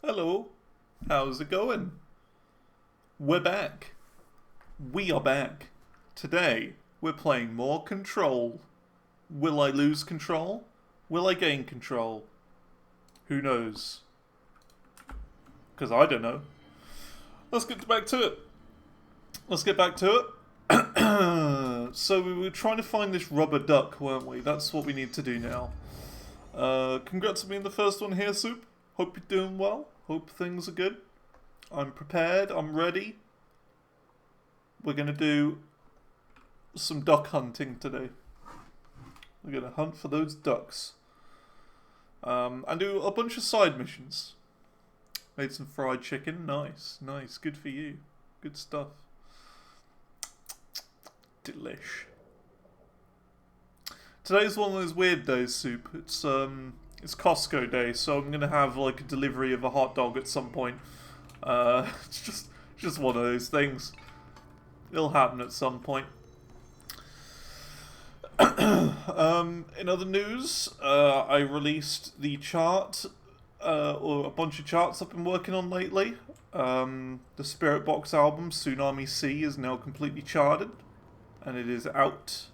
Hello, how's it going? We're back. We are back. Today, we're playing more Control. Will I lose control? Will I gain control? Who knows? Because I don't know. Let's get back to it. So we were trying to find this rubber duck, weren't we? That's what we need to do now. Congrats on being the first one here, Soup. Hope you're doing well. Hope things are good. I'm prepared. I'm ready. We're going to do some duck hunting today. We're going to hunt for those ducks. And do a bunch of side missions. Made some fried chicken. Nice. Nice. Good for you. Good stuff. Delish. Today's one of those weird days, Soup. It's Costco day, so I'm gonna have like a delivery of a hot dog at some point. It's just one of those things. It'll happen at some point. In other news, I released the chart, or a bunch of charts I've been working on lately. The Spirit Box album, Tsunami Sea, is now completely charted, and it is out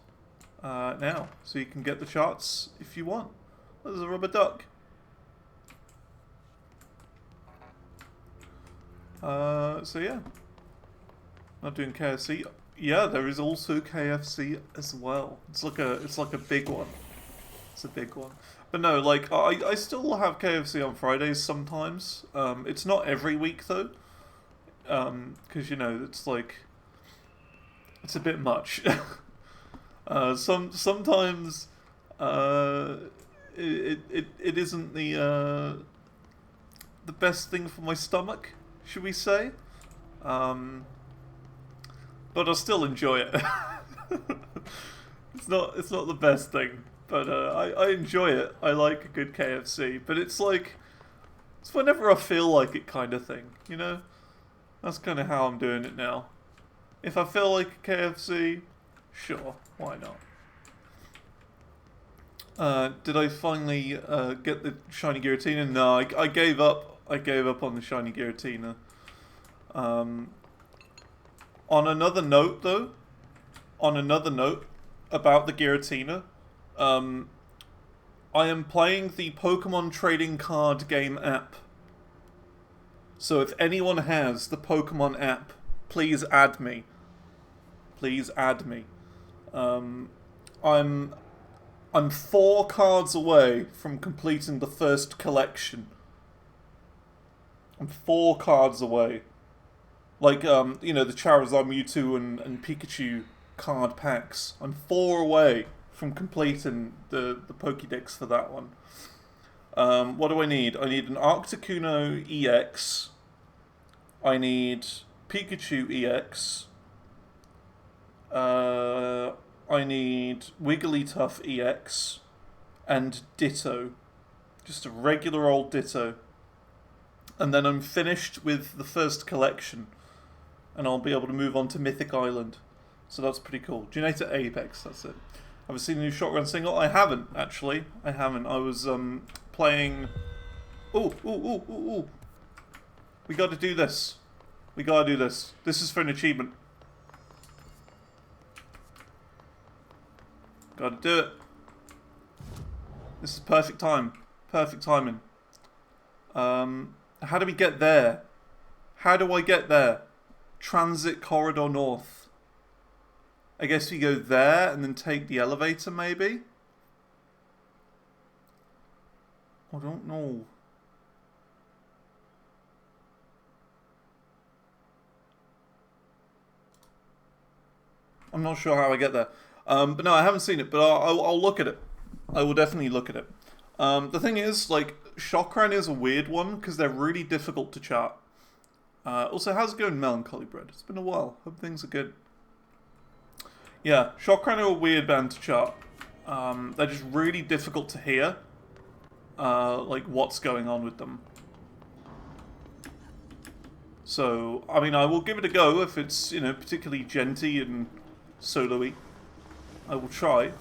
now, so you can get the charts if you want. There's a rubber duck. So yeah. Not doing KFC. Yeah, there is also KFC as well. It's like a big one. It's a big one. But no, like I still have KFC on Fridays sometimes. It's not every week though. Because you know, it's like it's a bit much. Sometimes it isn't the best thing for my stomach, should we say? But I still enjoy it. It's not the best thing, but I enjoy it. I like a good KFC, but it's like it's whenever I feel like it kind of thing, you know? That's kind of how I'm doing it now. If I feel like a KFC, sure, why not? Did I finally get the shiny Giratina? No, I gave up. I gave up on the shiny Giratina. On another note, though, about the Giratina, I am playing the Pokemon trading card game app. So if anyone has the Pokemon app, please add me. Please add me. I'm 4 cards away from completing the first collection. I'm 4 cards away. Like, you know, the Charizard, Mewtwo, and Pikachu card packs. I'm 4 away from completing the Pokédex for that one. What do I need? I need an Articuno EX. I need Pikachu EX. I need Wigglytuff EX. And Ditto. Just a regular old Ditto. And then I'm finished with the first collection. And I'll be able to move on to Mythic Island. So that's pretty cool. Genator Apex, that's it. Have I seen the new Shotgun single? I haven't, actually. I haven't. I was playing... Ooh. We gotta do this. We gotta do this. This is for an achievement. Gotta do it. This is perfect time. Perfect timing. How do we get there? How do I get there? Transit Corridor North. I guess we go there and then take the elevator, maybe? I don't know. I'm not sure how I get there. But no, I haven't seen it, but I'll look at it. I will definitely look at it. The thing is, like, Shockran is a weird one because they're really difficult to chart. Also, how's it going, Melancholy Bread? It's been a while. Hope things are good. Yeah, Shockran are a weird band to chart. They're just really difficult to hear. Like, what's going on with them. So, I mean, I will give it a go if it's, you know, particularly genty and solo-y. I will try,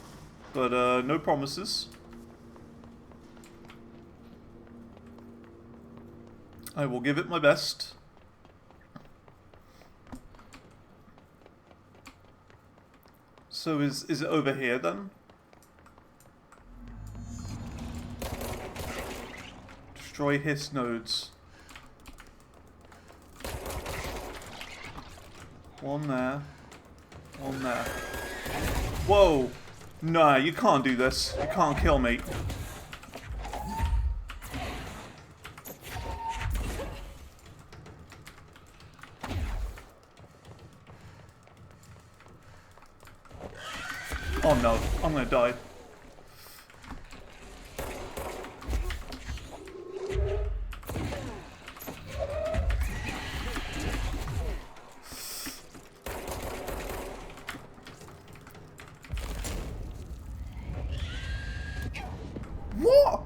but no promises. I will give it my best. So is it over here then? Destroy hiss nodes. One there. One there. Whoa! Nah, you can't do this. You can't kill me. Oh no, I'm gonna die. What?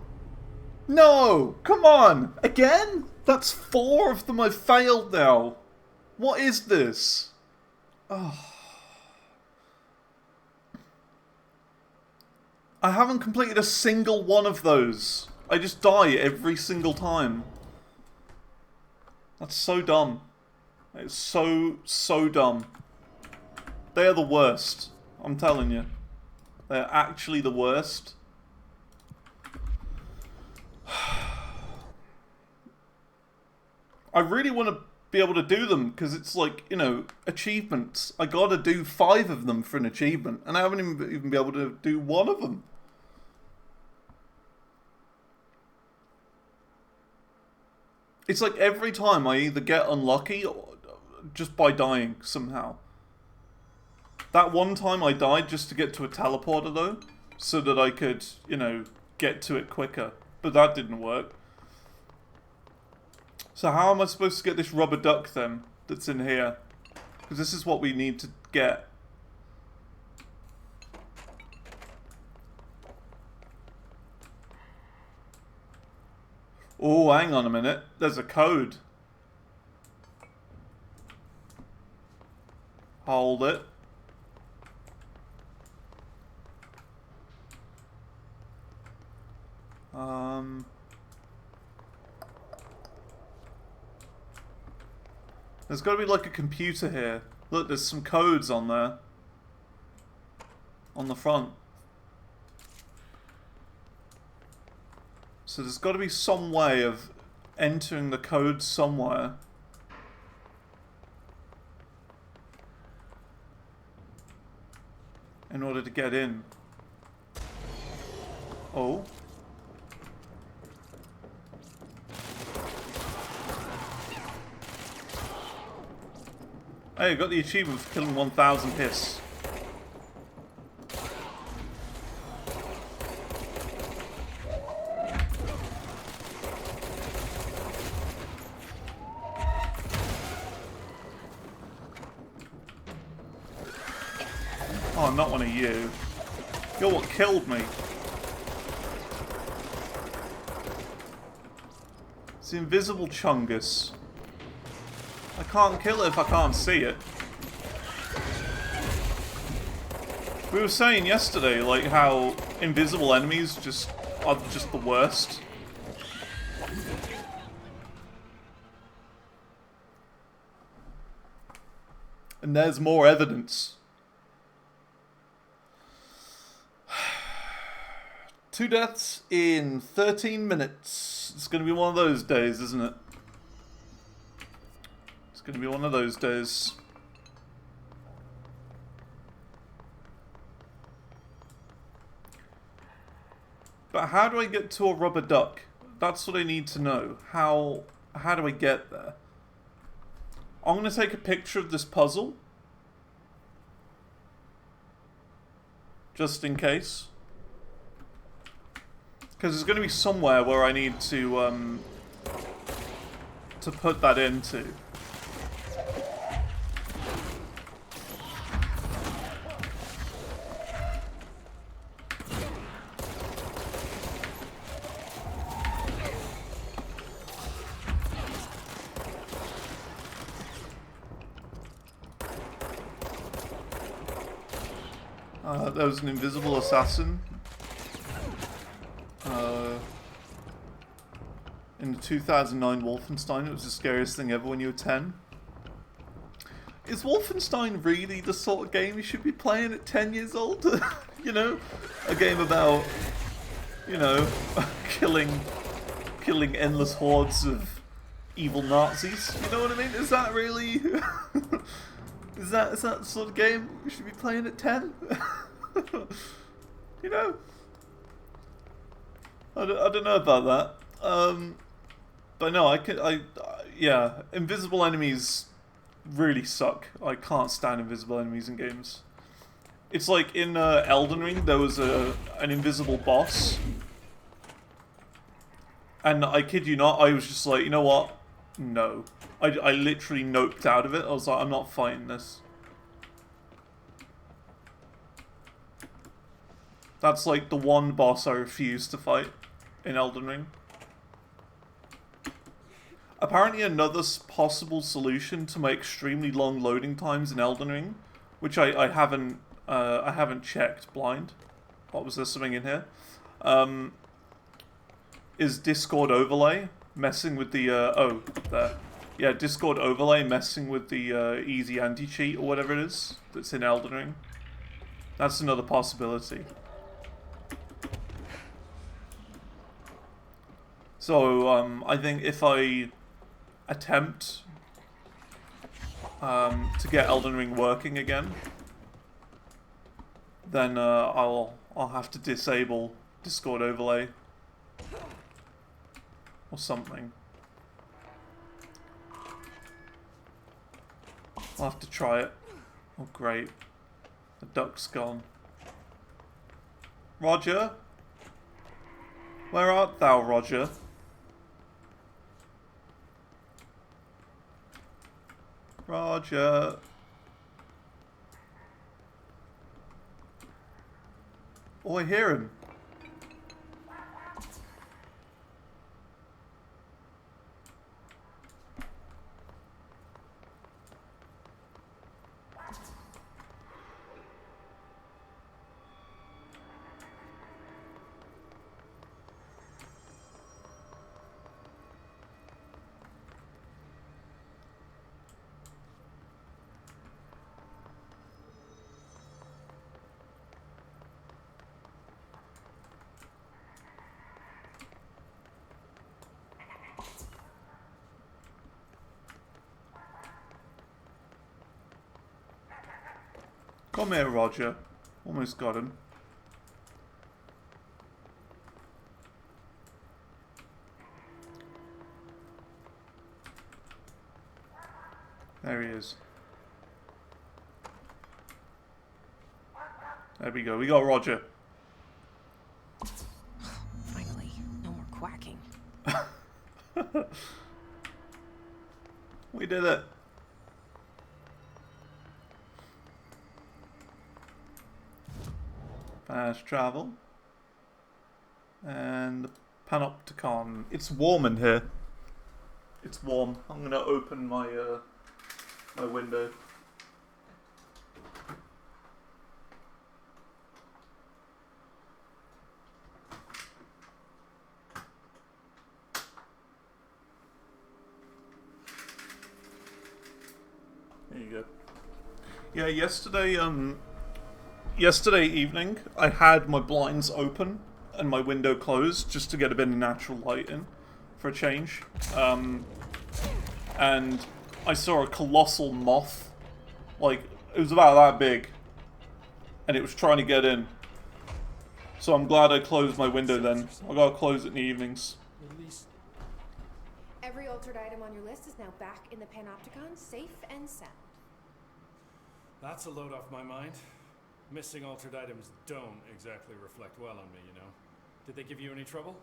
No! Come on! Again? That's 4 of them I've failed now. What is this? Oh. I haven't completed a single one of those. I just die every single time. That's so dumb. It's so dumb. They are the worst. I'm telling you. They're actually the worst. I really want to be able to do them because it's like, you know, achievements. I gotta do 5 of them for an achievement, and I haven't even been able to do 1 of them. It's like every time I either get unlucky or just by dying somehow. That one time I died just to get to a teleporter though, so that I could, you know, get to it quicker. But that didn't work. So how am I supposed to get this rubber duck then, that's in here? Because this is what we need to get. Oh, hang on a minute. There's a code. Hold it. There's got to be like a computer here. Look, there's some codes on there. On the front. So there's got to be some way of entering the code somewhere. In order to get in. Oh. Hey, I got the achievement for killing 1,000 hiss. Oh, not one of you. You're what killed me. It's the invisible chungus. I can't kill it if I can't see it. We were saying yesterday, like, how invisible enemies are just the worst. And there's more evidence. 2 deaths in 13 minutes. It's going to be one of those days, isn't it? It's going to be one of those days. But how do I get to a rubber duck? That's what I need to know. How do I get there? I'm going to take a picture of this puzzle. Just in case. Because there's going to be somewhere where I need to put that into. There was an invisible assassin. in the 2009 Wolfenstein, it was the scariest thing ever when you were 10. Is Wolfenstein really the sort of game you should be playing at 10 years old? You know? A game about, you know, killing endless hordes of evil Nazis. You know what I mean? Is that really... is that the sort of game you should be playing at 10? You know? I don't know about that. But no, yeah, invisible enemies really suck. I can't stand invisible enemies in games. It's like in Elden Ring, there was an invisible boss. And I kid you not, I was just like, you know what? No. I literally noped out of it. I was like, I'm not fighting this. That's like the one boss I refused to fight in Elden Ring. Apparently another possible solution to my extremely long loading times in Elden Ring, which I haven't checked blind. What was there, something in here? Is Discord overlay messing with the oh, there. Yeah, Discord overlay messing with the easy anti-cheat or whatever it is that's in Elden Ring. That's another possibility. So I think if I attempt to get Elden Ring working again, then I'll have to disable Discord overlay or something. I'll have to try it. Oh great, the duck's gone. Roger, where art thou, Roger? Roger. Oh, I hear him. Come here, Roger. Almost got him. There he is. There we go. We got Roger. Finally, no more quacking. We did it. Fast travel. And the panopticon. It's warm in here. It's warm. I'm gonna open my my window. There you go. Yeah, yesterday evening, I had my blinds open and my window closed just to get a bit of natural light in for a change. And I saw a colossal moth. Like, it was about that big. And it was trying to get in. So I'm glad I closed my window then. I gotta close it in the evenings. Every altered item on your list is now back in the Panopticon, safe and sound. That's a load off my mind. Missing altered items don't exactly reflect well on me, you know. Did they give you any trouble?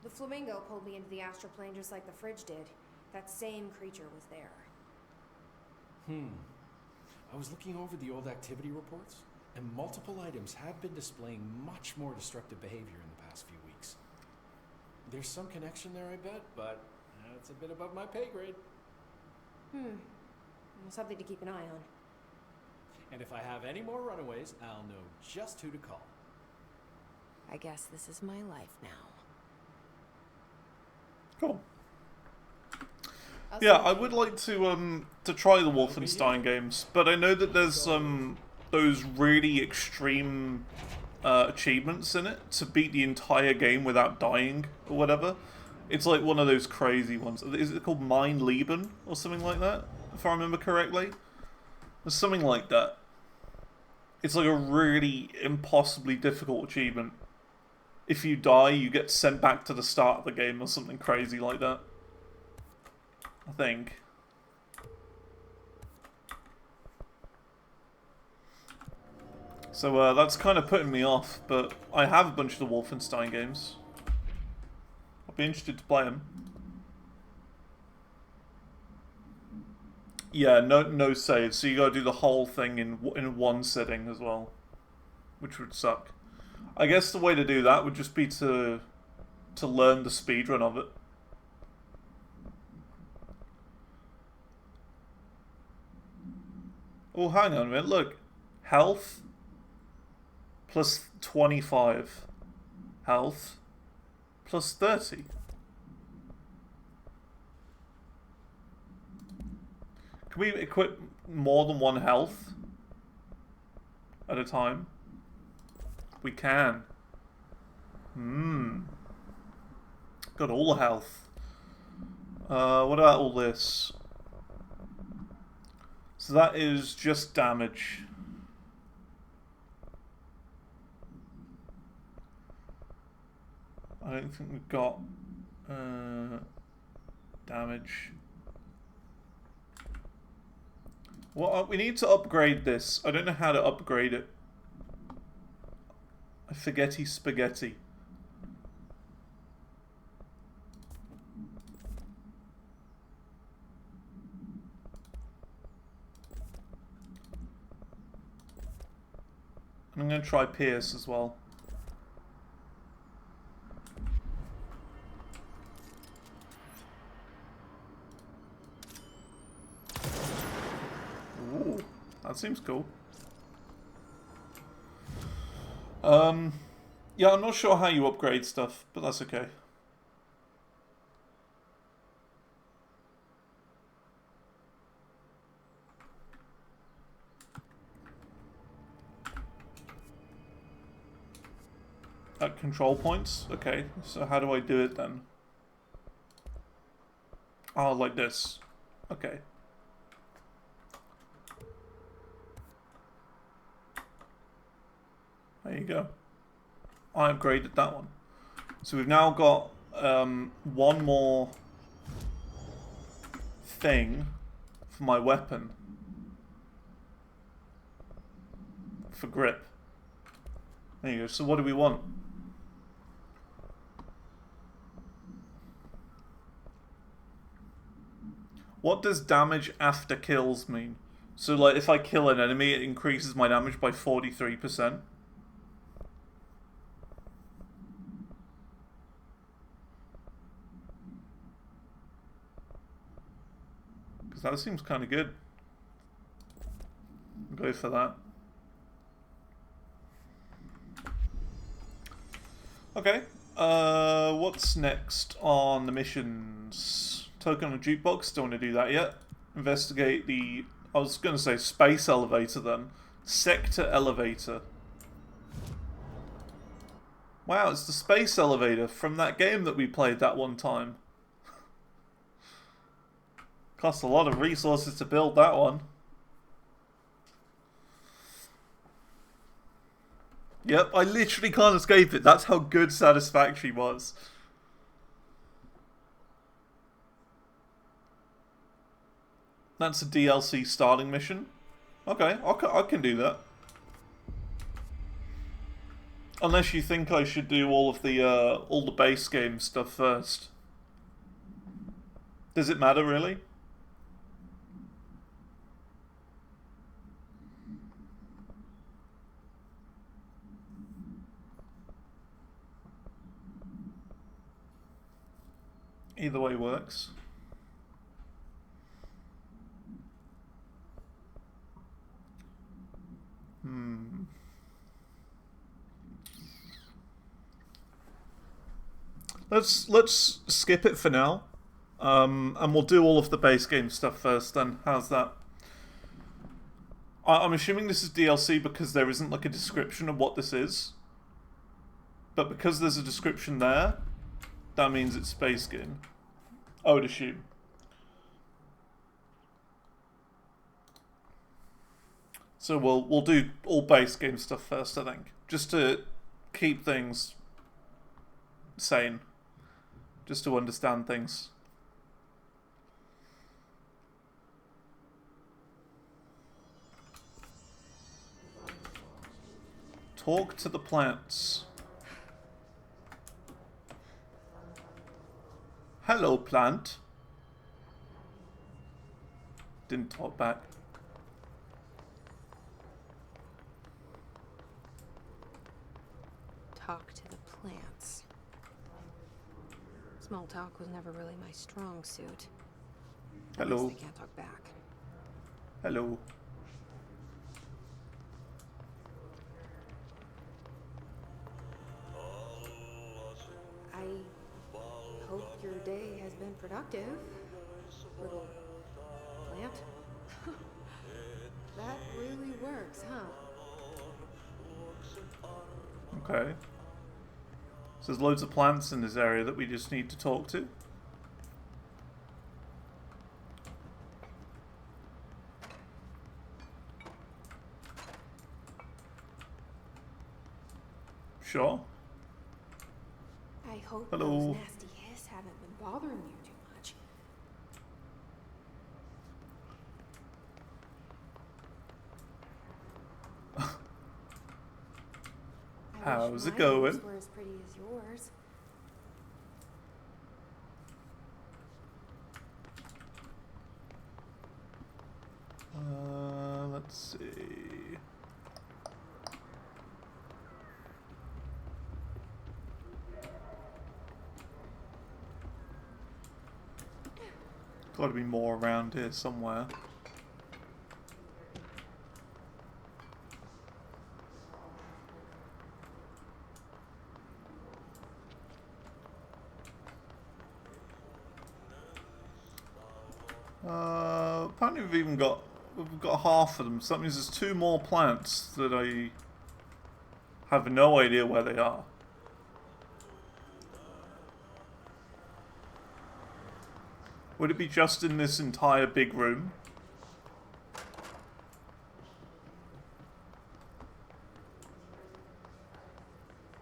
The flamingo pulled me into the astral plane just like the fridge did. That same creature was there. I was looking over the old activity reports, and multiple items have been displaying much more destructive behavior in the past few weeks. There's some connection there, I bet, but it's a bit above my pay grade. Well, something to keep an eye on. And if I have any more runaways, I'll know just who to call. I guess this is my life now. Cool. I'll Yeah, send I you would the like to try the Wolfenstein games, but I know that there's those really extreme achievements in it to beat the entire game without dying or whatever. It's like one of those crazy ones. Is it called Mein Leben or something like that? If I remember correctly, there's something like that. It's like a really impossibly difficult achievement. If you die, you get sent back to the start of the game or something crazy like that. I think. So that's kind of putting me off, but I have a bunch of the Wolfenstein games. I'll be interested to play them. Yeah, no saves, so you gotta do the whole thing in one sitting as well, which would suck. I guess the way to do that would just be to learn the speedrun of it. Oh, hang on a minute, look. Health plus 25. Health plus 30. Can we equip more than one health at a time? We can. Got all the health. What about all this? So that is just damage. I don't think we've got damage. Well, we need to upgrade this. I don't know how to upgrade it. A forgetty spaghetti. I'm going to try Pierce as well. Ooh, that seems cool. Yeah, I'm not sure how you upgrade stuff, but that's okay. At control points? Okay, so how do I do it then? Oh, like this. Okay. There you go. I upgraded that one. So we've now got one more thing for my weapon. For grip. There you go. So what do we want? What does damage after kills mean? So like if I kill an enemy, it increases my damage by 43%. Because that seems kind of good. I'll go for that. Okay. What's next on the missions? Token on a jukebox. Don't want to do that yet. Investigate the... I was going to say space elevator then. Sector elevator. Wow, it's the space elevator from that game that we played that one time. Cost a lot of resources to build that one. Yep, I literally can't escape it. That's how good Satisfactory was. That's a DLC starting mission. Okay, I can do that. Unless you think I should do all the base game stuff first. Does it matter, really? Either way works. Let's skip it for now. And we'll do all of the base game stuff first then. How's that? I'm assuming this is DLC because there isn't like a description of what this is. But because there's a description there, that means it's base game. I would assume. So we'll do all base game stuff first, I think. Just to keep things sane. Just to understand things. Talk to the plants. Hello, plant. Didn't talk back. Talk to the plants. Small talk was never really my strong suit. Hello. At least I can't talk back. Hello. I hope your day has been productive, little plant. That really works, huh? Okay. So there's loads of plants in this area that we just need to talk to. Sure. I hope Hello. those nasty hiss haven't been bothering you too much. I wish How's it my going? leaves were as pretty as yours. Let's see. Got to be more around here somewhere. Apparently we've got half of them, so that means there's 2 more plants that I have no idea where they are. Would it be just in this entire big room?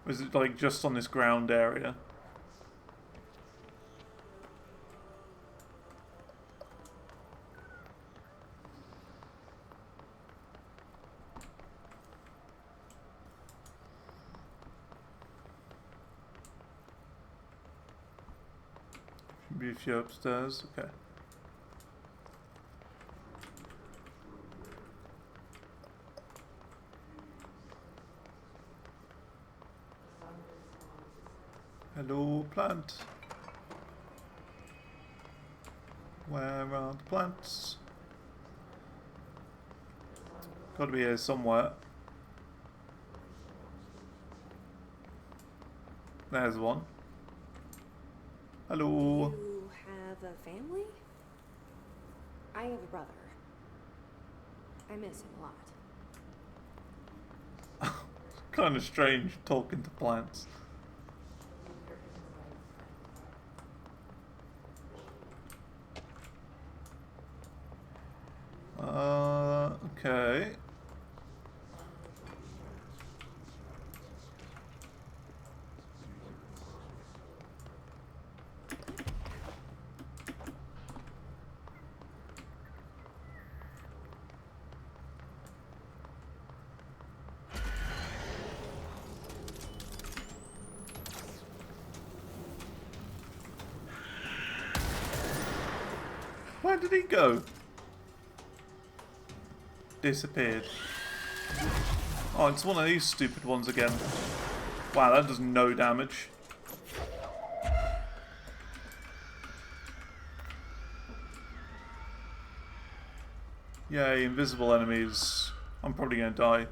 Or is it like just on this ground area? Be a few upstairs, okay. Hello, plant. Where are the plants? Gotta be here somewhere. There's one. Hello. You have a family? I have a brother. I miss him a lot. Kind of strange talking to plants. Okay. Where did he go? Disappeared. Oh, it's one of these stupid ones again. Wow, that does no damage. Yay, invisible enemies. I'm probably gonna die.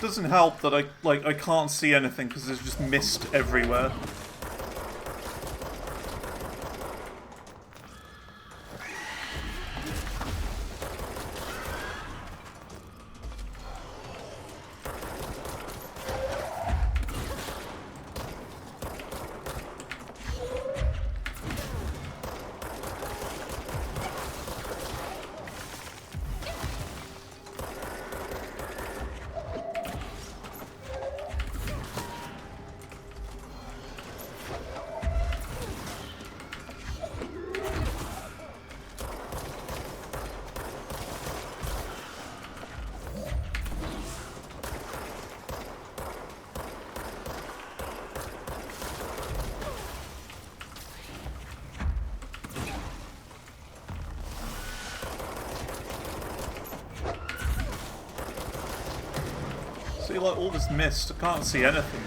Doesn't help that I can't see anything because there's just mist everywhere. See, like, all this mist, I can't see anything.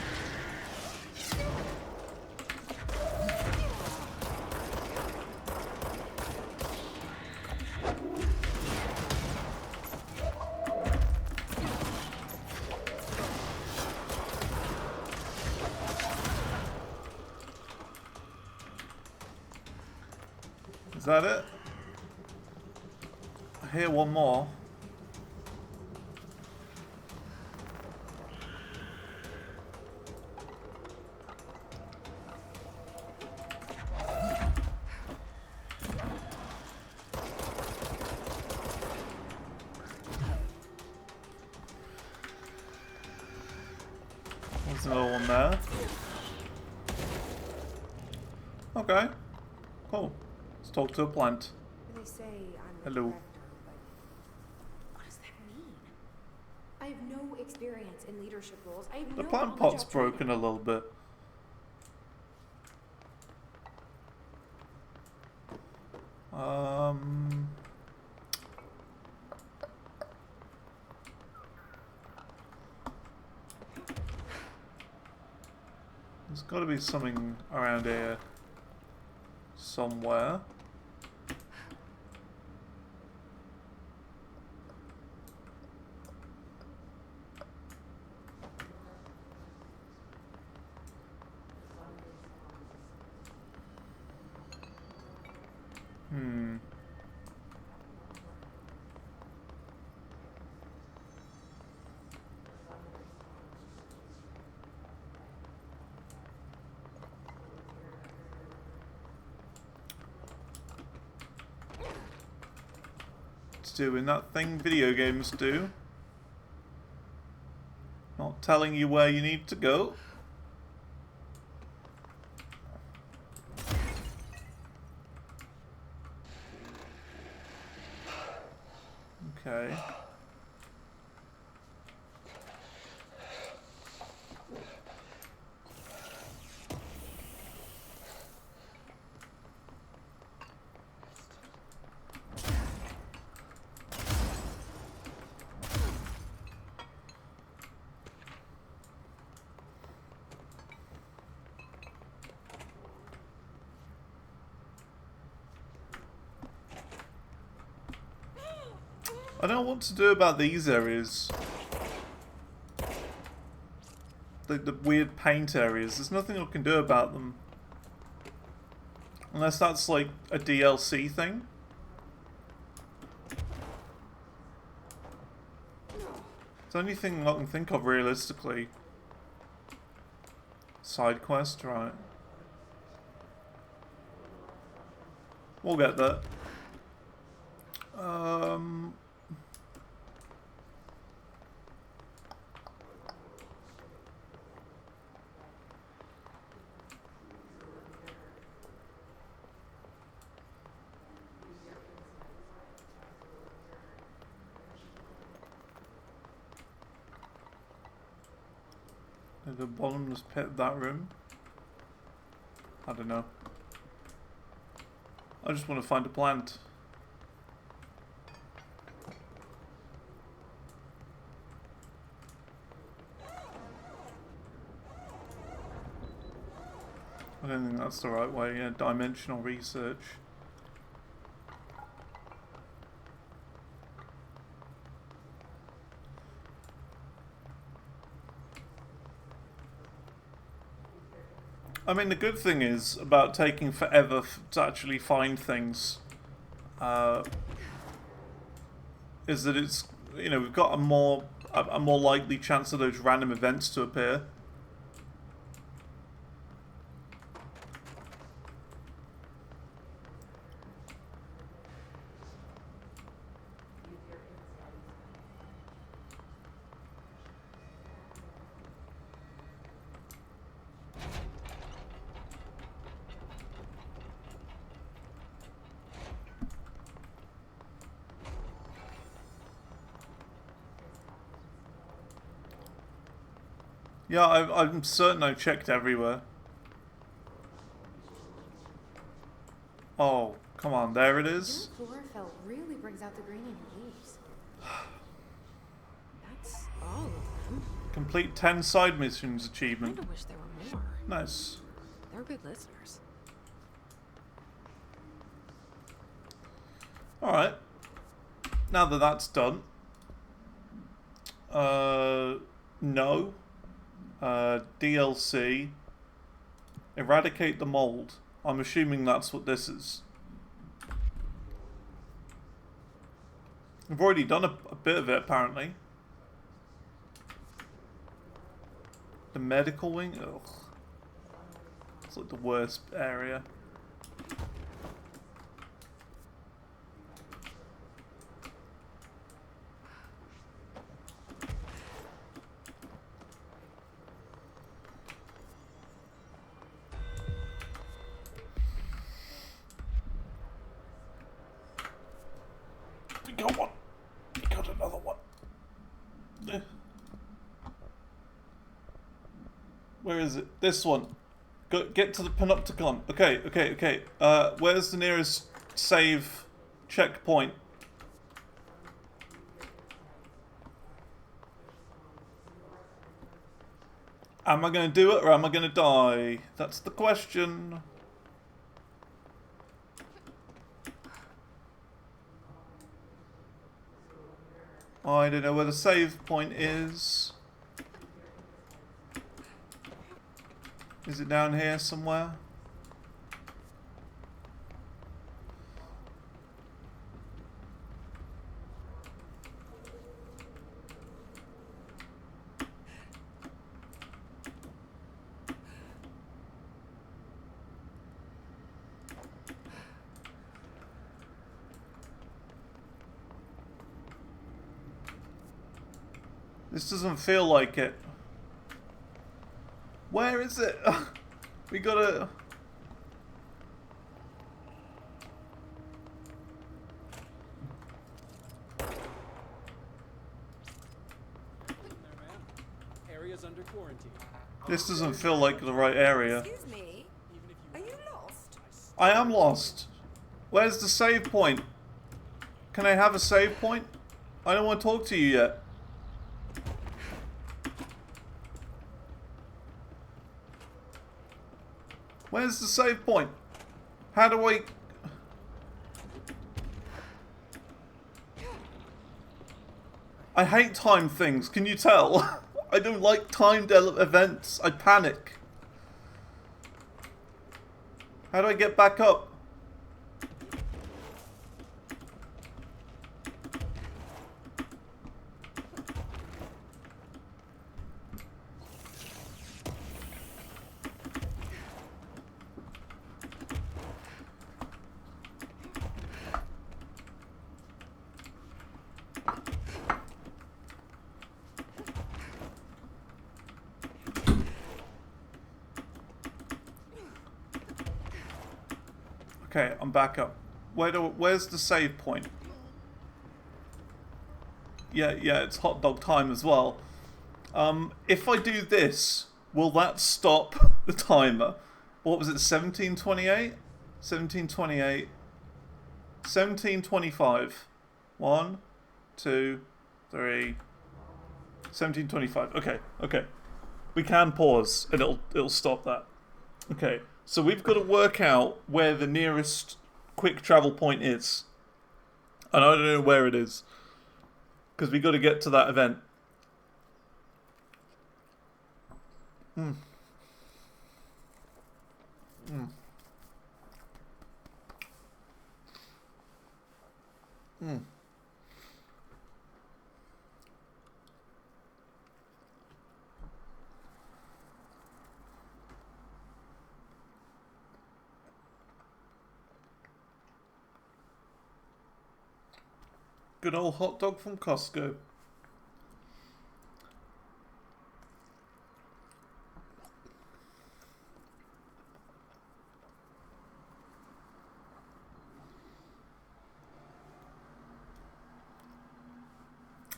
Is that it? I hear one more. There's another one there. Okay. Cool. Let's talk to a plant. They say I'm the Hello. director, but what does that mean? I have no experience in leadership roles. I have The no plant knowledge pot's of training. broken a little bit. There's got to be something around here somewhere. It's doing that thing video games do. Not telling you where you need to go. Okay. I don't know what to do about these areas. The weird paint areas. There's nothing I can do about them. Unless that's like a DLC thing. It's the only thing I can think of realistically. Side quest, right. We'll get there. The bottomless pit of that room. I don't know. I just want to find a plant. I don't think that's the right way. Yeah, dimensional research. I mean, the good thing is about taking forever to actually find things is that it's, you know, we've got a more likely chance of those random events to appear. Yeah, I'm certain I've checked everywhere. Oh, come on, there it is. Your chlorophyll really brings out the green in your leaves. That's all of them. Complete 10 side missions I achievement. kinda wish there were more. Nice. They're good listeners. Alright. Now that that's done. No. DLC. Eradicate the mold. I'm assuming that's what this is. We've already done a bit of it, apparently. The medical wing? Ugh. It's like the worst area. We got one. We got another one. Eh. Where is it? This one. Get to the panopticon. Okay. Where's the nearest save checkpoint? Am I going to do it or am I going to die? That's the question. I don't know where the save point is. Is it down here somewhere? This doesn't feel like it. Where is it? We gotta... Area's under quarantine. This doesn't feel like the right area. Excuse me. Are you lost? I am lost. Where's the save point? Can I have a save point? I don't want to talk to you yet. Where's the save point? How do I... I hate timed things, can you tell? I don't like timed events. I panic. How do I get back up? Okay, I'm back up. Where's the save point? Yeah, it's hot dog time as well. If I do this, will that stop the timer? What was it, 1728? 1728. 1725. 1, 2, 3. 1725. Okay. We can pause and it'll stop that. Okay. So we've got to work out where the nearest quick travel point is. And I don't know where it is. Because we got to get to that event. Mm. Mm. Good old hot dog from Costco.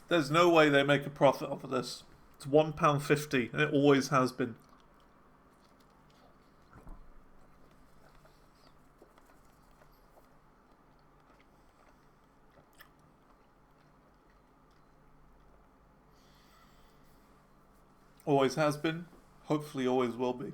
There's no way they make a profit off of this. It's £1.50 and it always has been. Always has been. Hopefully always will be.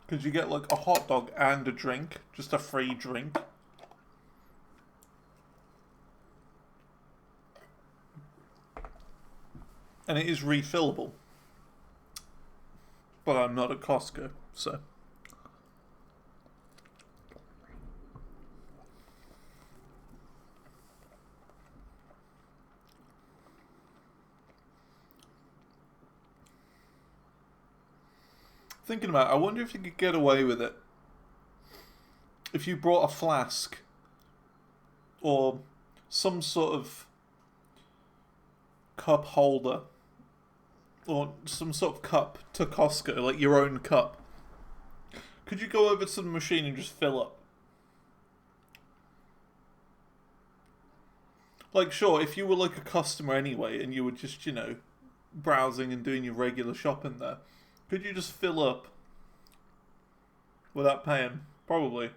Because you get like a hot dog and a drink. Just a free drink. And it is refillable. But I'm not at Costco, so... Thinking about it, I wonder if you could get away with it if you brought a flask or some sort of cup holder or some sort of cup to Costco, like your own cup. Could you go over to the machine and just fill up? Like, sure, if you were like a customer anyway and you were just, you know, browsing and doing your regular shopping there, could you just fill up without paying? Probably.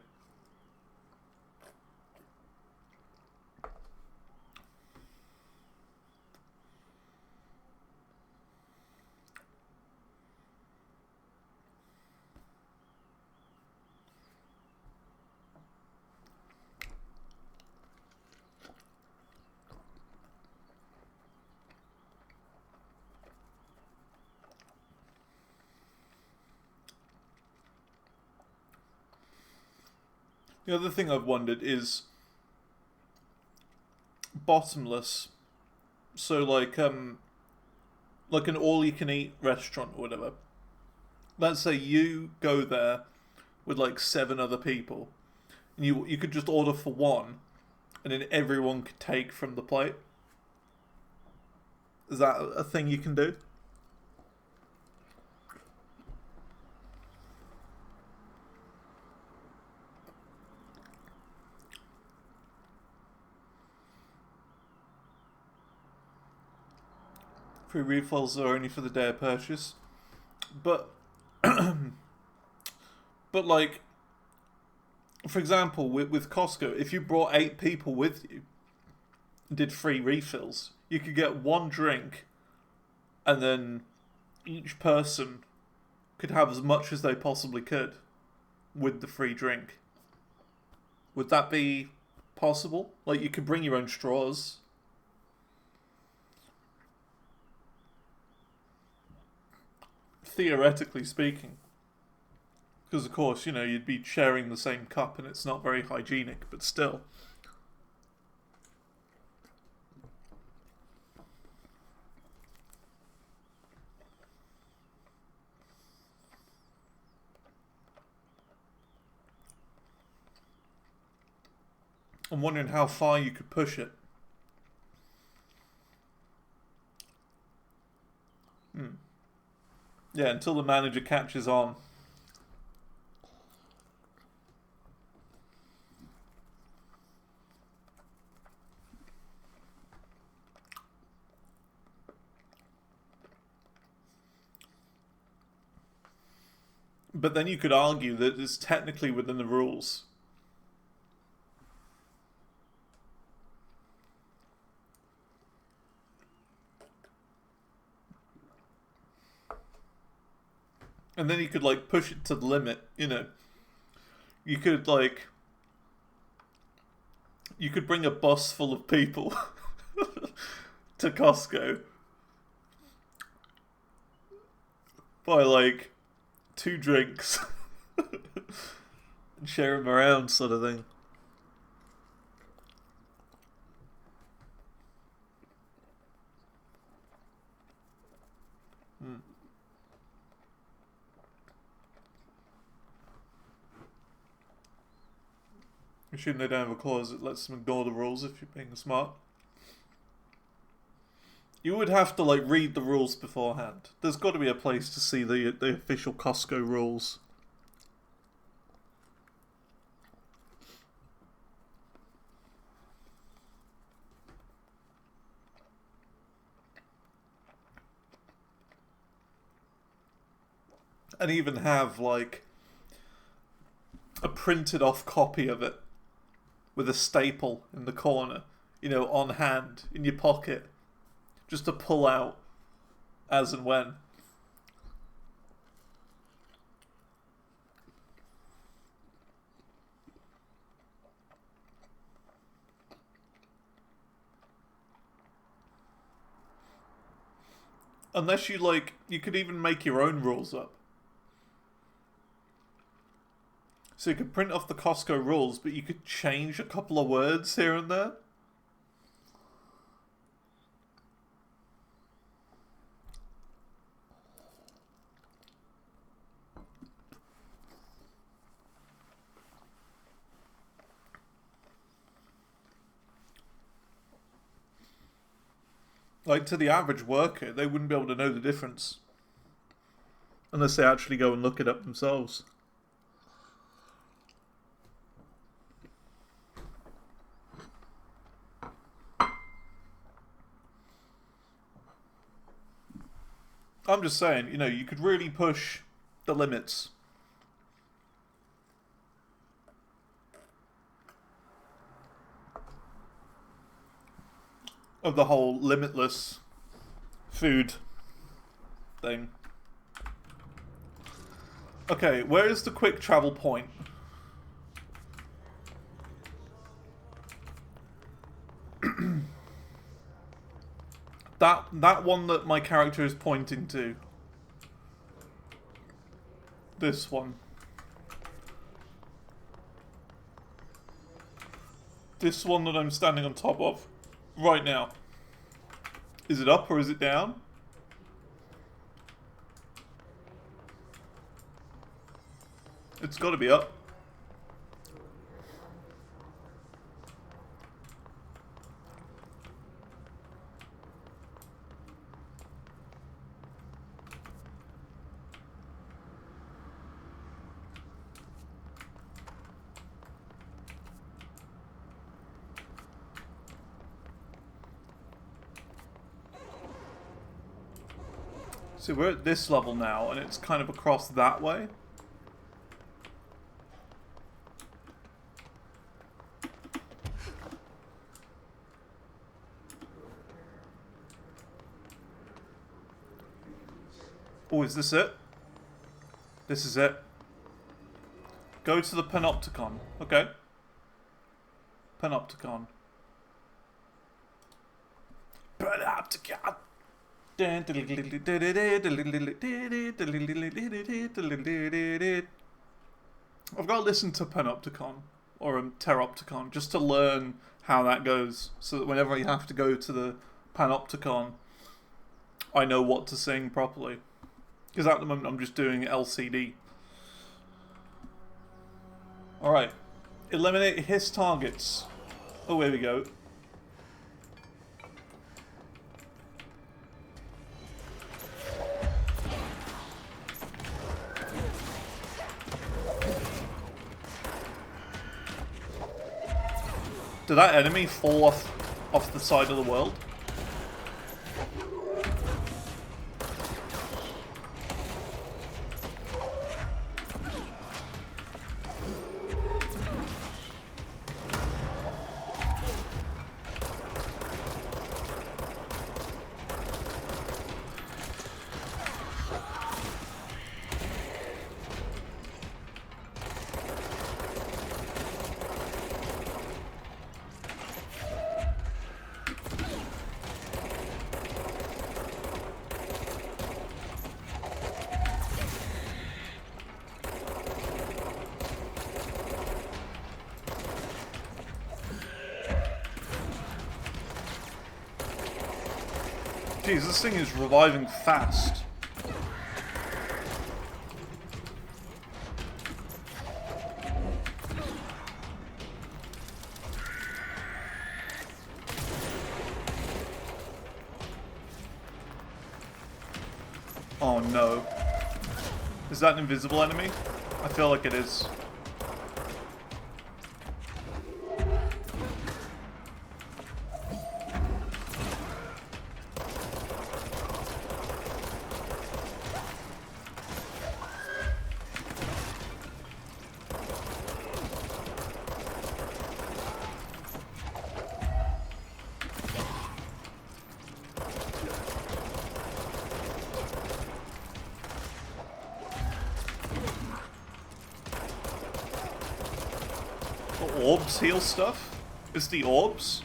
The other thing I've wondered is bottomless. So like an all-you-can-eat restaurant or whatever. Let's say you go there with like 7 other people, and you could just order for one, and then everyone could take from the plate. Is that a thing you can do? Free refills are only for the day of purchase. But but like, for example, with Costco, if you brought 8 people with you and did free refills, you could get one drink and then each person could have as much as they possibly could with the free drink. Would that be possible? Like, you could bring your own straws. Theoretically speaking. Because, of course, you know, you'd be sharing the same cup and it's not very hygienic, but still. I'm wondering how far you could push it. Yeah, until the manager catches on. But then you could argue that it's technically within the rules. And then you could, like, push it to the limit, you know. You could, like... You could bring a bus full of people to Costco. Buy like 2 drinks and share them around, sort of thing. Assuming they don't have a clause that lets them ignore the rules if you're being smart. You would have to like read the rules beforehand. There's got to be a place to see the official Costco rules. And even have like a printed off copy of it with a staple in the corner, you know, on hand in your pocket, just to pull out as and when. Unless you like, you could even make your own rules up. So you could print off the Costco rules, but you could change a couple of words here and there. Like, to the average worker, they wouldn't be able to know the difference. Unless they actually go and look it up themselves. I'm just saying, you know, you could really push the limits. Of the whole limitless food thing. Okay, where is the quick travel point? That one that my character is pointing to. This one. This one that I'm standing on top of right now. Is it up or is it down? It's got to be up. So we're at this level now, and it's kind of across that way. Oh, is this it? This is it. Go to the Panopticon. Okay. Panopticon. Panopticon! I've got to listen to Panopticon or Pteropticon just to learn how that goes, so that whenever I have to go to the Panopticon, I know what to sing properly. Because at the moment I'm just doing LCD. Alright. Eliminate his targets. Oh, here we go. Did that enemy fall off the side of the world? Jeez, this thing is reviving fast. Oh no. Is that an invisible enemy? I feel like it is. Orbs heal stuff? Is the orbs?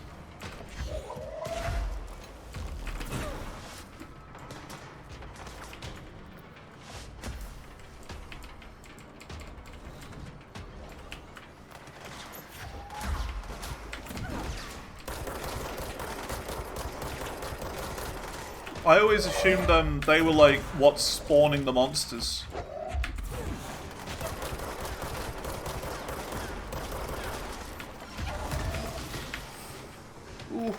I always assumed they were like what's spawning the monsters. Ooh.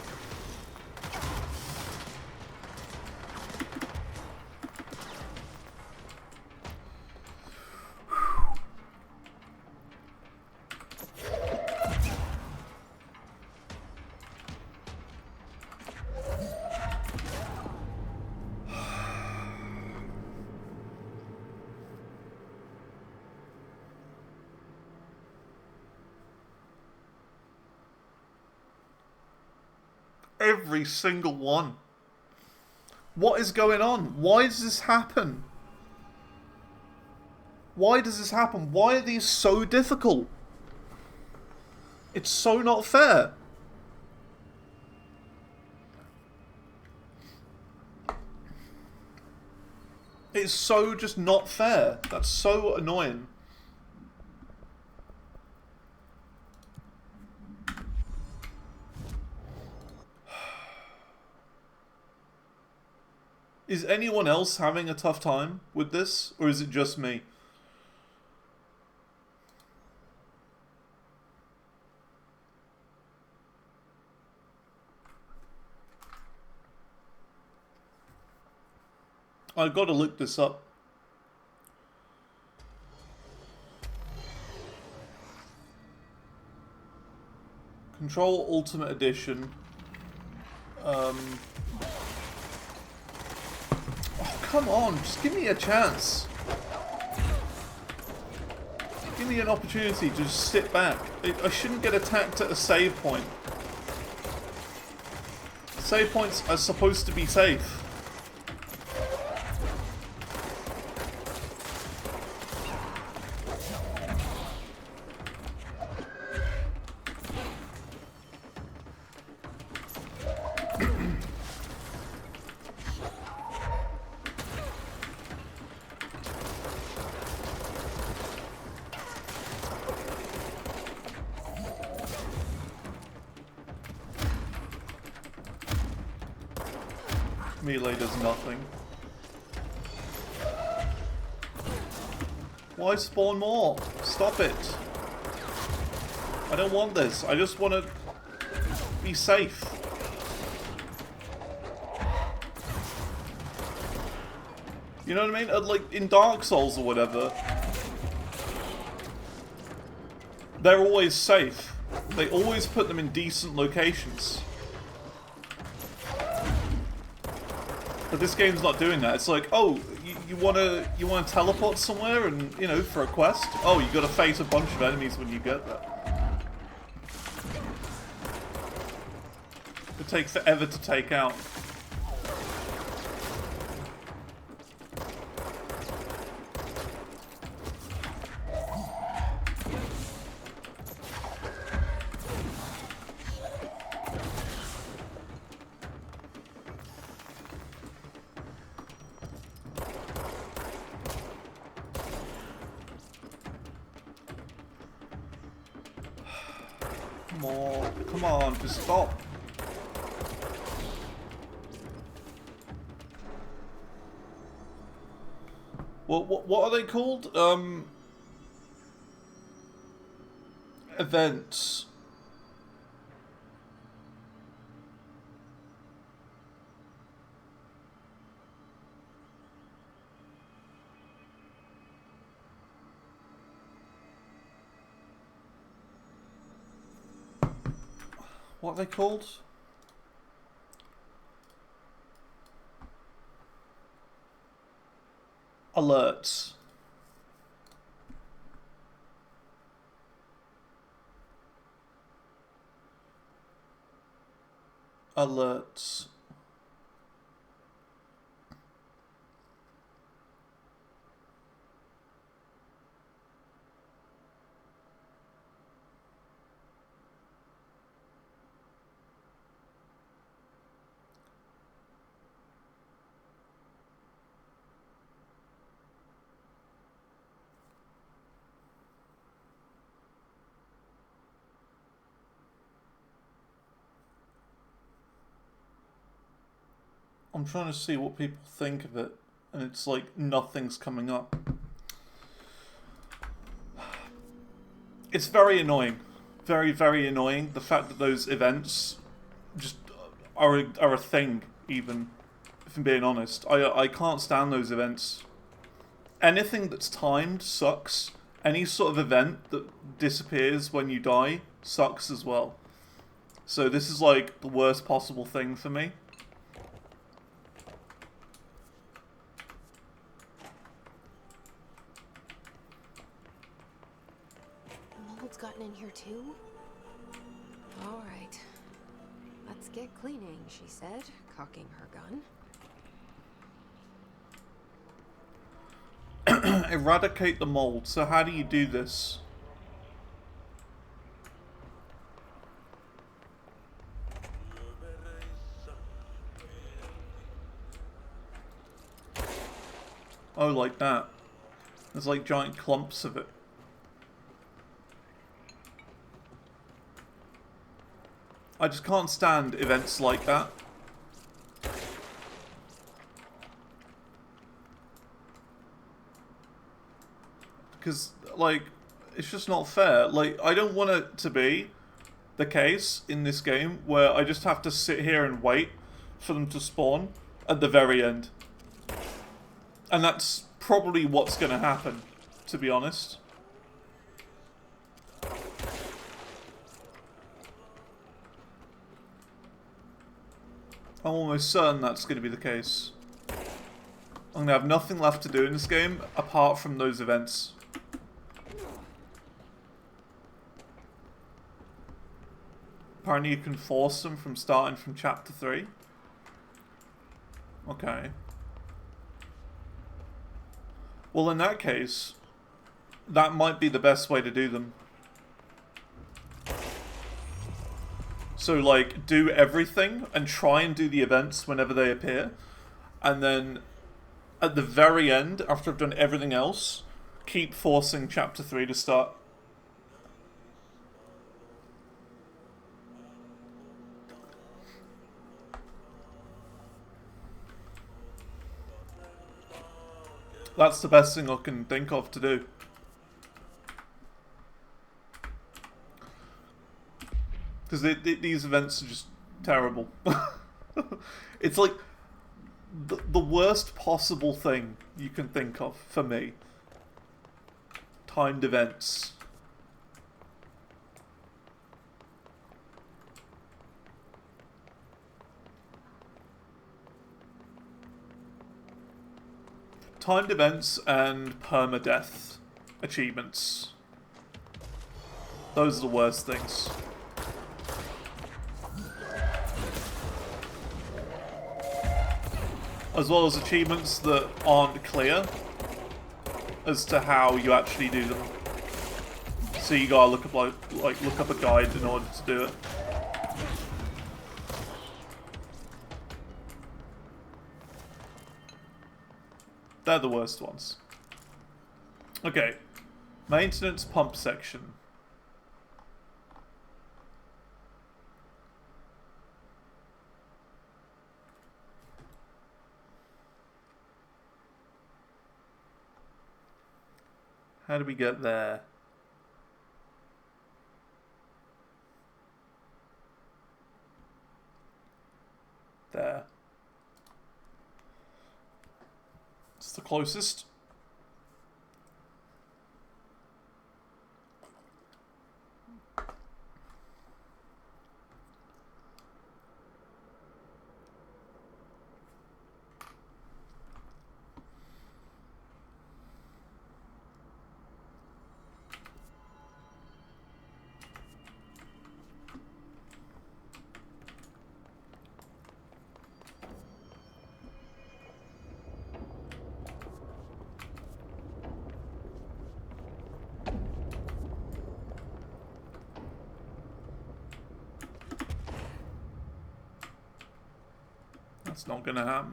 Every single one. What is going on? Why does this happen? Why does this happen? Why are these so difficult? It's so not fair. It's so just not fair. That's so annoying. Is anyone else having a tough time with this, or is it just me? I've got to look this up. Control Ultimate Edition. Oh, come on, just give me a chance. Give me an opportunity to just sit back. I shouldn't get attacked at a save point. Save points are supposed to be safe. Melee does nothing. Why spawn more? Stop it. I don't want this. I just want to be safe. You know what I mean? Like in Dark Souls or whatever, they're always safe. They always put them in decent locations. But this game's not doing that. It's like, oh, you wanna teleport somewhere and, you know, for a quest? Oh, you gotta face a bunch of enemies when you get there. It takes forever to take out. Come on, just stop. What are they called? Events. What are they called? Alerts. Alerts. I'm trying to see what people think of it, and it's like nothing's coming up. It's very annoying. Very, very annoying. The fact that those events just are a thing, even, if I'm being honest. I can't stand those events. Anything that's timed sucks. Any sort of event that disappears when you die sucks as well. So this is like the worst possible thing for me. Mold's gotten in here too? All right. Let's get cleaning, she said, cocking her gun. Eradicate the mold. So how do you do this? Oh, like that. There's like giant clumps of it. I just can't stand events like that. Because, like, it's just not fair. Like, I don't want it to be the case in this game where I just have to sit here and wait for them to spawn at the very end. And that's probably what's going to happen, to be honest. I'm almost certain that's going to be the case. I'm going to have nothing left to do in this game apart from those events. Apparently you can force them from starting from chapter 3. Okay. Well, in that case, that might be the best way to do them. So, like, do everything and try and do the events whenever they appear. And then, at the very end, after I've done everything else, keep forcing chapter 3 to start. That's the best thing I can think of to do. Because these events are just terrible. It's like the worst possible thing you can think of for me. Timed events. Timed events and permadeath achievements. Those are the worst things. As well as achievements that aren't clear as to how you actually do them. So you gotta look up look up a guide in order to do it. They're the worst ones. Okay. Maintenance pump section. How do we get there? There. It's the closest. That's not gonna happen.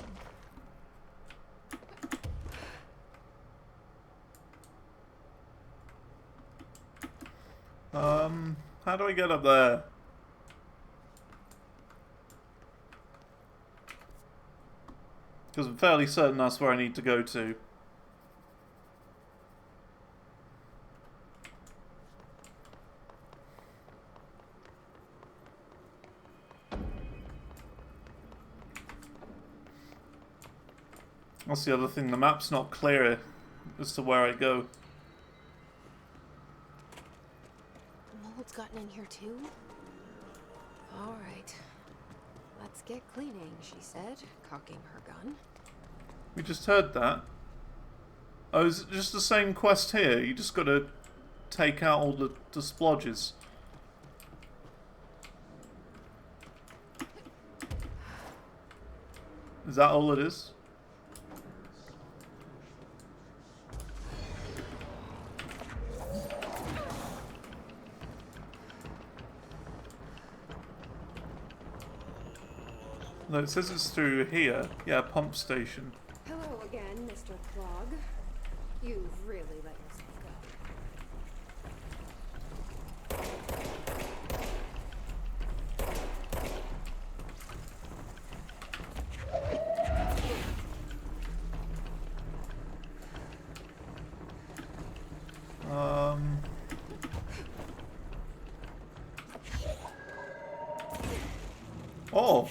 How do I get up there? Because I'm fairly certain that's where I need to go to. That's the other thing, the map's not clear as to where I go. Mold's gotten in here too? Alright. Let's get cleaning, she said, cocking her gun. We just heard that. Oh, is it just the same quest here? You just gotta take out all the splodges. Is that all it is? No, it says it's through here. Yeah, pump station. Hello again, Mr. Clog. You've really let yourself go. Oh!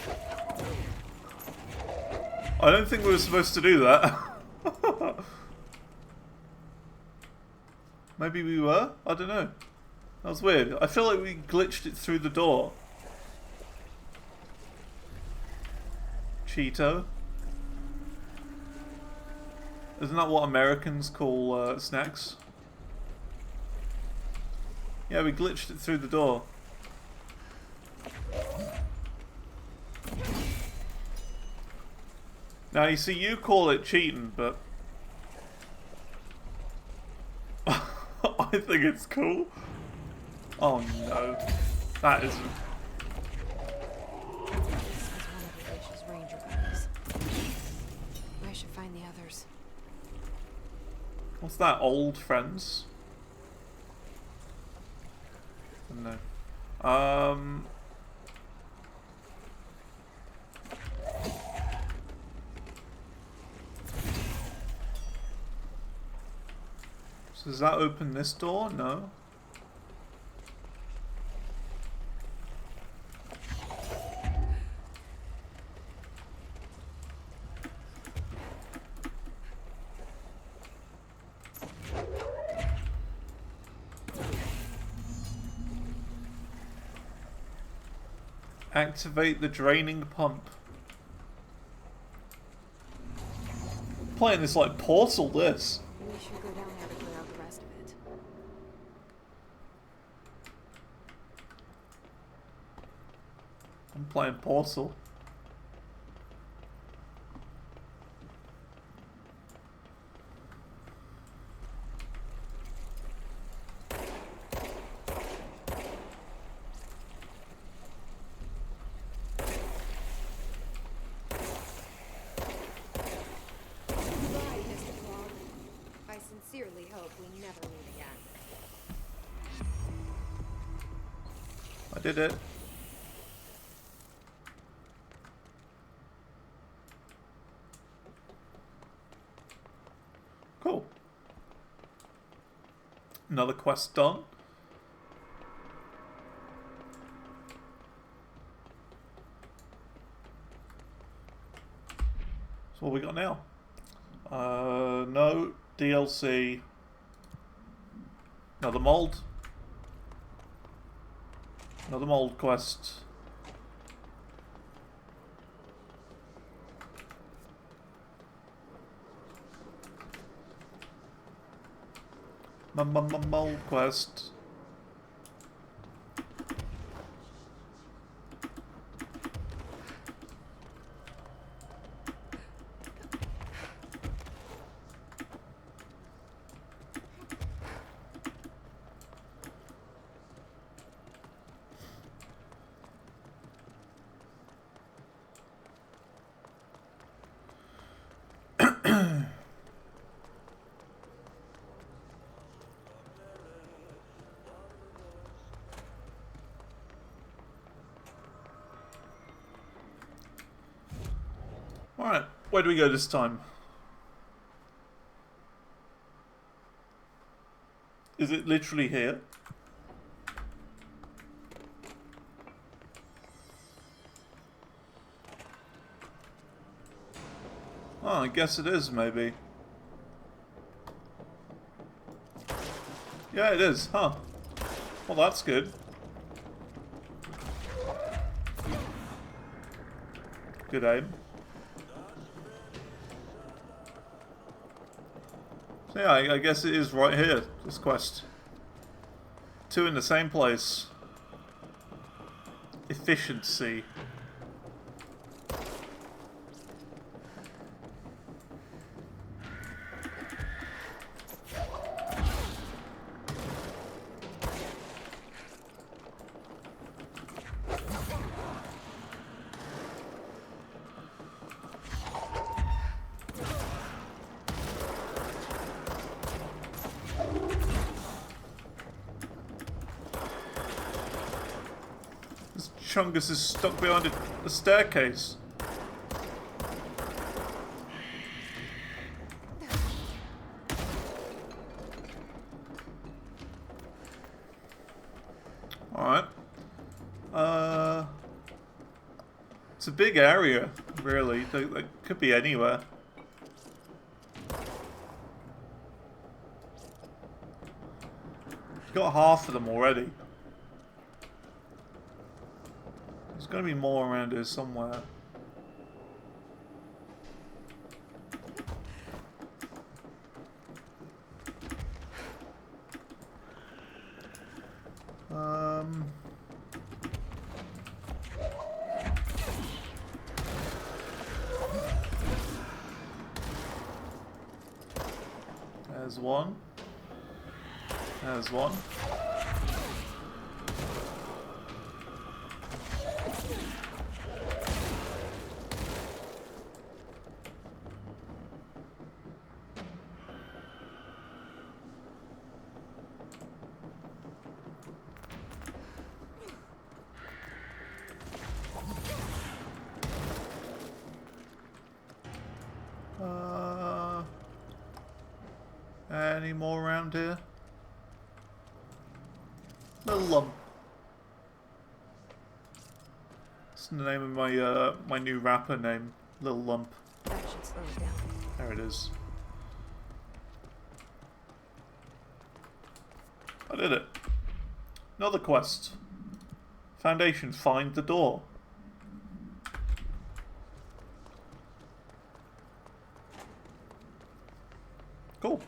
I don't think we were supposed to do that. Maybe we were? I don't know. That was weird. I feel like we glitched it through the door. Cheeto. Isn't that what Americans call snacks? Yeah, we glitched it through the door. Now, you see, you call it cheating, but I think it's cool. Oh no, that isn't. This was one of Alicia's ranger buddies. I should find the others. What's that, old friends? No. So does that open this door? No. Activate the draining pump. Playing this like Portal, this. We should go down there to clear out the rest of it. I'm playing Portal. Goodbye, Mr. Clog. I sincerely hope we never meet again. I did it. Cool. Another quest done. So what we got now? No DLC. Another mold. Another mold quest. Mold quest. Alright, where do we go this time? Is it literally here? Oh, I guess it is, maybe. Yeah, it is, huh? Well, that's good. Good aim. So yeah, I guess it is right here, this quest. Two in the same place. Efficiency. Chungus is stuck behind a staircase. Alright. It's a big area, really. They could be anywhere. Got half of them already. There's going to be more around here somewhere. There's one. There's one. Any more around here? Little lump. That's the name of my my new rapper name. Little Lump. That should slow it down. There it is. I did it. Another quest. Foundation, find the door. Cool.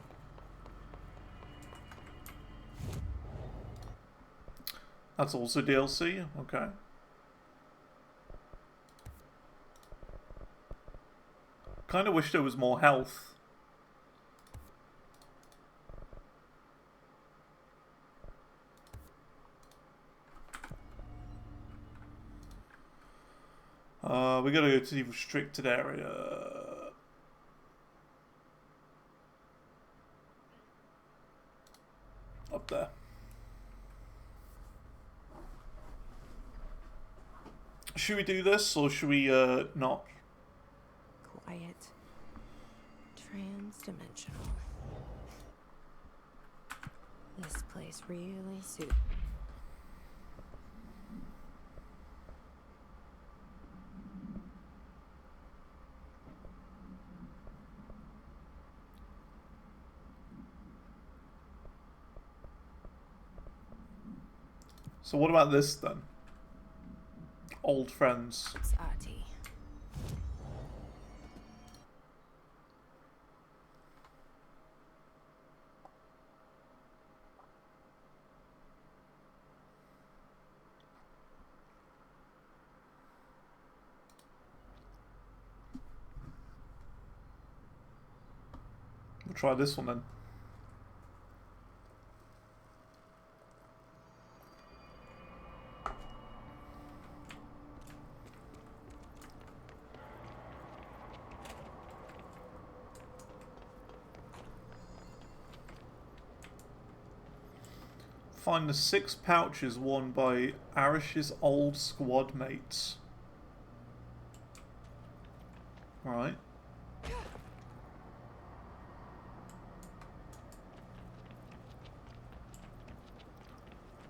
That's also DLC, okay. Kinda wish there was more health. We gotta go to the restricted area. Up there. Should we do this, or should we, not? Quiet. Transdimensional. This place really suits. So what about this then? Old friends. It's Ahti. We'll try this one then. Find the 6 pouches worn by Arish's old squad mates. Right.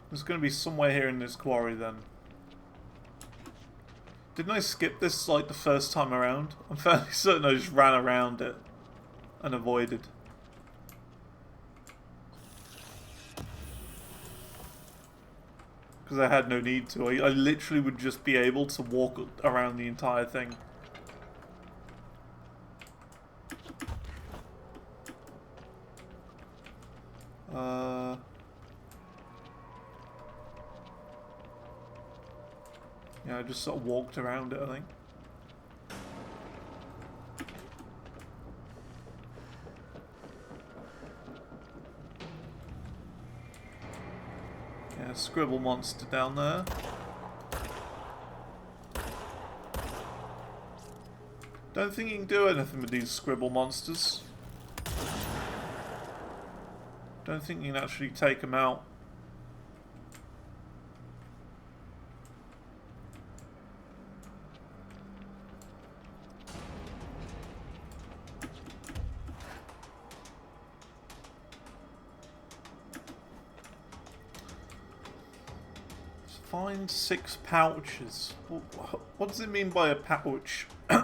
There's going to be somewhere here in this quarry then. Didn't I skip this like the first time around? I'm fairly certain I just ran around it and avoided. Because I had no need to. I literally would just be able to walk around the entire thing. Yeah, I just sort of walked around it, I think. Yeah, scribble monster down there. Don't think you can do anything with these scribble monsters. Don't think you can actually take them out. Find 6 pouches. What does it mean by a pouch? Hey,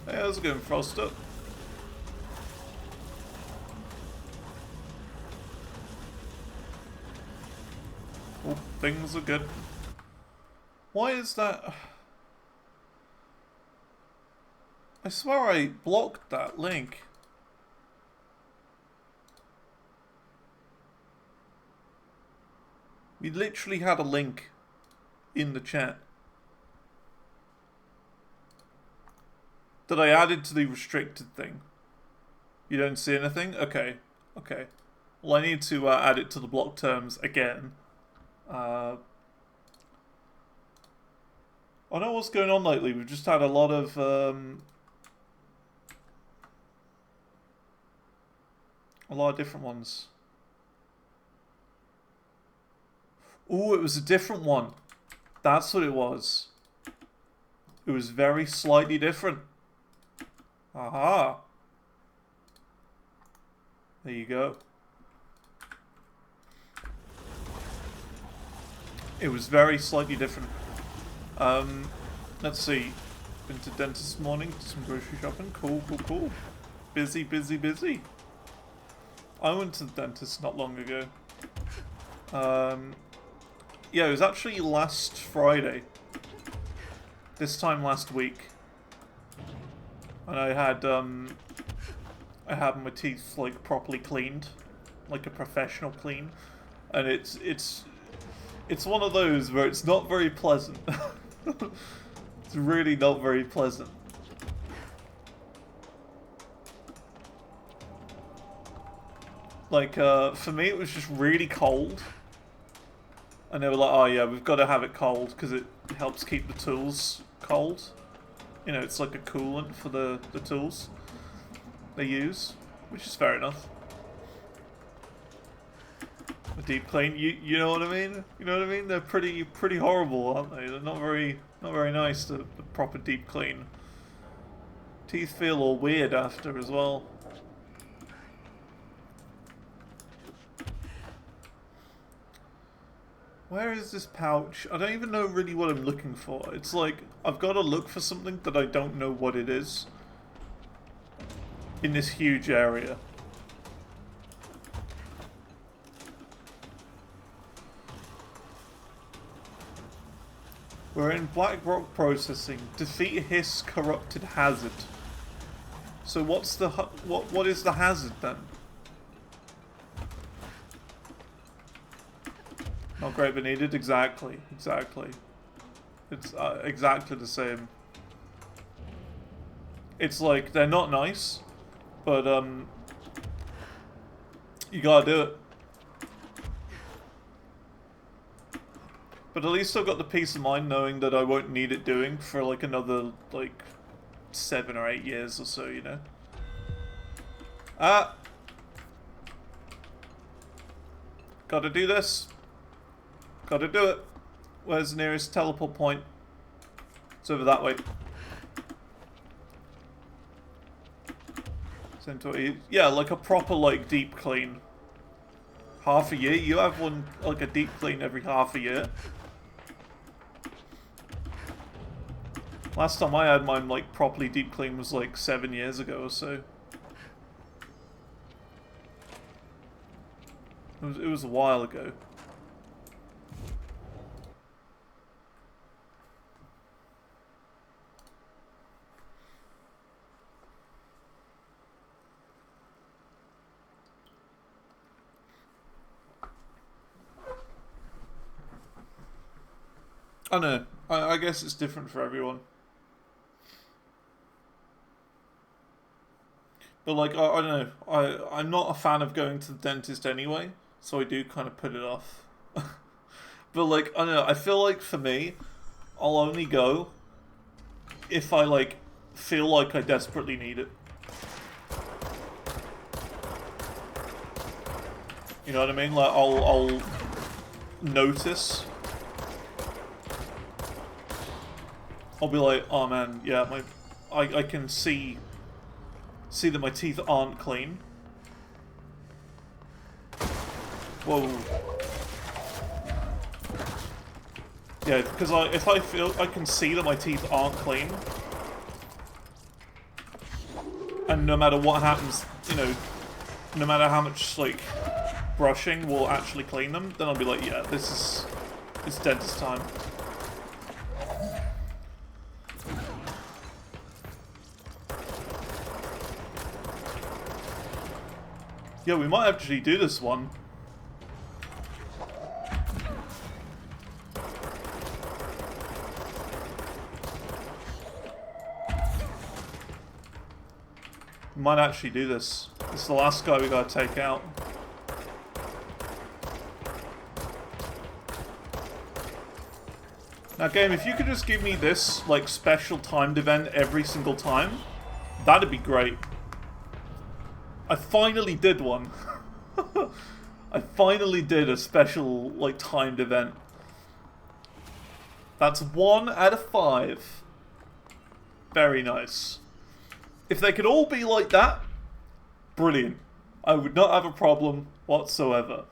how's it going, Froster? Oh, things are good. Why is that? I swear I blocked that link. We literally had a link in the chat that I added to the restricted thing. You don't see anything? Okay. Okay. Well, I need to add it to the block terms again. I don't know what's going on lately. We've just had a lot of different ones. Ooh, it was a different one. That's what it was. It was very slightly different. Aha. There you go. It was very slightly different. Let's see. Been to dentist this morning, did some grocery shopping. Cool, cool, cool. Busy, busy, busy. I went to the dentist not long ago. Yeah, it was actually last Friday. This time last week. And I had my teeth like properly cleaned. Like a professional clean. And it's one of those where it's not very pleasant. It's really not very pleasant. Like, for me it was just really cold. And they were like, oh yeah, we've got to have it cold because it helps keep the tools cold. you know, it's like a coolant for the tools they use, which is fair enough. A deep clean, you know what I mean? You know what I mean? They're pretty horrible, aren't they? They're not very nice. The proper deep clean. Teeth feel all weird after as well. Where is this pouch? I don't even know really what I'm looking for. It's like, I've got to look for something that I don't know what it is. In this huge area. We're in Black Rock Processing. Defeat Hiss Corrupted Hazard. So what's the what is the hazard then? Not great but needed. Exactly. It's exactly the same. It's like they're not nice, but you gotta do it. But at least I've got the peace of mind knowing that I won't need it doing for like another like 7 or 8 years or so, you know. Gotta do this. Gotta do it. Where's the nearest teleport point? It's over that way. Yeah, like a proper like deep clean. Half a year? You have one like a deep clean every half a year? Last time I had mine like properly deep clean was like 7 years ago or so. It was a while ago. I know. I guess it's different for everyone. But like, I don't know. I'm not a fan of going to the dentist anyway, so I do kind of put it off. But like, I don't know. I feel like for me, I'll only go if I like feel like I desperately need it. You know what I mean? Like, I'll notice. I'll be like, oh man, yeah, I can see that my teeth aren't clean. Whoa. Yeah, because if I feel I can see that my teeth aren't clean, and no matter what happens, you know, no matter how much like brushing will actually clean them, then I'll be like, yeah, it's dentist time. Yeah, we might actually do this one. We might actually do this. This is the last guy we gotta take out. Now game, if you could just give me this, like, special timed event every single time, that'd be great. I finally did one. I finally did a special, like, timed event. That's 1 out of 5. Very nice. If they could all be like that, brilliant. I would not have a problem whatsoever.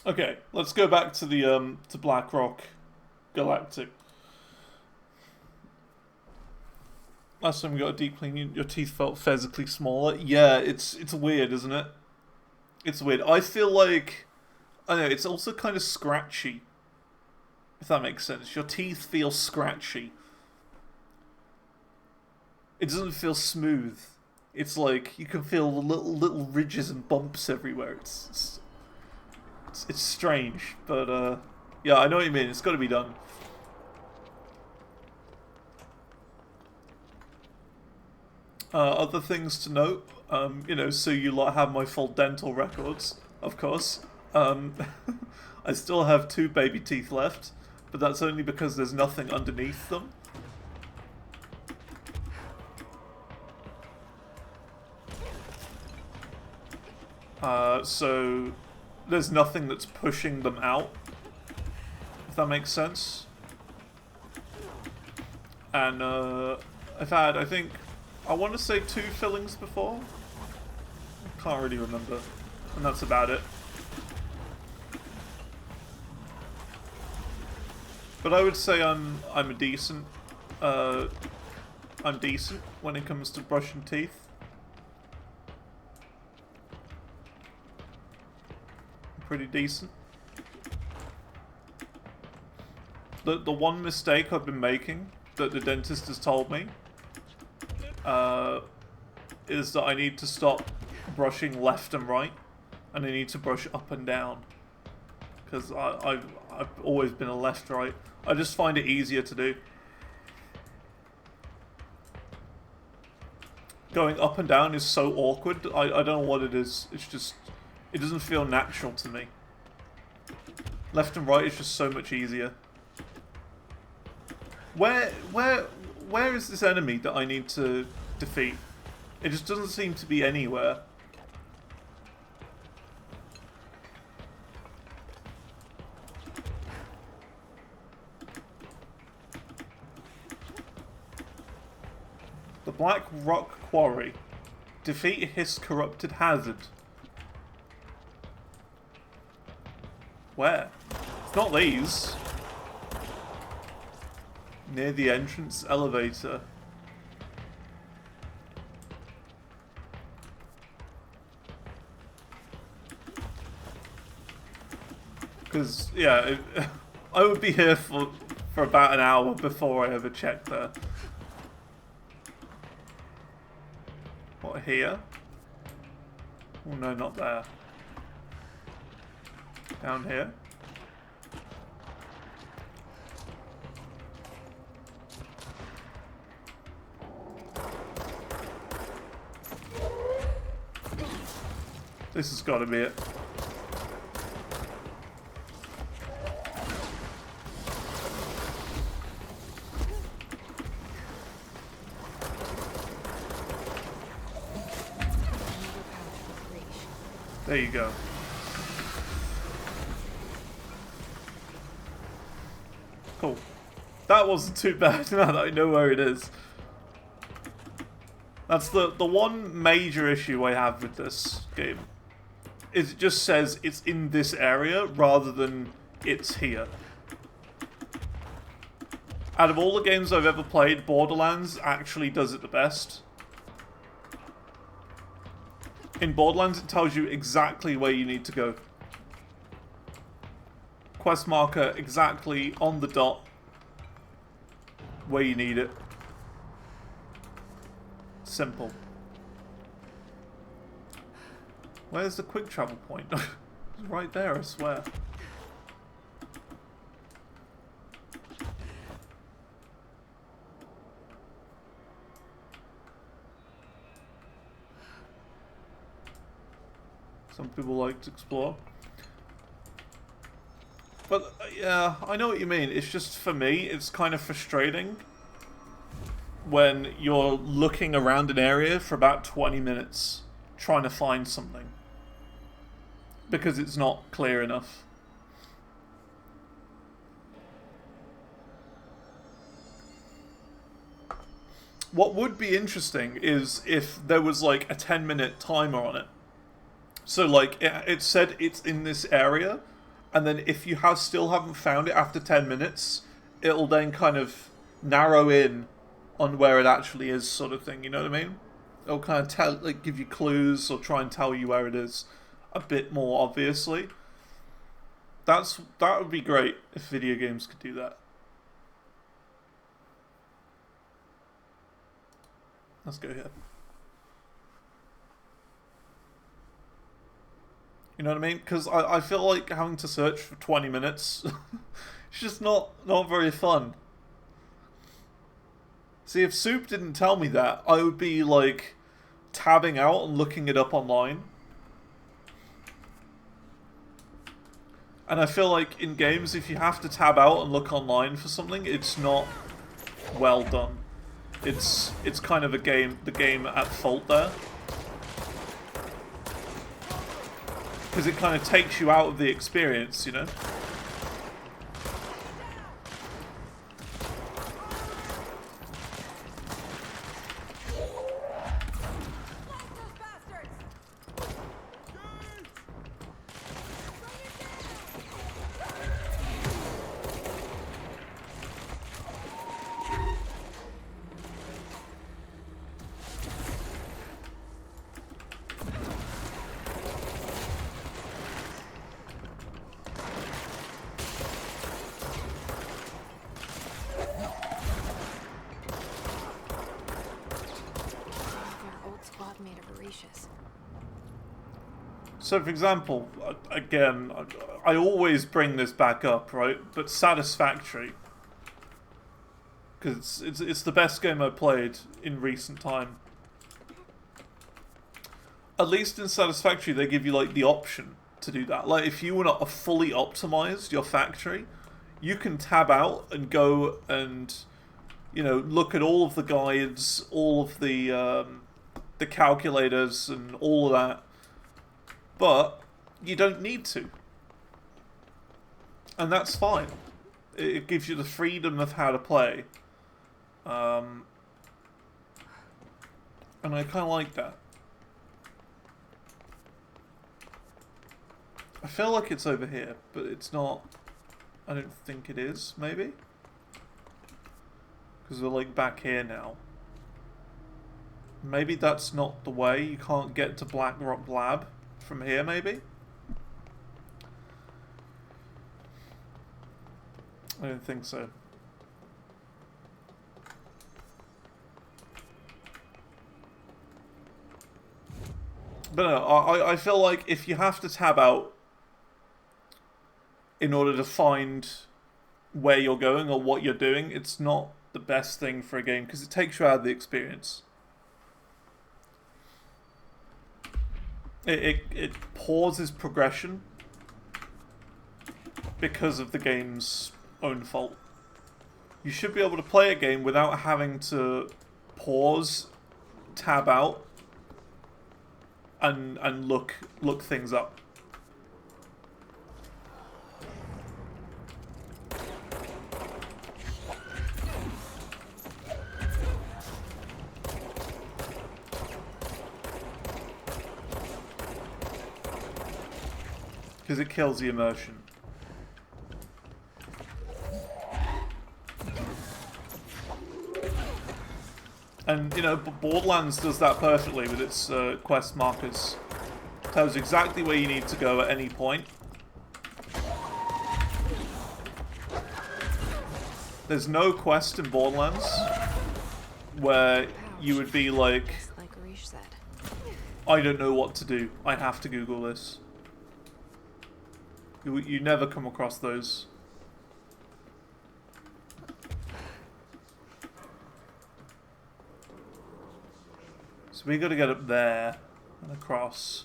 Okay, let's go back to the to Black Rock Galactic. Last time we got a deep clean, your teeth felt physically smaller. Yeah, it's weird, isn't it? It's weird. I feel like, I don't know, it's also kind of scratchy. If that makes sense. Your teeth feel scratchy. It doesn't feel smooth. It's like, you can feel little ridges and bumps everywhere. It's strange, but yeah, I know what you mean. It's got to be done. Other things to note, you know, so you lot have my full dental records, of course. I still have 2 baby teeth left, but that's only because there's nothing underneath them. So there's nothing that's pushing them out, if that makes sense. And I've had, I think, I want to say 2 fillings before. Can't really remember, and that's about it. But I would say I'm a decent. I'm decent when it comes to brushing teeth. Pretty decent. The one mistake I've been making that the dentist has told me is that I need to stop brushing left and right, and I need to brush up and down, because I've always been a left-right. I just find it easier to do. Going up and down is so awkward. I don't know what it is. It's just, it doesn't feel natural to me. Left and right is just so much easier. Where is this enemy that I need to defeat? It just doesn't seem to be anywhere. The Black Rock Quarry. Defeat his corrupted hazard. Where? It's not these. Near the entrance elevator. Because, yeah, I would be here for about an hour before I ever checked there. What, here? Oh no, not there. Down here? This has got to be it. There you go. Cool. That wasn't too bad now that I know where it is. That's the one major issue I have with this game. Is it just says it's in this area rather than it's here. Out of all the games I've ever played, Borderlands actually does it the best. In Borderlands, it tells you exactly where you need to go. Quest marker exactly on the dot where you need it. Simple. Where's the quick travel point? It's right there, I swear. Some people like to explore. But, yeah, I know what you mean. It's just, for me, it's kind of frustrating when you're looking around an area for about 20 minutes trying to find something. Because it's not clear enough. What would be interesting is if there was like a 10-minute timer on it. So, like, it said it's in this area, and then if you still haven't found it after 10 minutes, it'll then kind of narrow in on where it actually is, sort of thing, you know what I mean? It'll kind of like, give you clues, or try and tell you where it is a bit more obviously. That would be great if video games could do that. Let's go here. You know what I mean? Because I feel like having to search for 20 minutes, it's just not very fun. See, if Soup didn't tell me that, I would be, like, tabbing out and looking it up online. And I feel like in games, if you have to tab out and look online for something, it's not well done. It's kind of the game at fault there. Because it kind of takes you out of the experience, you know? So, for example, again, I always bring this back up, right? But Satisfactory, because it's the best game I've played in recent time. At least in Satisfactory, they give you like the option to do that. Like, if you want to fully optimize your factory, you can tab out and go and, you know, look at all of the guides, all of the calculators, and all of that. But you don't need to. And that's fine. It gives you the freedom of how to play. And I kind of like that. I feel like it's over here, but it's not. I don't think it is, maybe? Because we're like back here now. Maybe that's not the way. You can't get to Blackrock Lab from here, maybe? I don't think so. But no, I feel like if you have to tab out in order to find where you're going or what you're doing, it's not the best thing for a game because it takes you out of the experience. It pauses progression because of the game's own fault. You should be able to play a game without having to pause, tab out, and look things up. Because it kills the immersion. And, you know, Borderlands does that perfectly with its quest markers. Tells you exactly where you need to go at any point. There's no quest in Borderlands where you would be like, I don't know what to do. I have to Google this. You never come across those. So we got to get up there and across.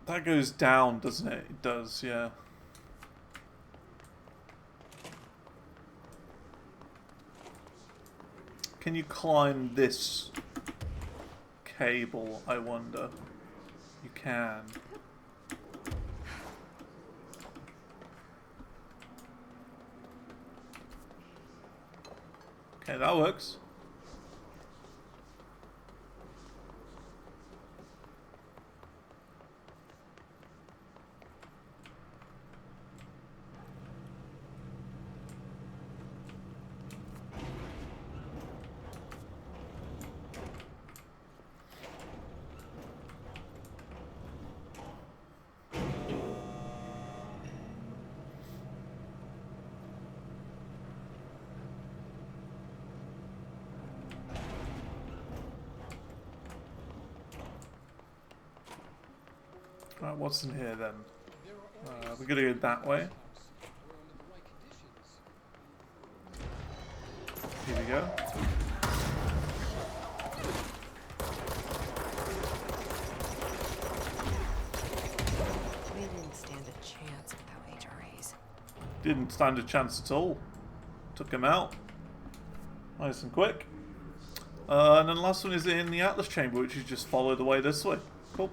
That goes down, doesn't it? It does, yeah. Can you climb this cable, I wonder? You can. Okay, that works. Right, what's in here then? We're gonna go that way. Here we go. We didn't stand a chance without HRAs. Didn't stand a chance at all. Took him out. Nice and quick. And then the last one is in the Atlas Chamber, which is just follow the way this way. Cool.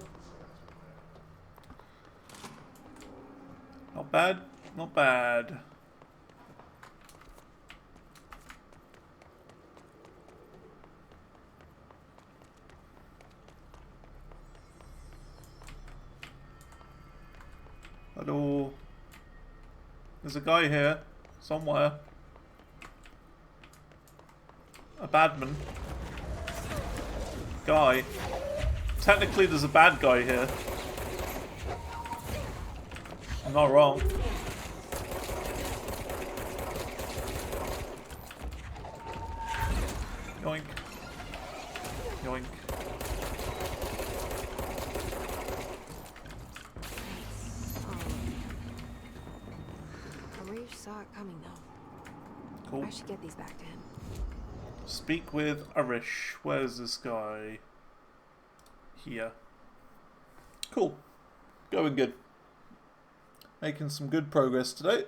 Not bad. Not bad. Hello. There's a guy here. Somewhere. A badman. Guy. Technically there's a bad guy here. I'm not wrong. Yoink. Yoink. Arish saw it coming though. Cool. I should get these back to him. Speak with Arish. Where's this guy? Here. Cool. Going good. Making some good progress today.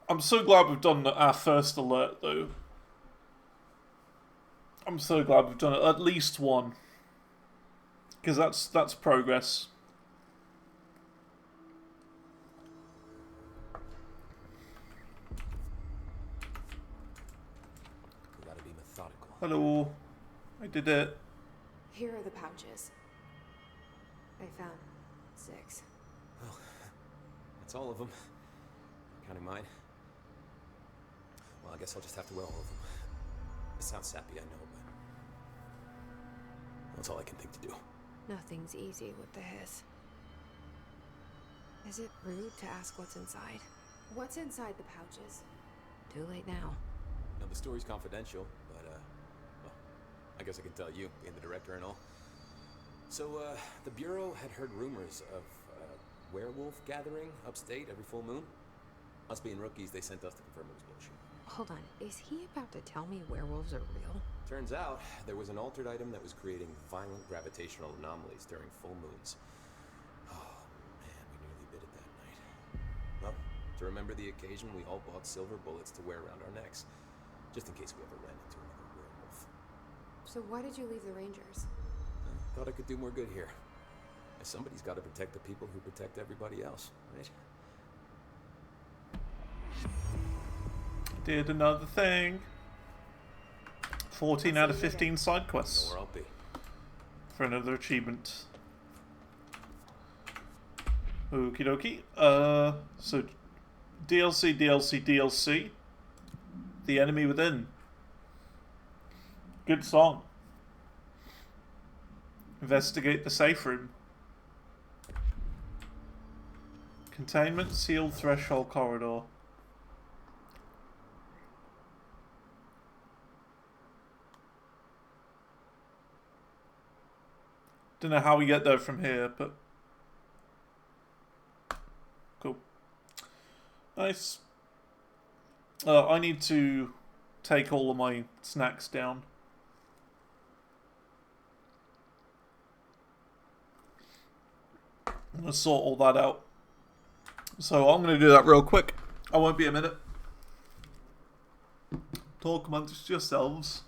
I'm so glad we've done our first alert though. I'm so glad we've done it. At least one. Because that's progress. We gotta be methodical. Hello. I did it. Here are the pouches. I found 6. Well, that's all of them. Counting mine. Well, I guess I'll just have to wear all of them. It sounds sappy, I know, but that's all I can think to do. Nothing's easy with the hiss. Is it rude to ask what's inside? What's inside the pouches? Too late now. Now, the story's confidential, but, well, I guess I can tell you, being the director and all. So, the Bureau had heard rumors of werewolf gathering upstate every full moon. Us being rookies, they sent us to confirm it was bullshit. Hold on, is he about to tell me werewolves are real? Turns out, there was an altered item that was creating violent gravitational anomalies during full moons. Oh, man, we nearly bit it that night. Well, to remember the occasion, we all bought silver bullets to wear around our necks, just in case we ever ran into another werewolf. So why did you leave the Rangers? I thought I could do more good here. Somebody's got to protect the people who protect everybody else, right? Did another thing. 14 out of 15 side Know quests where I'll be. for another achievement. Okie dokie. So DLC. The Enemy Within. Good song. Investigate the safe room. Containment, sealed threshold corridor. Don't know how we get there from here, but cool. Nice. I need to take all of my snacks down. I'm going to sort all that out. So I'm going to do that real quick. I won't be a minute. Talk amongst yourselves.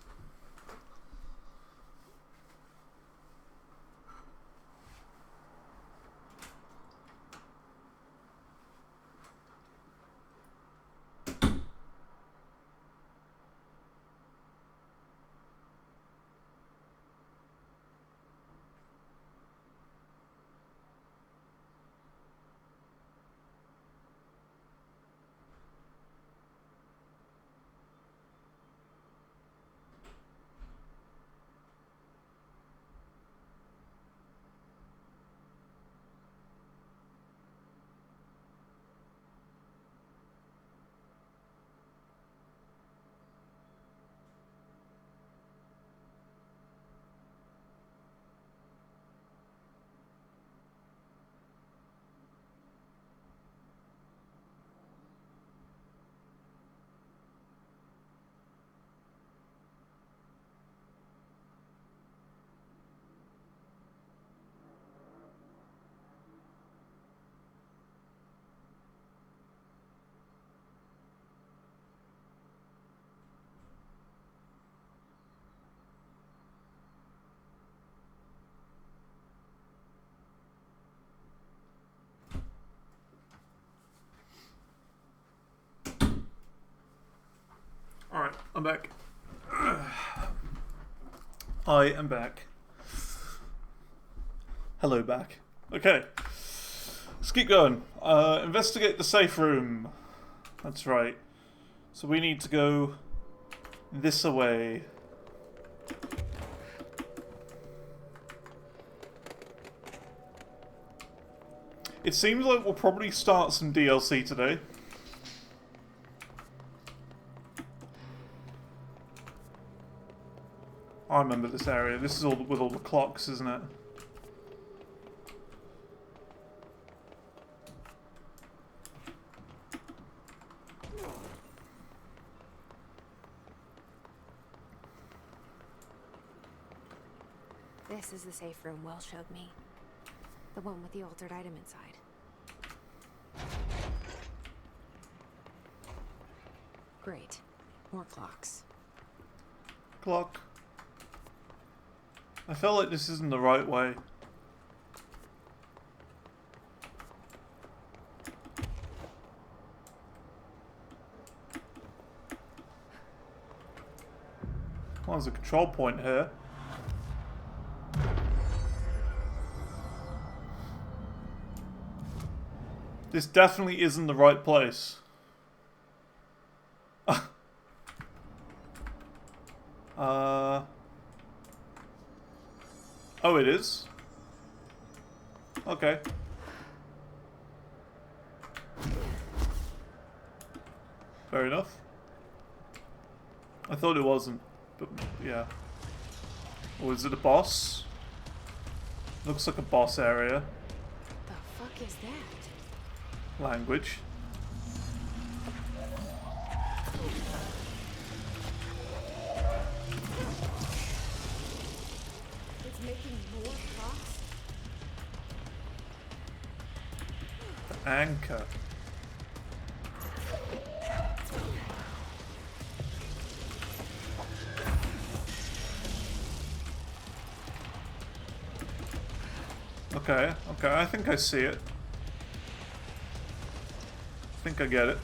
I'm back. I am back. Hello, back. Okay. Let's keep going. Investigate the safe room. That's right. So we need to go this away. It seems like we'll probably start some DLC today. I remember this area. This is all with all the clocks, isn't it? This is the safe room Will showed me. The one with the altered item inside. Great. More clocks. Clock. I feel like this isn't the right way. Well, there's a control point here. This definitely isn't the right place. Oh, it is? Okay. Fair enough. I thought it wasn't, but yeah. Or is it a boss? Looks like a boss area. The fuck is that? Language. It's making more clocks? Anchor. Okay, okay, I think I see it. I think I get it.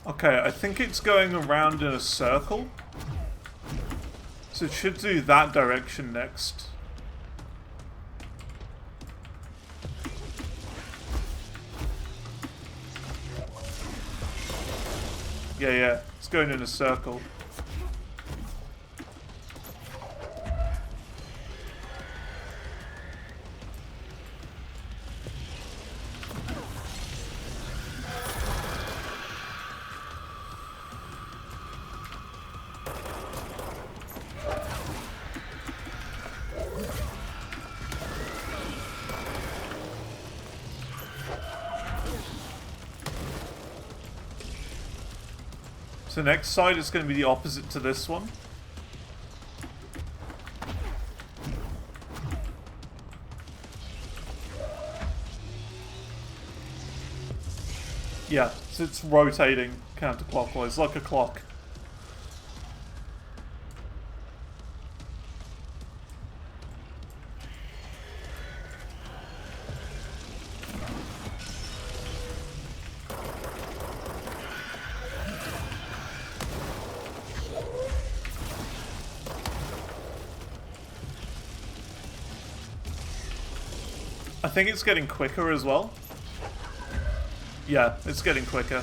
Okay, I think it's going around in a circle. So it should do that direction next. Yeah, it's going in a circle. So next side is going to be the opposite to this one. Yeah, so it's rotating counterclockwise like a clock. I think it's getting quicker as well. Yeah, it's getting quicker.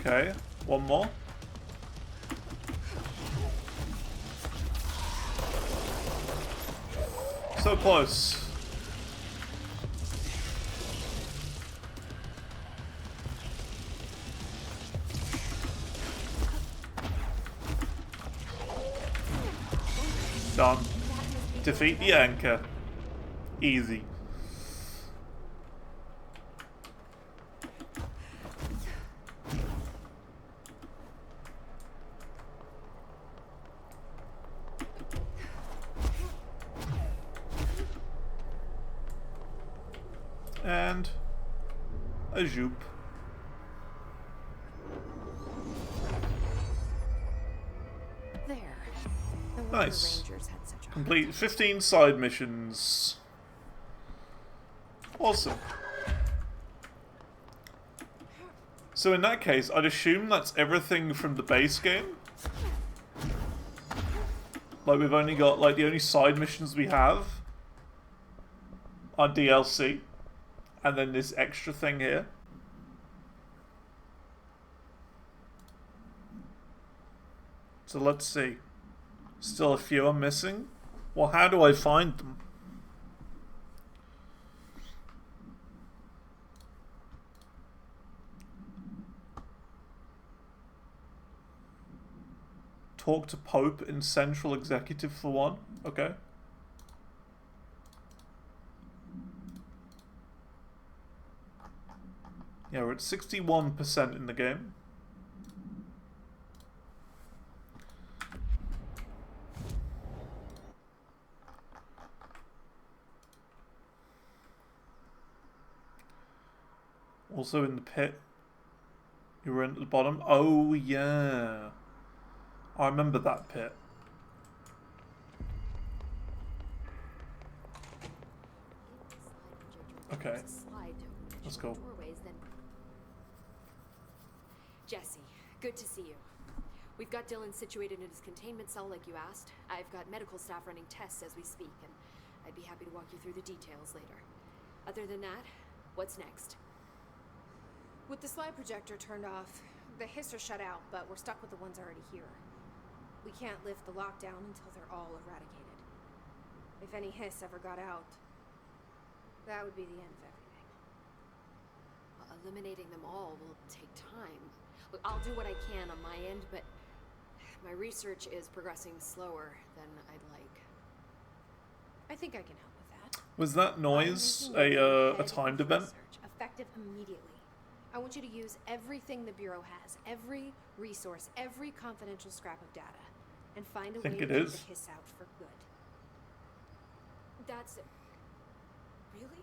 Okay, one more. So close. Done. Defeat the anchor. Easy. And a jupe. There. No wonder Nice. Rangers had such a hard Complete 15 side missions. Awesome. So in that case, I'd assume that's everything from the base game. Like we've only got, like the only side missions we have are DLC. And then this extra thing here. So let's see. Still a few I'm missing. Well, how do I find them? Talk to Pope in Central Executive for one. Okay. Yeah, we're at 61% in the game. Also in the pit. You were in at the bottom. Oh, yeah. I remember that pit. Okay. Let's go. Jesse, good to see you. We've got Dylan situated in his containment cell like you asked. I've got medical staff running tests as we speak, and I'd be happy to walk you through the details later. Other than that, what's next? With the slide projector turned off, the hiss are shut out, but we're stuck with the ones already here. We can't lift the lockdown until they're all eradicated. If any hiss ever got out, that would be the end of everything. Well, eliminating them all will take time. Look, I'll do what I can on my end, but my research is progressing slower than I'd like. I think I can help with that. Was that noise a timed event? Research, effective immediately. I want you to use everything the Bureau has, every resource, every confidential scrap of data, and find a way to get the hiss out for good. That's... Really?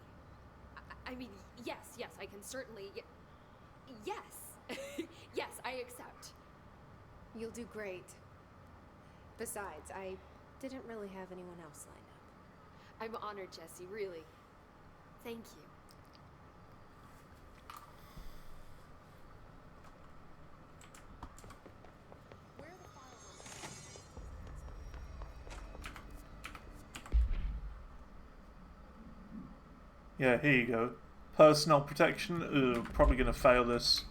I mean, yes, I can certainly... Yes! Yes, I accept. You'll do great. Besides, I didn't really have anyone else lined up. I'm honored, Jesse, really. Thank you. Yeah, here you go. Personnel protection. Ooh, probably gonna fail this.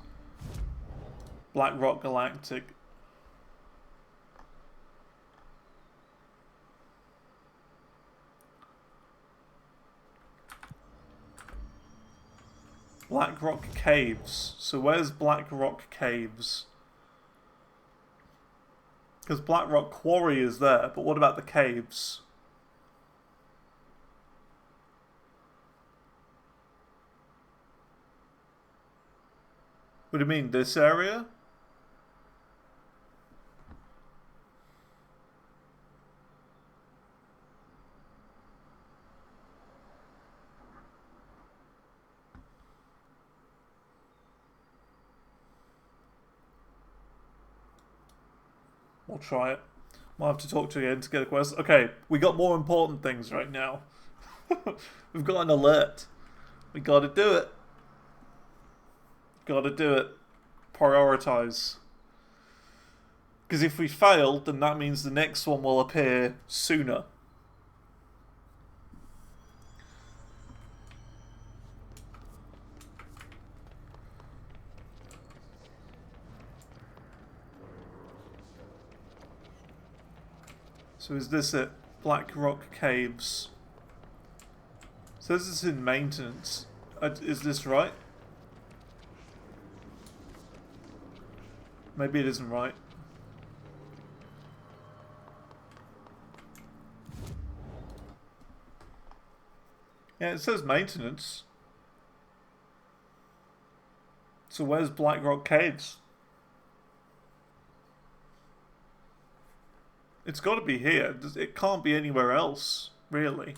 Black Rock Galactic. Black Rock Caves. So where's Black Rock Caves? Because Black Rock Quarry is there, but what about the caves? What do you mean, this area? We'll try it. Might have to talk to you again to get a quest. Okay, we got more important things right now. We've got an alert. We gotta do it. Gotta do it. Prioritize. Because if we fail, then that means the next one will appear sooner. So is this it? Black Rock Caves. says it's in maintenance. Is this right? Maybe it isn't right. Yeah, it says maintenance. So where's Blackrock Caves? It's got to be here. It can't be anywhere else, really.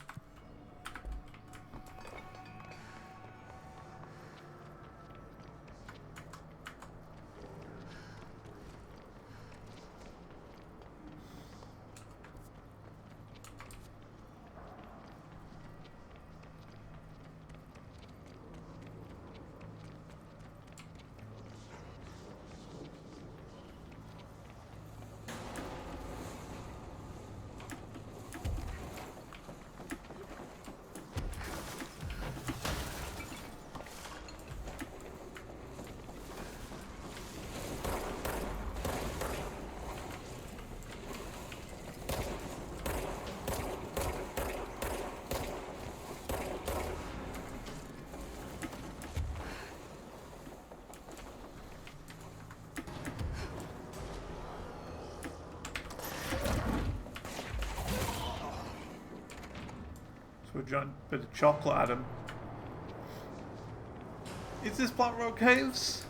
A giant bit of chocolate at him. Is this Blackrock Caves?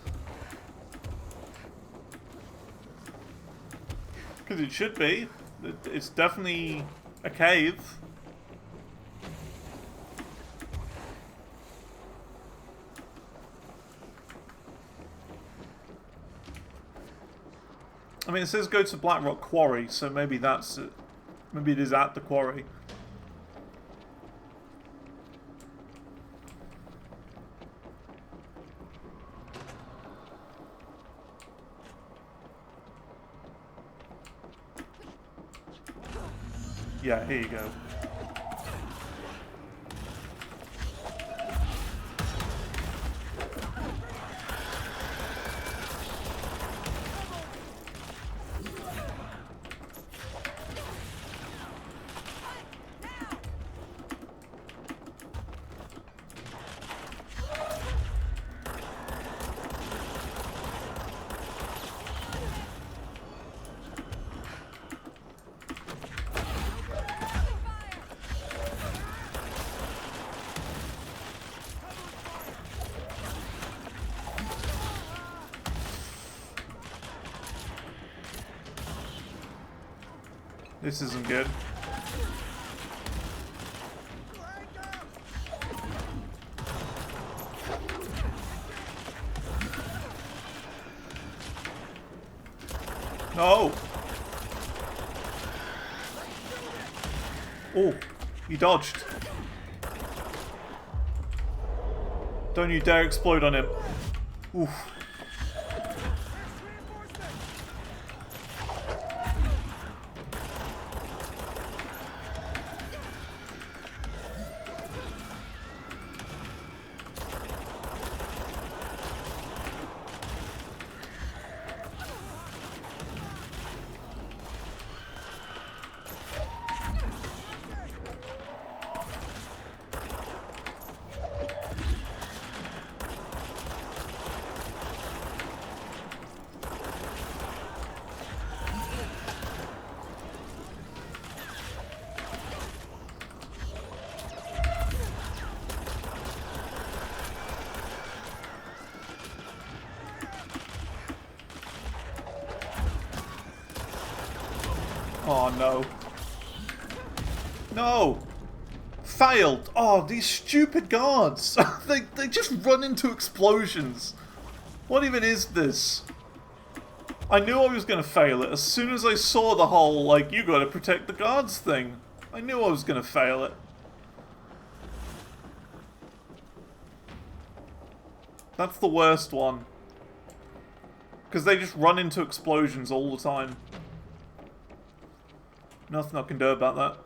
Because it should be. It's definitely a cave. I mean, it says go to Blackrock Quarry, so maybe that's it. Maybe it is at the quarry. Yeah, here you go. This isn't good. No! Oh, you dodged. Don't you dare explode on him. Oof. Oh no. No! Failed! Oh, these stupid guards! they just run into explosions. What even is this? I knew I was gonna fail it as soon as I saw the whole, like, you gotta protect the guards thing. I knew I was gonna fail it. That's the worst one. Because they just run into explosions all the time. Nothing I can do about that.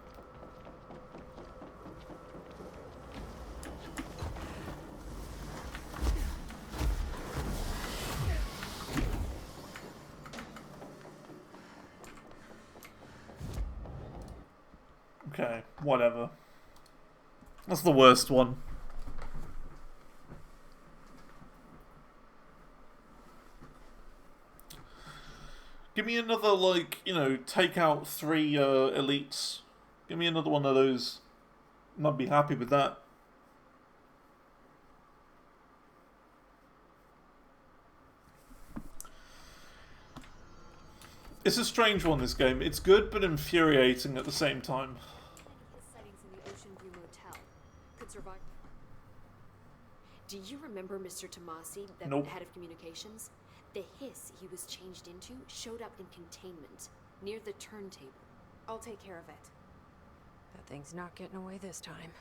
Okay, whatever. That's the worst one. Give me another, like, you know, take out 3 elites. Give me another one of those. I'd be happy with that. It's a strange one, this game. It's good, but infuriating at the same time. His sightings in the Ocean View Motel could survive. Do you remember Mr. Tomassi, the Nope. head of communications? The hiss he was changed into showed up in containment, near the turntable. I'll take care of it. That thing's not getting away this time.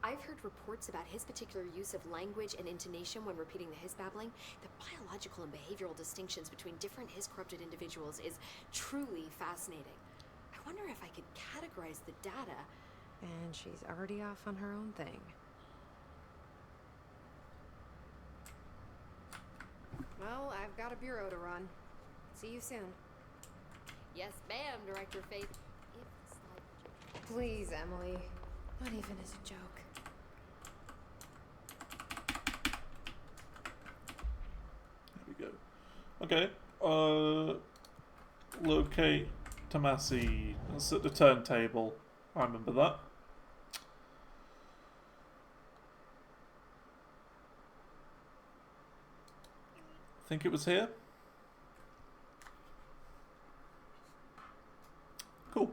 I've heard reports about his particular use of language and intonation when repeating the hiss babbling. The biological and behavioral distinctions between different hiss-corrupted individuals is truly fascinating. I wonder if I could categorize the data. And she's already off on her own thing. Well, I've got a bureau to run. See you soon. Yes, ma'am, Director Faith. Please, Emily. Not even as a joke. There we go. Okay. Locate Tomassi. That's at the turntable. I remember that. I think it was here. Cool.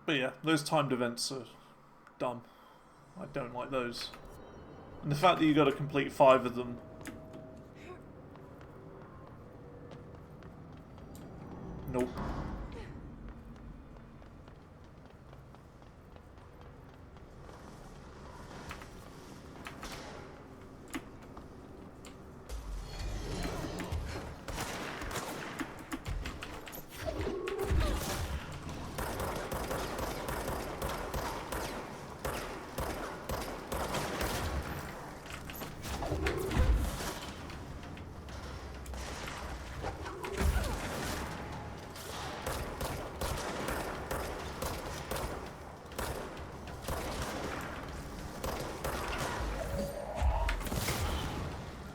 But yeah, those timed events are dumb. I don't like those. And the fact that you got to complete 5 of them. Nope.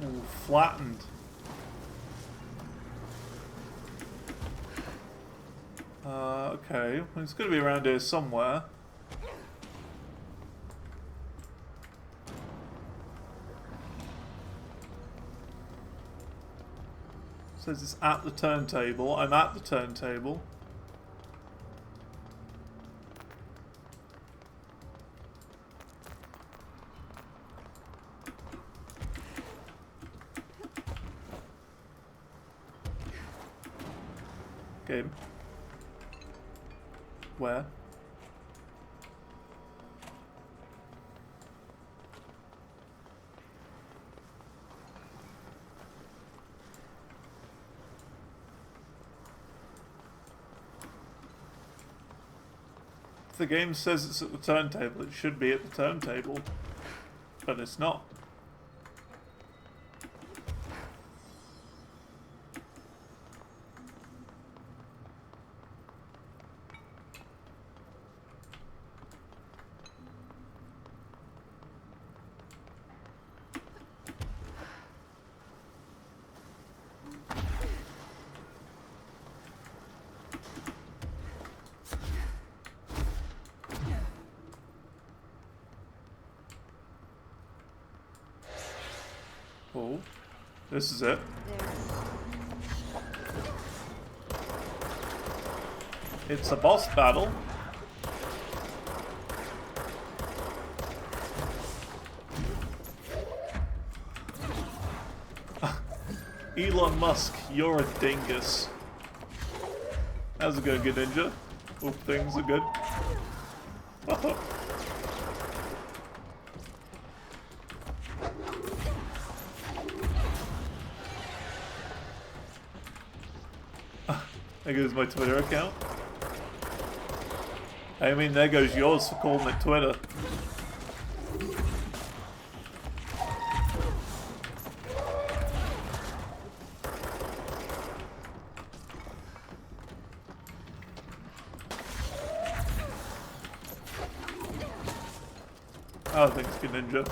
Ooh, flattened. Okay. Well, it's going to be around here somewhere. Says it's at the turntable. I'm at the turntable. Game. Where? If the game says it's at the turntable, it should be at the turntable. But it's not. Oh, this is it. It's a boss battle. Elon Musk, you're a dingus. How's it going, good ninja? Hope things are good. There goes my Twitter account. I mean, there goes yours for calling it Twitter. Oh, thanks, good ninja.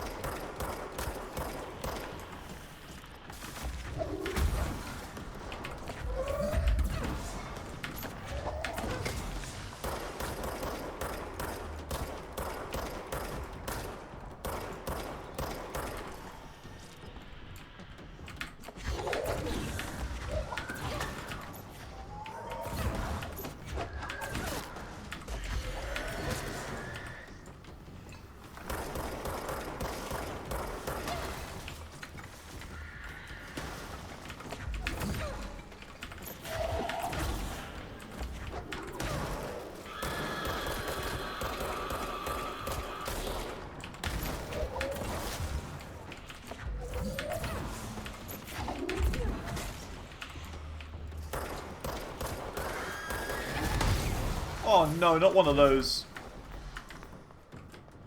Oh no, not one of those.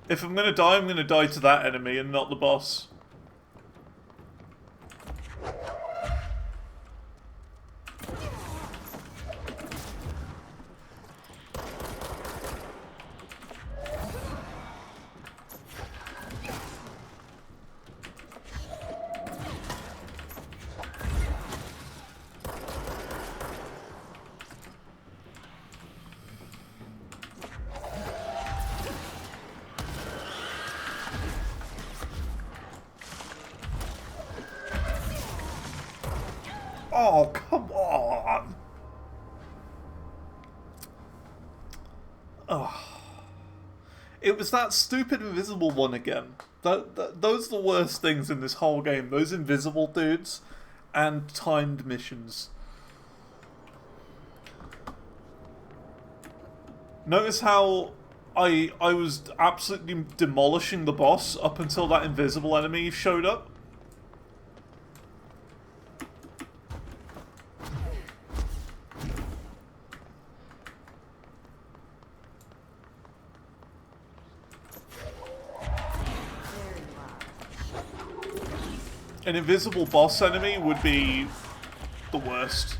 If I'm gonna die to that enemy and not the boss. Oh, come on! Oh. It was that stupid invisible one again. Those are the worst things in this whole game. Those invisible dudes and timed missions. Notice how I was absolutely demolishing the boss up until that invisible enemy showed up? An invisible boss enemy would be the worst.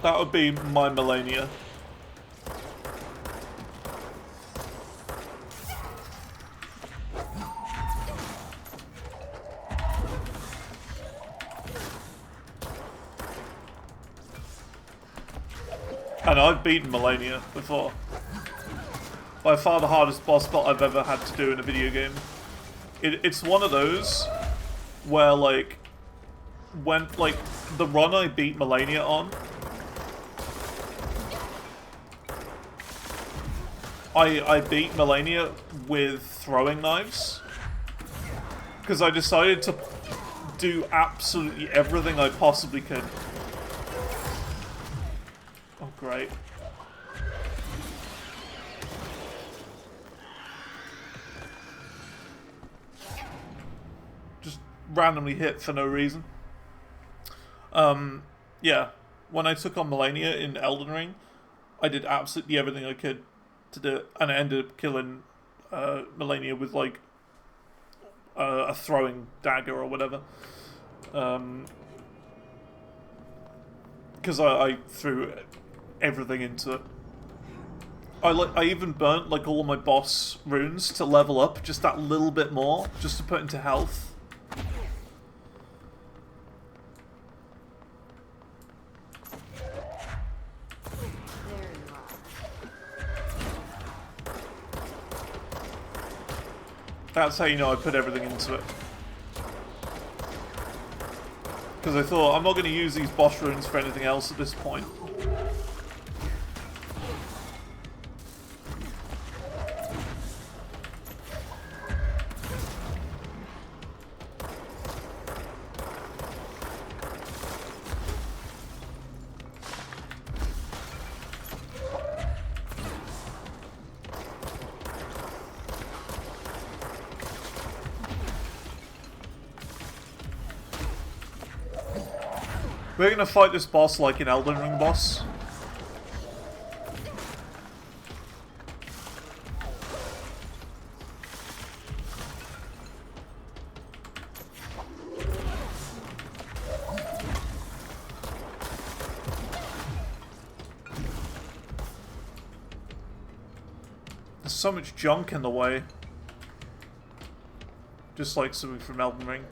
That would be my Melania. And I've beaten Melania before. By far the hardest boss battle I've ever had to do in a video game. It's one of those where, like, when, like, the run I beat Melania on, I beat Melania with throwing knives. Because I decided to do absolutely everything I possibly could. Oh, great. Randomly hit for no reason. Yeah, when I took on Melania in Elden Ring, I did absolutely everything I could to do it, and I ended up killing Melania with, like, a throwing dagger or whatever. Because I threw everything into it. I even burnt, like, all of my boss runes to level up just that little bit more, just to put into health. That's how you know I put everything into it. Because I thought, I'm not going to use these boss runes for anything else at this point. We're gonna fight this boss like an Elden Ring boss. so much junk in the way. Just like something from Elden Ring.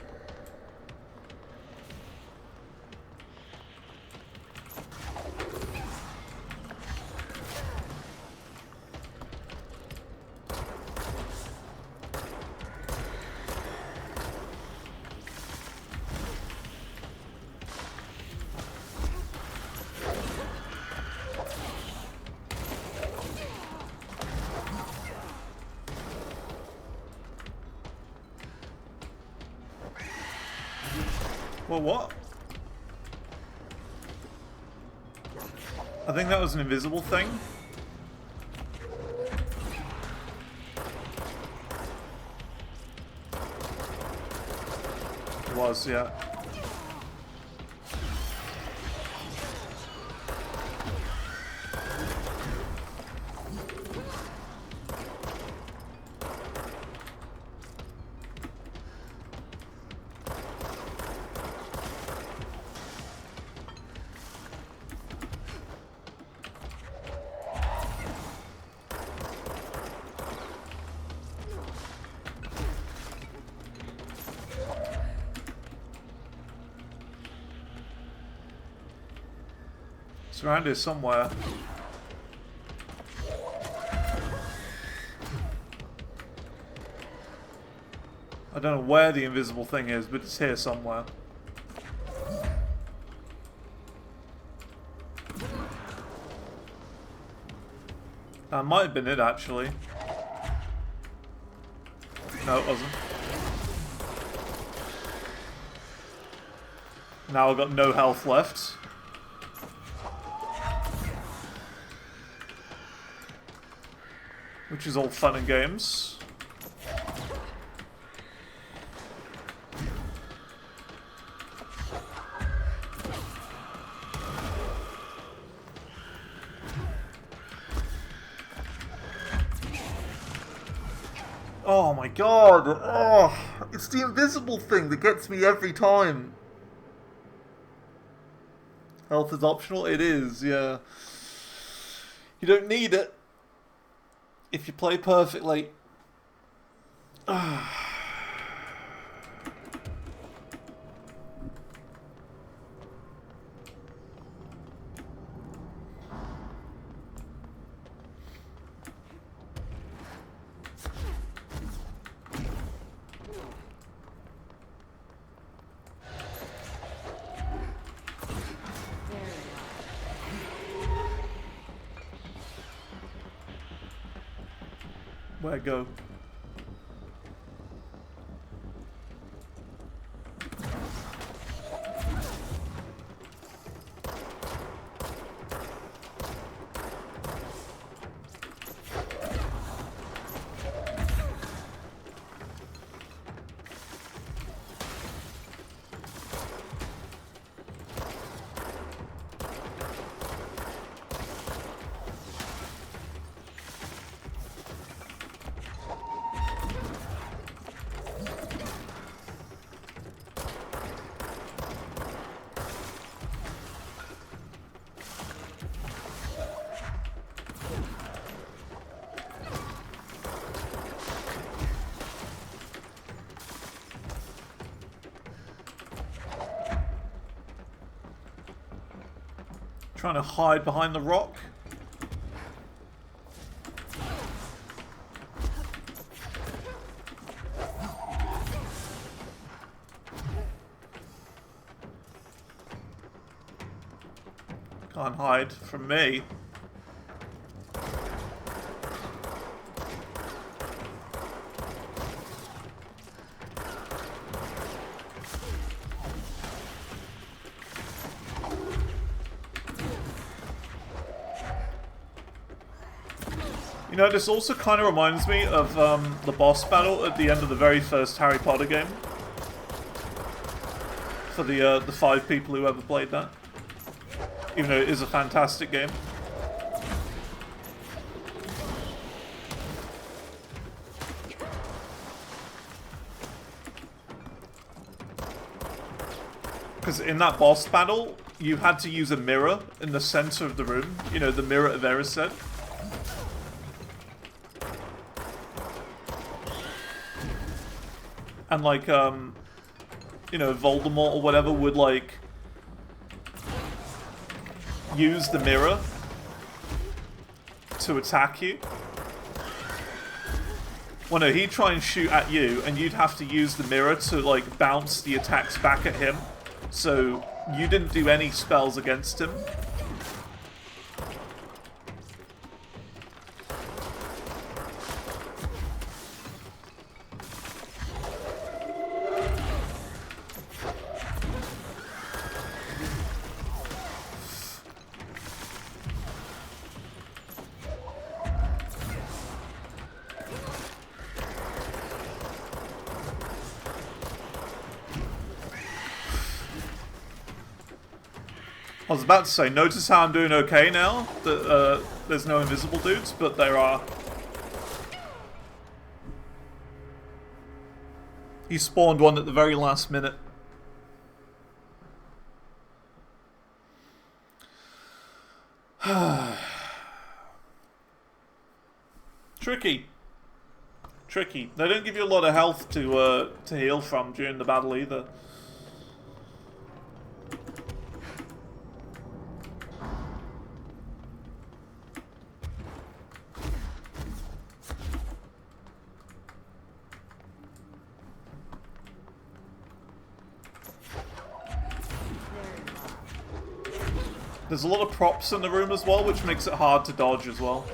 Well, what? I think that was an invisible thing. It was, yeah. It's around here somewhere. I don't know where the invisible thing is, but it's here somewhere. That might have been it, actually. No, it wasn't. Now I've got no health left. Which is all fun and games. Oh my god! Oh, it's the invisible thing that gets me every time. Health is optional? It is, yeah. You don't need it if you play perfectly. Where go? Trying to hide behind the rock. Can't hide from me. You know, this also kind of reminds me of the boss battle at the end of the very first Harry Potter game. For the 5 people who ever played that. Even though it is a fantastic game. Because in that boss battle, you had to use a mirror in the center of the room. You know, the mirror of Erised. and like, you know, Voldemort or whatever would like use the mirror to attack you. Well, no, he'd try and shoot at you, and you'd have to use the mirror to, like, bounce the attacks back at him. So, you didn't do any spells against him. I was about to say, notice how I'm doing okay now? That there's no invisible dudes, but there are. He spawned one at the very last minute. Tricky. Tricky. They don't give you a lot of health to heal from during the battle either. There's a lot of props in the room as well, which makes it hard to dodge as well.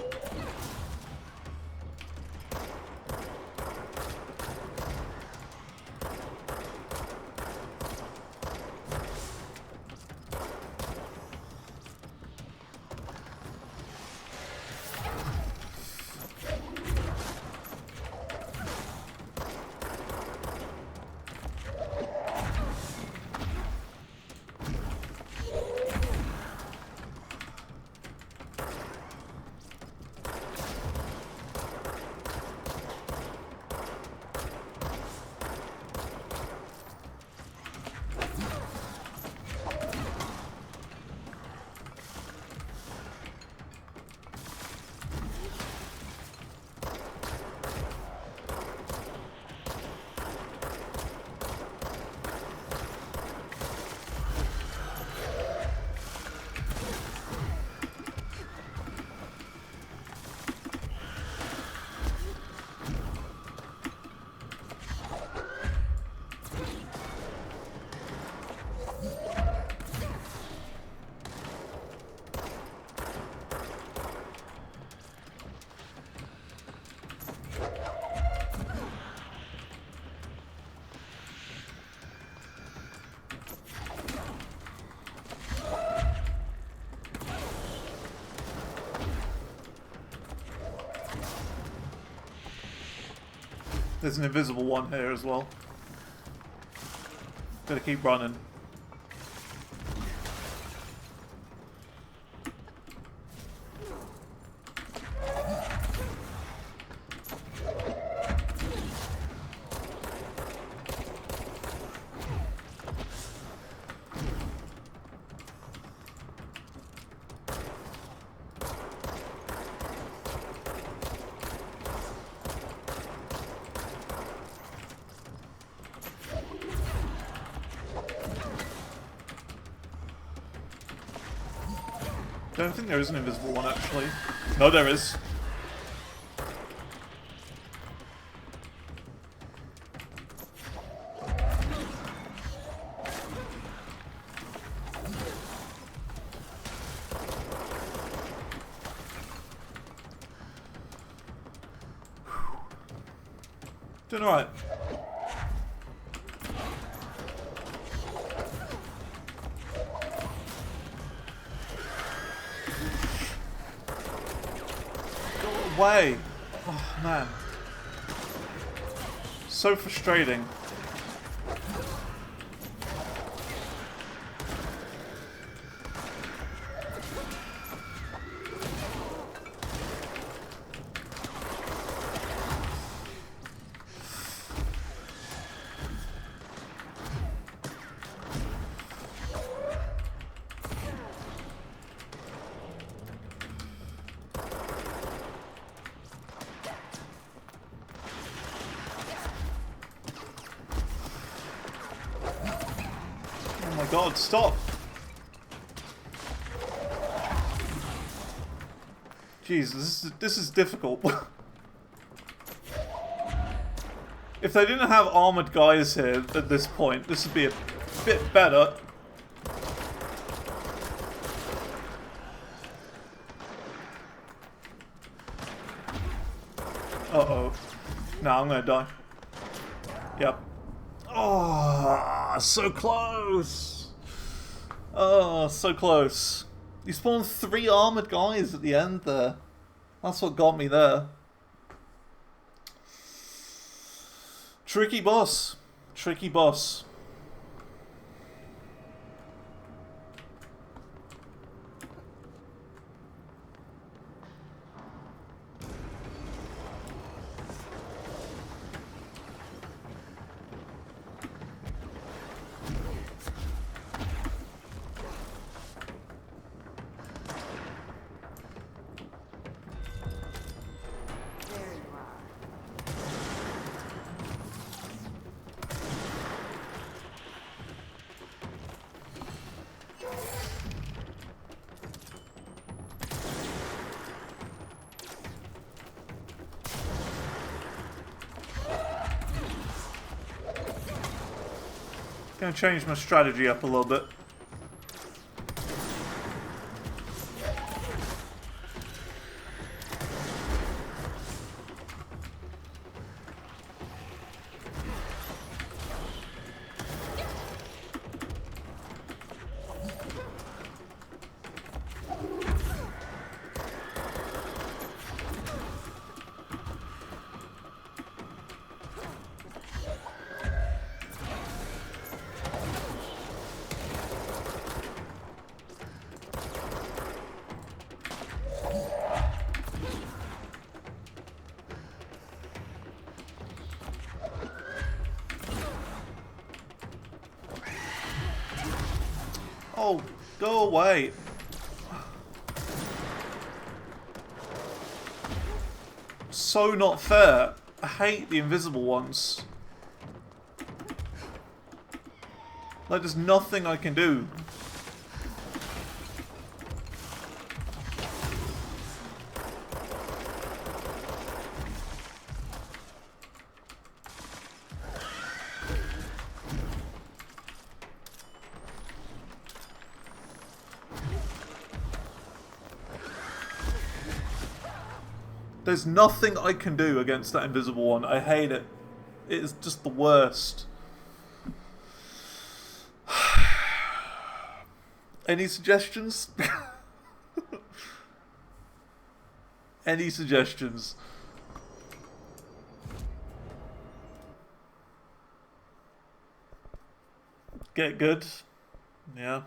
There's an invisible one here as well. Gotta keep running. I don't think there is an invisible one, actually. No, there is. Doing alright. Way. Oh, man. So frustrating. god, stop! Jeez, this is difficult. If they didn't have armored guys here at this point, this would be a bit better. Uh-oh. No, I'm gonna die. Yep. Oh, so close! Oh, so close. You spawned 3 armored guys at the end there. That's what got me there. Tricky boss. Tricky boss. Gonna change my strategy up a little bit. Oh, go away. So not fair. I hate the invisible ones. Like, there's nothing I can do. There's nothing I can do against that invisible one. I hate it. It is just the worst. Any suggestions? Any suggestions? Get good? Yeah.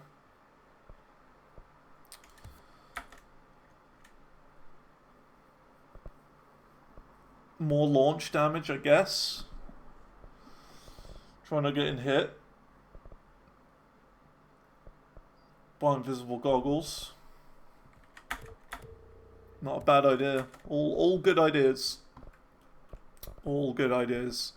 More launch damage, I guess. Trying to get in hit. Buy invisible goggles. Not a bad idea. All good ideas. All good ideas.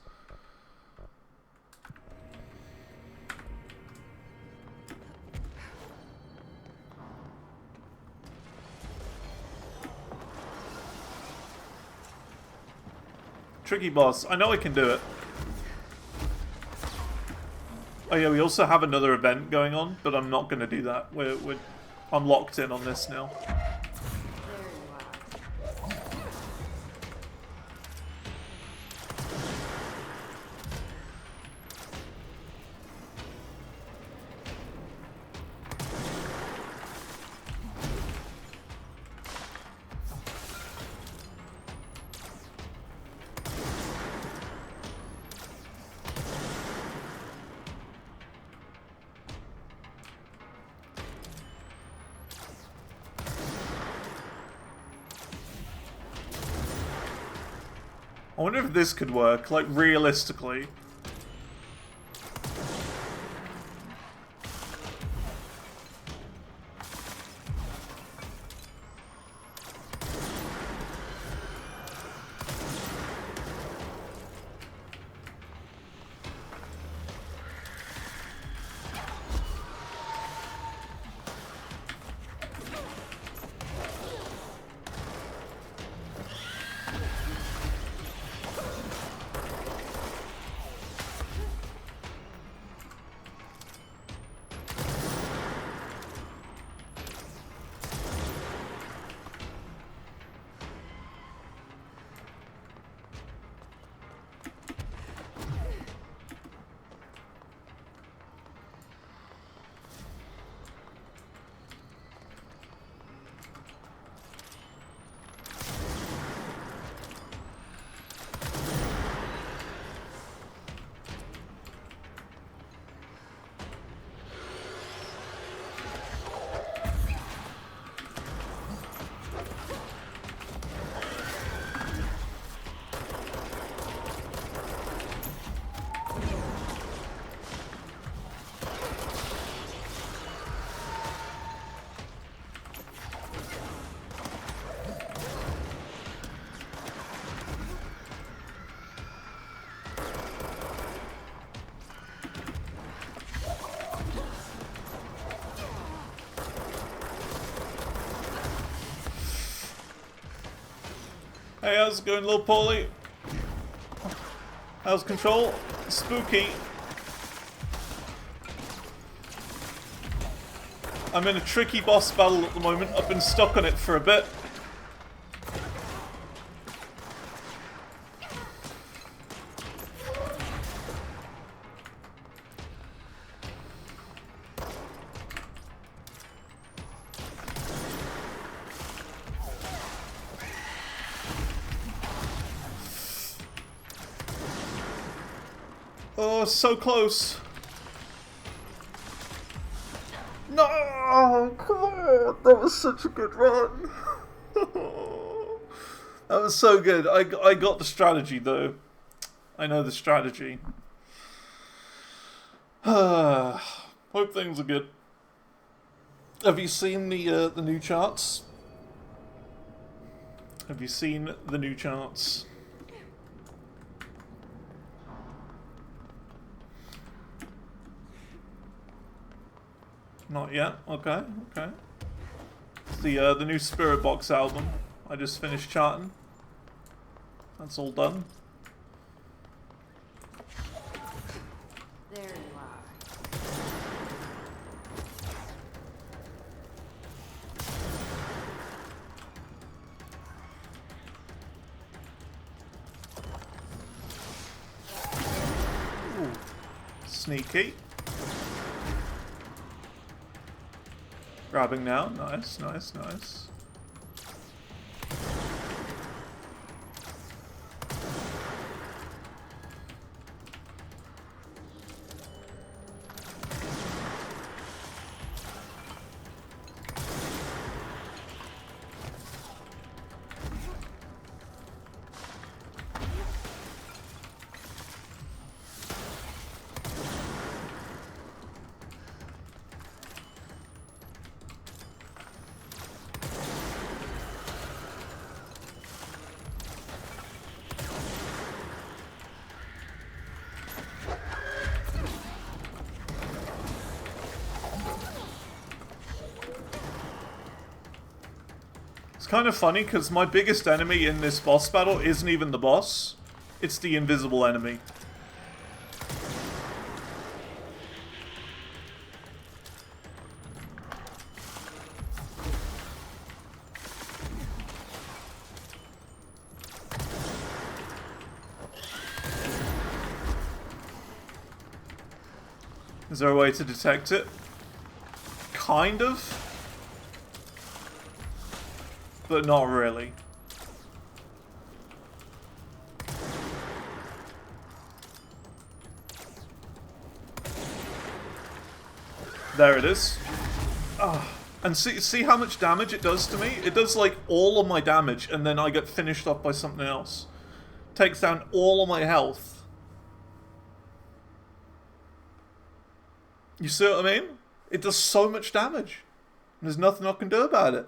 Tricky boss. I know I can do it. Oh yeah, we also have another event going on, but I'm not going to do that. I'm locked in on this now. I wonder if this could work, like, realistically. Hey, how's it going, little Paulie? How's control? Spooky. I'm in a tricky boss battle at the moment. I've been stuck on it for a bit. Oh, so close. No, come on. That was such a good run. That was so good. I got the strategy, though. I know the strategy. Hope things are good. Have you seen the new charts? Have you seen the new charts? Not yet. Okay, okay. It's the new Spirit Box album. I just finished charting. That's all done. There you are. Ooh. Sneaky. Grabbing now. Nice, nice, nice. Kind of funny because my biggest enemy in this boss battle isn't even the boss, it's the invisible enemy. Is there a way to detect it? Kind of. But not really. There it is. And see how much damage it does to me? It does like all of my damage and then I get finished off by something else. Takes down all of my health. You see what I mean? It does so much damage. There's nothing I can do about it.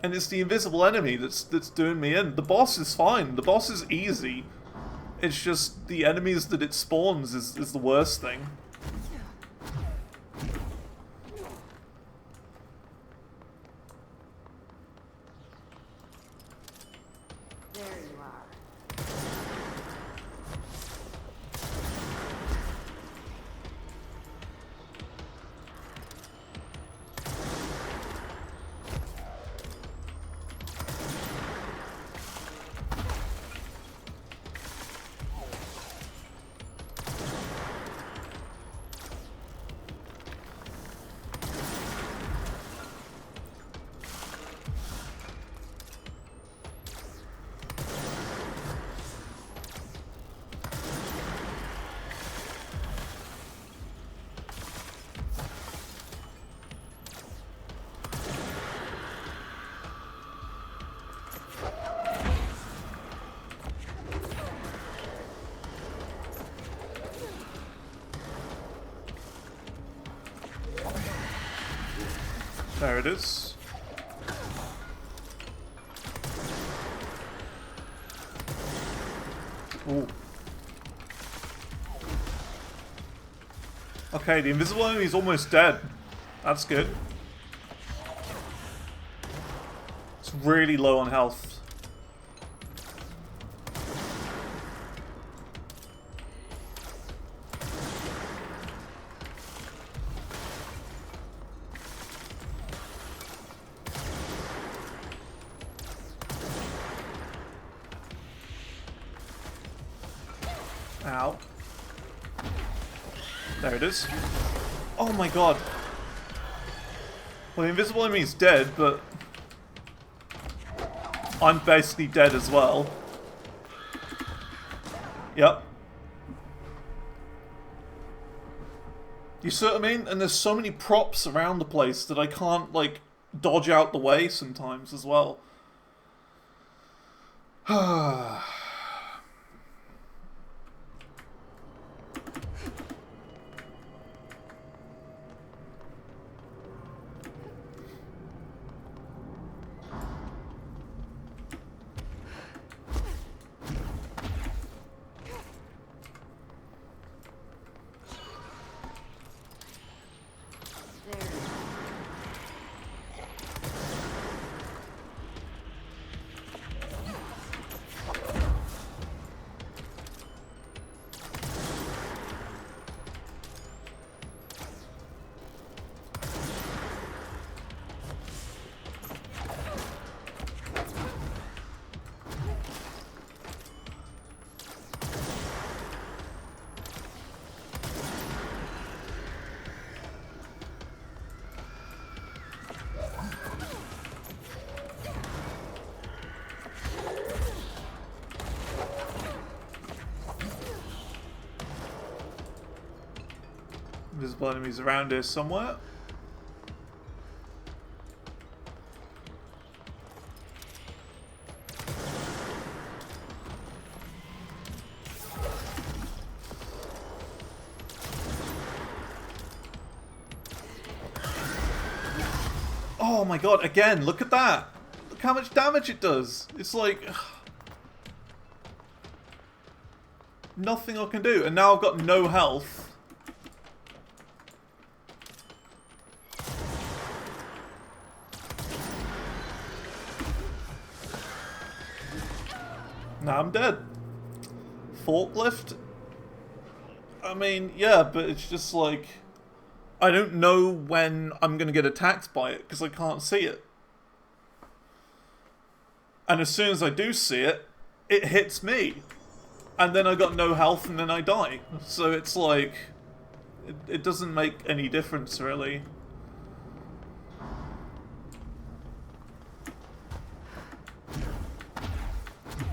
And it's the invisible enemy that's doing me in. The boss is fine. The boss is easy. It's just the enemies that it spawns is the worst thing. There you are. There it is. Ooh. Okay, the invisible enemy is almost dead. That's good. It's really low on health. Ow. There it is. Oh my god. Well, the invisible enemy's dead, but I'm basically dead as well. Yep. You see what I mean? And there's so many props around the place that I can't, like, dodge out the way sometimes as well. Invisible enemies around here somewhere. Oh my god, again, look at that! Look how much damage it does! It's like... nothing I can do, and now I've got no health. Now I'm dead. Forklift? I mean, yeah, but it's just like... I don't know when I'm going to get attacked by it, because I can't see it. And as soon as I do see it, it hits me. And then I got no health, and then I die. So it's like... It doesn't make any difference, really.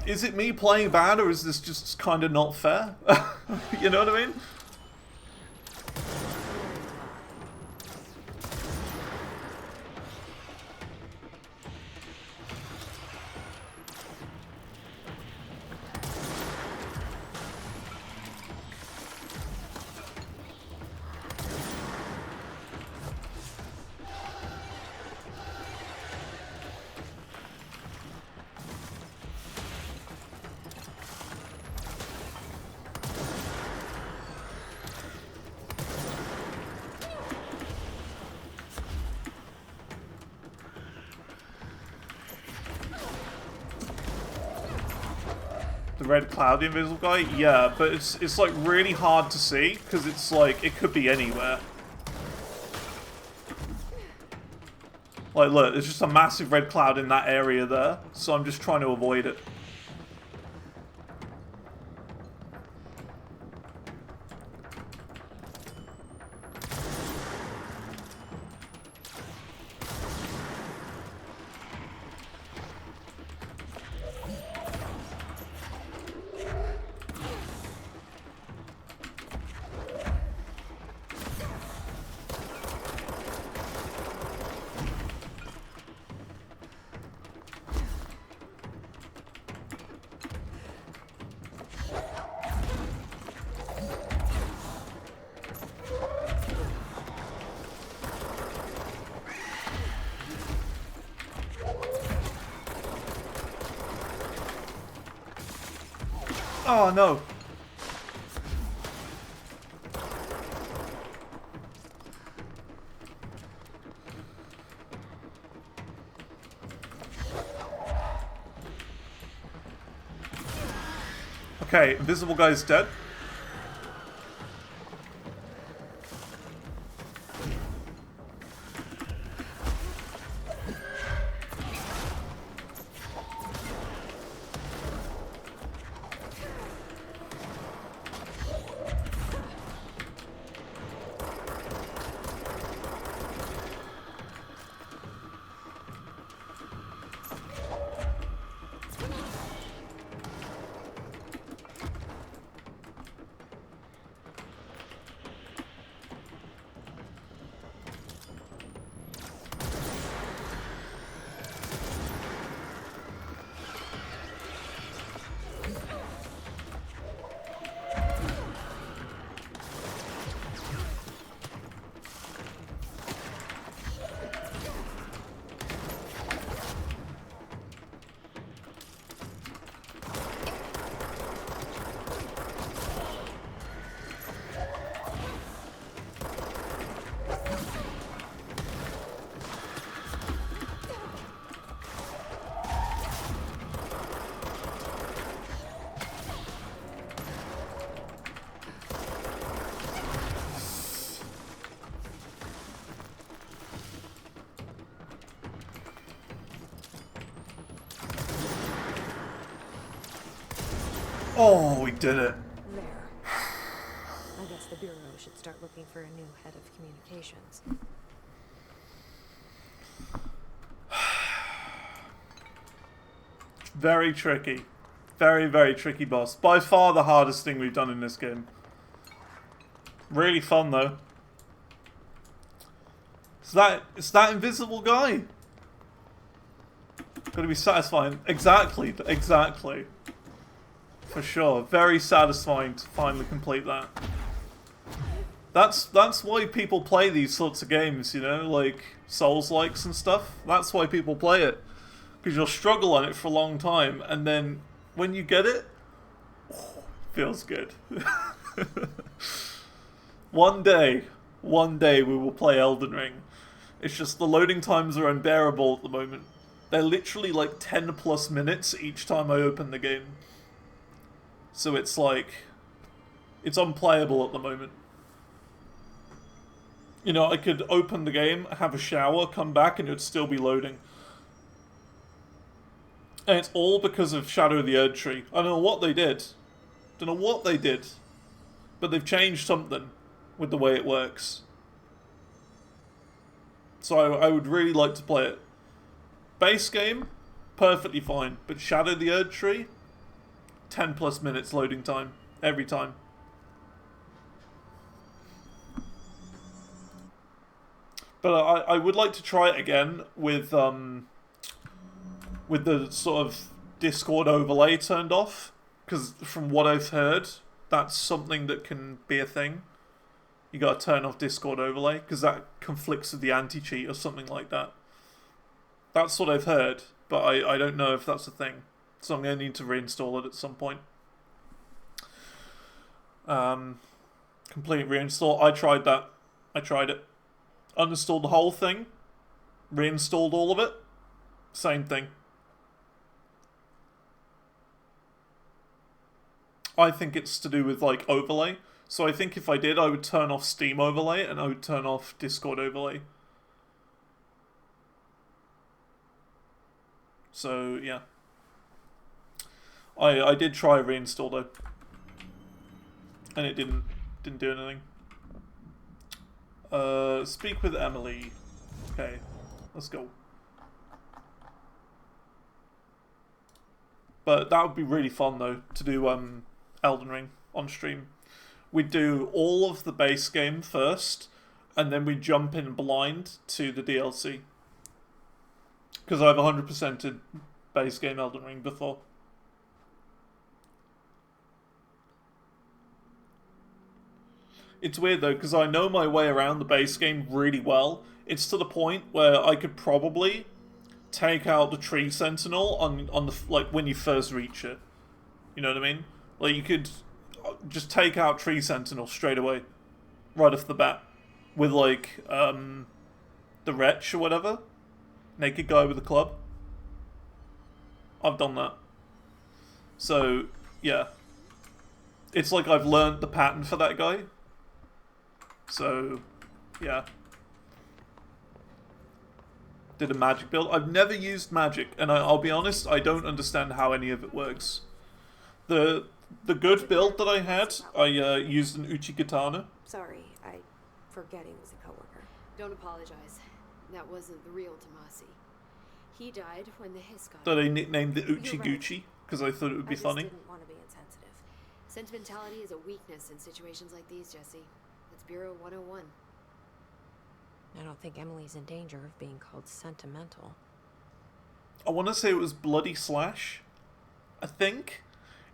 Is it me playing bad, or is this just kind of not fair? You know what I mean? The red cloudy invisible guy? Yeah, but it's like really hard to see, because it's like, it could be anywhere. Like look, there's just a massive red cloud in that area there, so I'm just trying to avoid it. Oh no. Okay, invisible guy's dead. Oh, we did it. There. I guess the Bureau should start looking for a new head of communications. Very tricky. Very, very tricky boss. By far the hardest thing we've done in this game. Really fun though. It's that invisible guy. Gotta be satisfying. Exactly, exactly. For sure. Very satisfying to finally complete that. That's why people play these sorts of games, you know, like Soulslikes and stuff. That's why people play it. Because you'll struggle on it for a long time, and then when you get it, oh, it feels good. One day we will play Elden Ring. It's just the loading times are unbearable at the moment. They're literally like 10 plus minutes each time I open the game. So it's like, it's unplayable at the moment. You know, I could open the game, have a shower, come back, and it would still be loading. And it's all because of Shadow of the Erdtree. I don't know what they did. Don't know what they did. But they've changed something with the way it works. So I would really like to play it. Base game, perfectly fine. But Shadow of the Erdtree, 10 plus minutes loading time. Every time. But I would like to try it again with the sort of Discord overlay turned off. Because from what I've heard, that's something that can be a thing. You gotta turn off Discord overlay, because that conflicts with the anti-cheat or something like that. That's what I've heard, but I don't know if that's a thing. So I'm going to need to reinstall it at some point. Complete reinstall. I tried that. I tried it. Uninstalled the whole thing. Reinstalled all of it. Same thing. I think it's to do with, like, overlay. So I think if I did, I would turn off Steam overlay and I would turn off Discord overlay. So, yeah. I did try reinstall though. And it didn't do anything. Speak with Emily. Okay, let's go. But that would be really fun though, to do Elden Ring on stream. We'd do all of the base game first, and then we jump in blind to the DLC. Because I've 100%ed base game Elden Ring before. It's weird though, because I know my way around the base game really well. It's to the point where I could probably take out the tree sentinel on the, like, when you first reach it. You know what I mean? Like, you could just take out tree sentinel straight away, right off the bat, with like the wretch or whatever, naked guy with a club. I've done that. So yeah, it's like I've learned the pattern for that guy. So, yeah. Did a magic build. I've never used magic, and I'll be honest, I don't understand how any of it works. The good build that I had, I used an Uchigatana. Sorry, I forget he was a coworker. Don't apologize. That wasn't the real Tomassi. He died when the hiss got That I him. nicknamed the You're Uchi-Gucci, because I thought it would be I funny. just didn't want to be insensitive. Sentimentality is a weakness in situations like these, Jesse. That's Bureau 101. I don't think Emily's in danger of being called sentimental. I want to say it was Bloody Slash. I think.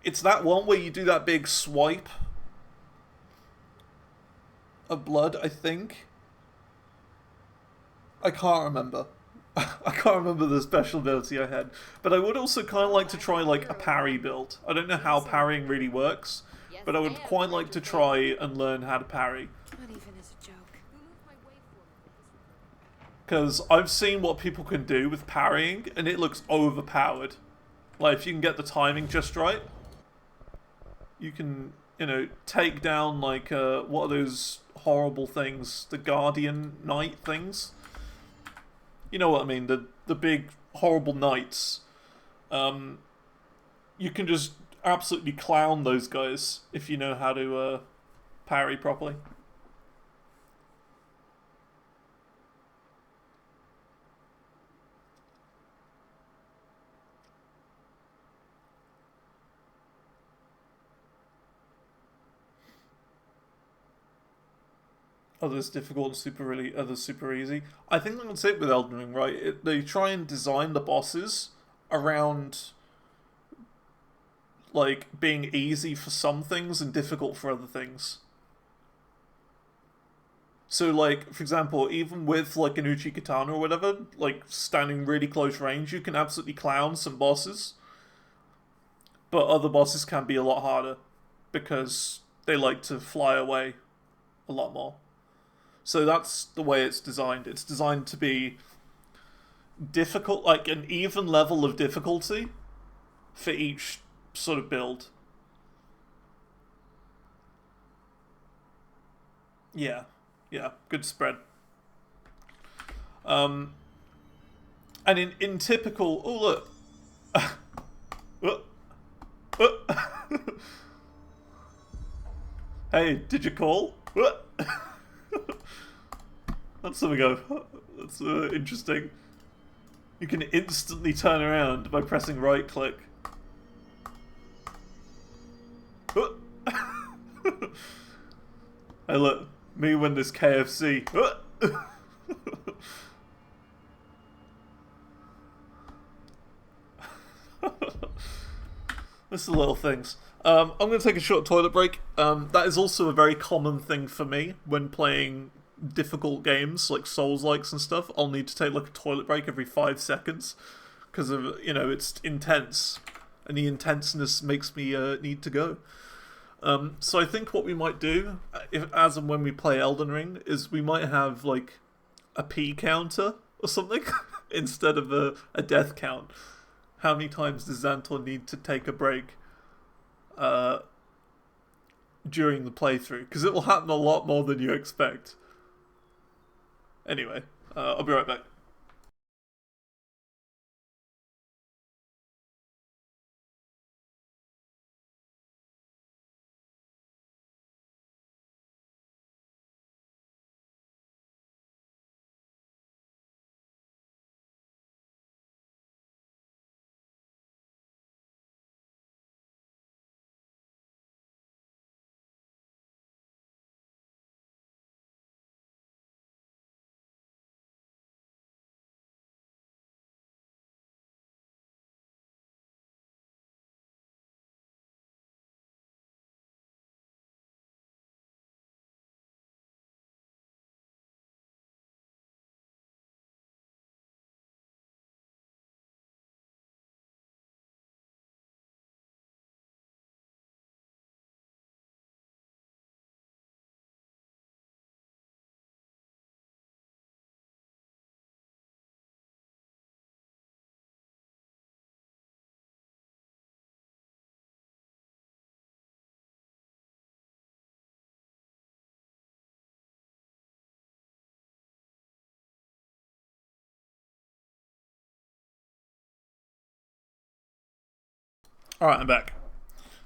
It's that one where you do that big swipe of blood, I think. I can't remember. I can't remember the special ability I had. But I would also kind of like to try, like, a parry build. I don't know how parrying really works, but I would quite like to try and learn how to parry. Not even as a joke. Because I've seen what people can do with parrying, and it looks overpowered. Like, if you can get the timing just right, you can, you know, take down, like, what are those horrible things? The Guardian Knight things? You know what I mean, the big, horrible knights. You can just absolutely clown those guys if you know how to parry properly. Others difficult, others super easy. I think that's it with Elden Ring, right? They try and design the bosses around, like, being easy for some things and difficult for other things. So, like, for example, even with, like, an Uchigatana or whatever, like, standing really close range, you can absolutely clown some bosses. But other bosses can be a lot harder, because they like to fly away a lot more. So that's the way it's designed. It's designed to be difficult, like an even level of difficulty for each sort of build. Yeah, good spread. And in typical, oh look, hey, did you call? That's something that's interesting. You can instantly turn around by pressing right click. Hey look, me win this KFC. Just the little things. I'm going to take a short toilet break. That is also a very common thing for me when playing difficult games like Soulslikes and stuff. I'll need to take like a toilet break every 5 seconds because of, you know, it's intense, and the intenseness makes me need to go. So I think what we might do, as and when we play Elden Ring, is we might have like a P counter or something instead of a death count. How many times does Xantor need to take a break during the playthrough? Because it will happen a lot more than you expect. Anyway, I'll be right back. Alright, I'm back.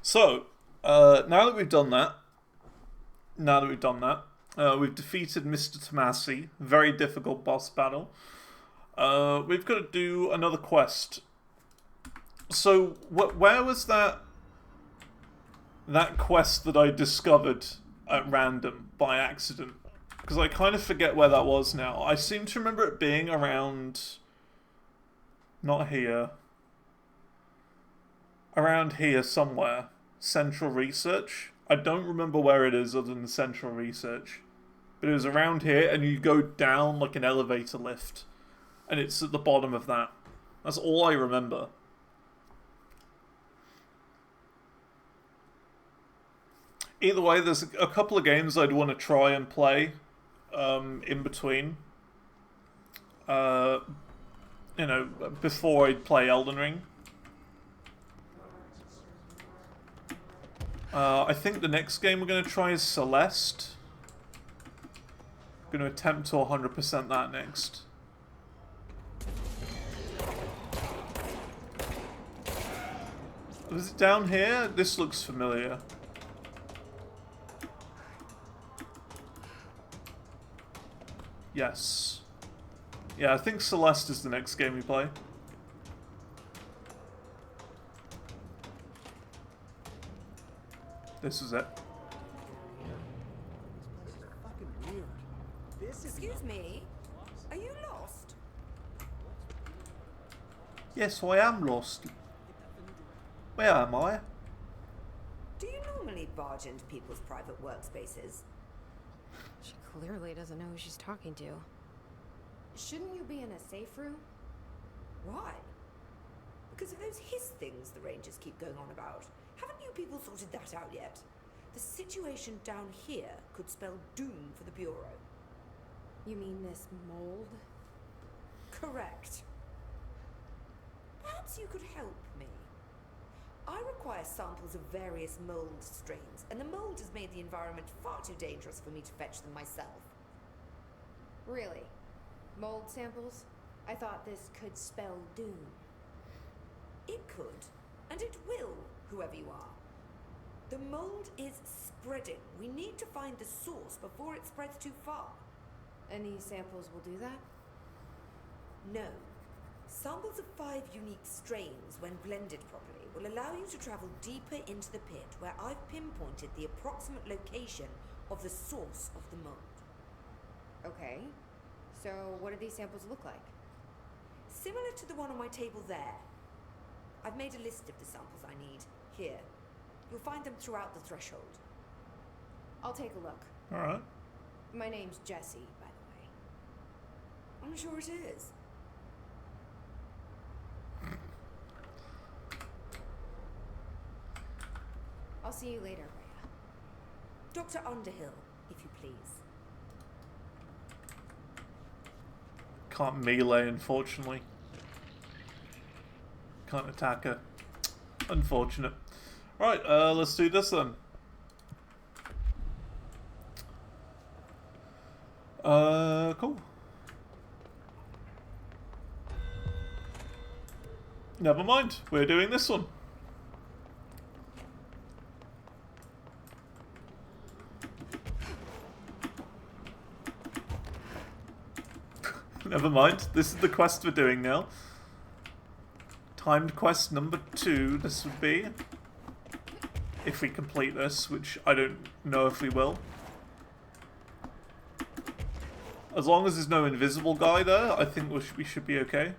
So, now that we've done that, we've defeated Mr. Tomassi. Very difficult boss battle. We've got to do another quest. So, where was that quest that I discovered at random, by accident? Because I kind of forget where that was now. I seem to remember it being around... Not here. Around here somewhere. Central Research. I don't remember where it is other than Central Research. But it was around here, and you go down like an elevator lift. And it's at the bottom of that. That's all I remember. Either way, there's a couple of games I'd want to try and play in between. You know, before I'd play Elden Ring. I think the next game we're going to try is Celeste. I'm going to attempt to 100% that next. Is it down here? This looks familiar. Yes. Yeah, I think Celeste is the next game we play. This is it. Excuse me? Are you lost? Yes, I am lost. Where am I? Do you normally barge into people's private workspaces? She clearly doesn't know who she's talking to. Shouldn't you be in a safe room? Why? Because of those hiss things the Rangers keep going on about. Haven't you people sorted that out yet? The situation down here could spell doom for the Bureau. You mean this mold? Correct. Perhaps you could help me. I require samples of various mold strains, and the mold has made the environment far too dangerous for me to fetch them myself. Really? Mold samples? I thought this could spell doom. It could, and it will, whoever you are. The mold is spreading. We need to find the source before it spreads too far. And these samples will do that? No. Samples of 5 unique strains, when blended properly, will allow you to travel deeper into the pit, where I've pinpointed the approximate location of the source of the mold. Okay. So what do these samples look like? Similar to the one on my table there. I've made a list of the samples I need. Here. You'll find them throughout the threshold. I'll take a look. Alright. My name's Jessie, by the way. I'm sure it is. I'll see you later, Rhea. Dr. Underhill, if you please. Can't melee, unfortunately. Can't attack her. Unfortunate. Right, let's do this then. Cool. Never mind, we're doing this one. Never mind, this is the quest we're doing now. Timed quest number 2, this would be. If we complete this, which I don't know if we will. As long as there's no invisible guy there, I think we should be okay.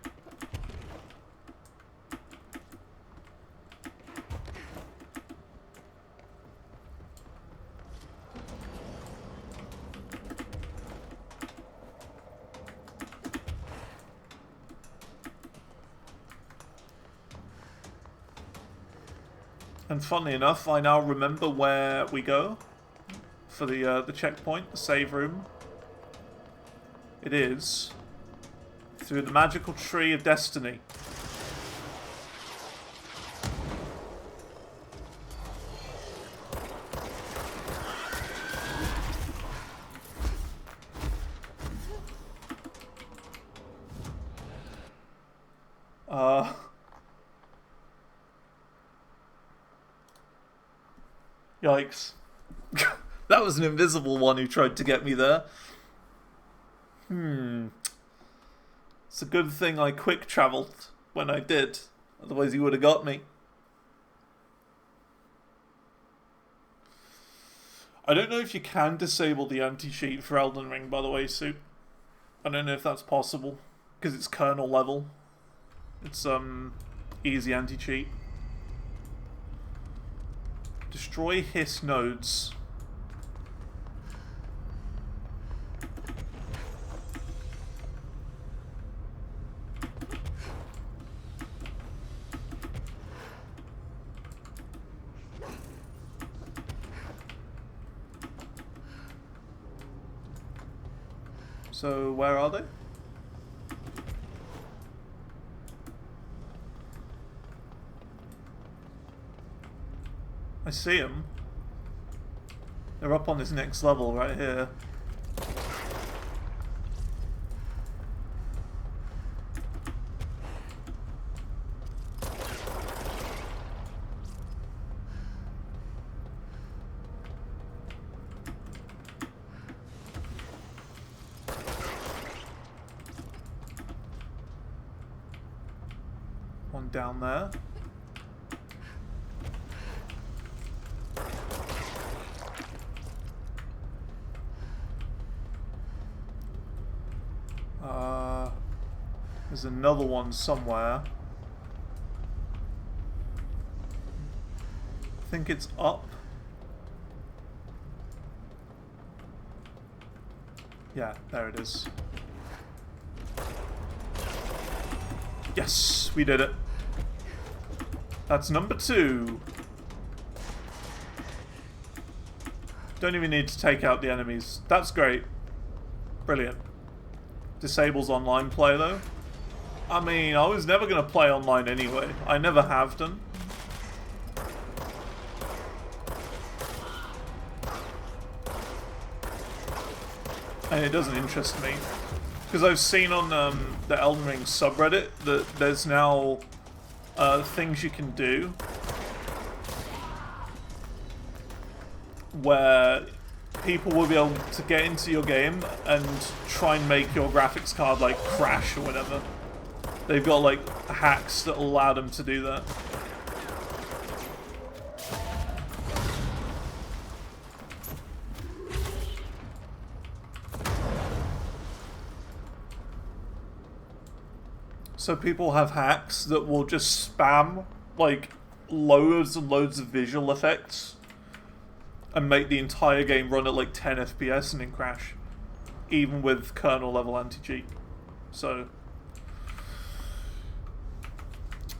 And funnily enough, I now remember where we go for the checkpoint, the save room. It is through the magical tree of destiny. Yikes. That was an invisible one who tried to get me there. It's a good thing I quick travelled when I did. Otherwise he would have got me. I don't know if you can disable the anti-cheat for Elden Ring, by the way, Soup. I don't know if that's possible. Because it's kernel level. It's, easy anti-cheat. Destroy hiss nodes. So, where are they? I see them. They're up on this next level right here. One down there. There's another one somewhere. I think it's up. Yeah, there it is. Yes, we did it. That's number 2. Don't even need to take out the enemies. That's great. Brilliant. Disables online play though. I mean, I was never going to play online anyway. I never have done. And it doesn't interest me. Because I've seen on the Elden Ring subreddit that there's now things you can do where people will be able to get into your game and try and make your graphics card like crash or whatever. They've got like hacks that allow them to do that. So people have hacks that will just spam like loads and loads of visual effects and make the entire game run at like 10 FPS and then crash, even with kernel level anti-cheat. So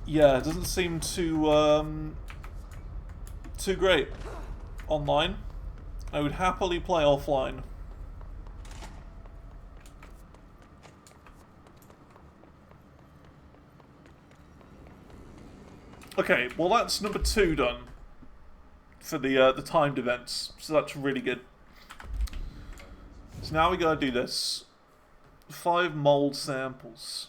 yeah, it doesn't seem too great online. I would happily play offline. Okay, well that's number 2 done for the timed events, so that's really good. So now we gotta do this. 5 mold samples.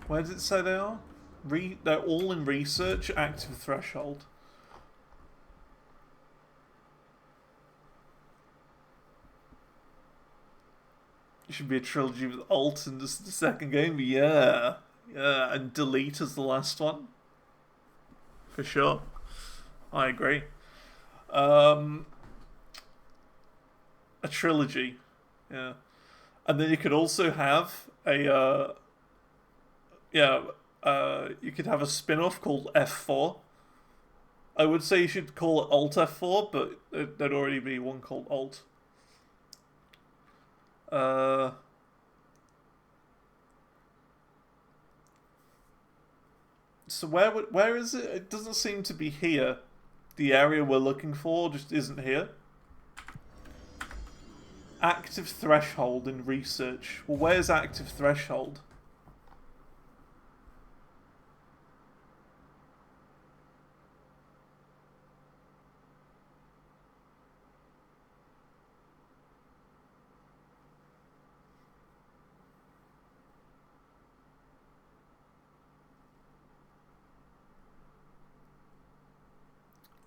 Where does it say they are? They're all in research, active threshold. It should be a trilogy with Alt in just the second game. Yeah. Yeah, and Delete as the last one. For sure. I agree. A trilogy. Yeah. And then you could also have a... you could have a spin-off called F4. I would say you should call it Alt F4, but there'd already be one called Alt. So where is it? It doesn't seem to be here. The area we're looking for just isn't here. Active threshold in research. Well, where's active threshold?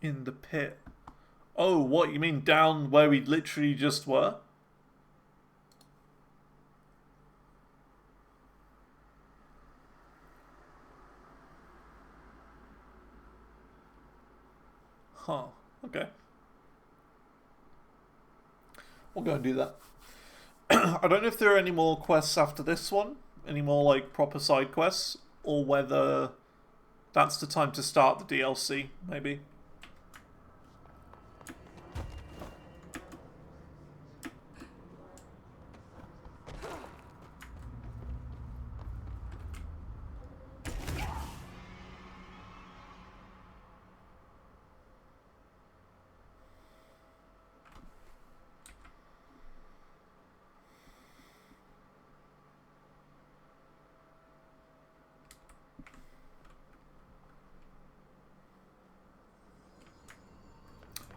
In the pit. Oh, what, you mean down where we literally just were? Huh, okay. We'll go and do that. I don't know if there are any more quests after this one, any more like proper side quests, or whether that's the time to start the DLC, maybe.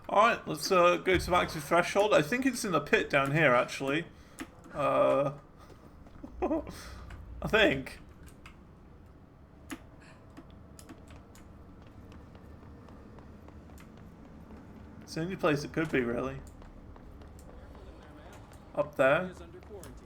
Alright, let's go to active threshold. I think it's in the pit down here, actually. I think. It's the only place it could be, really. Up there. Areas under quarantine.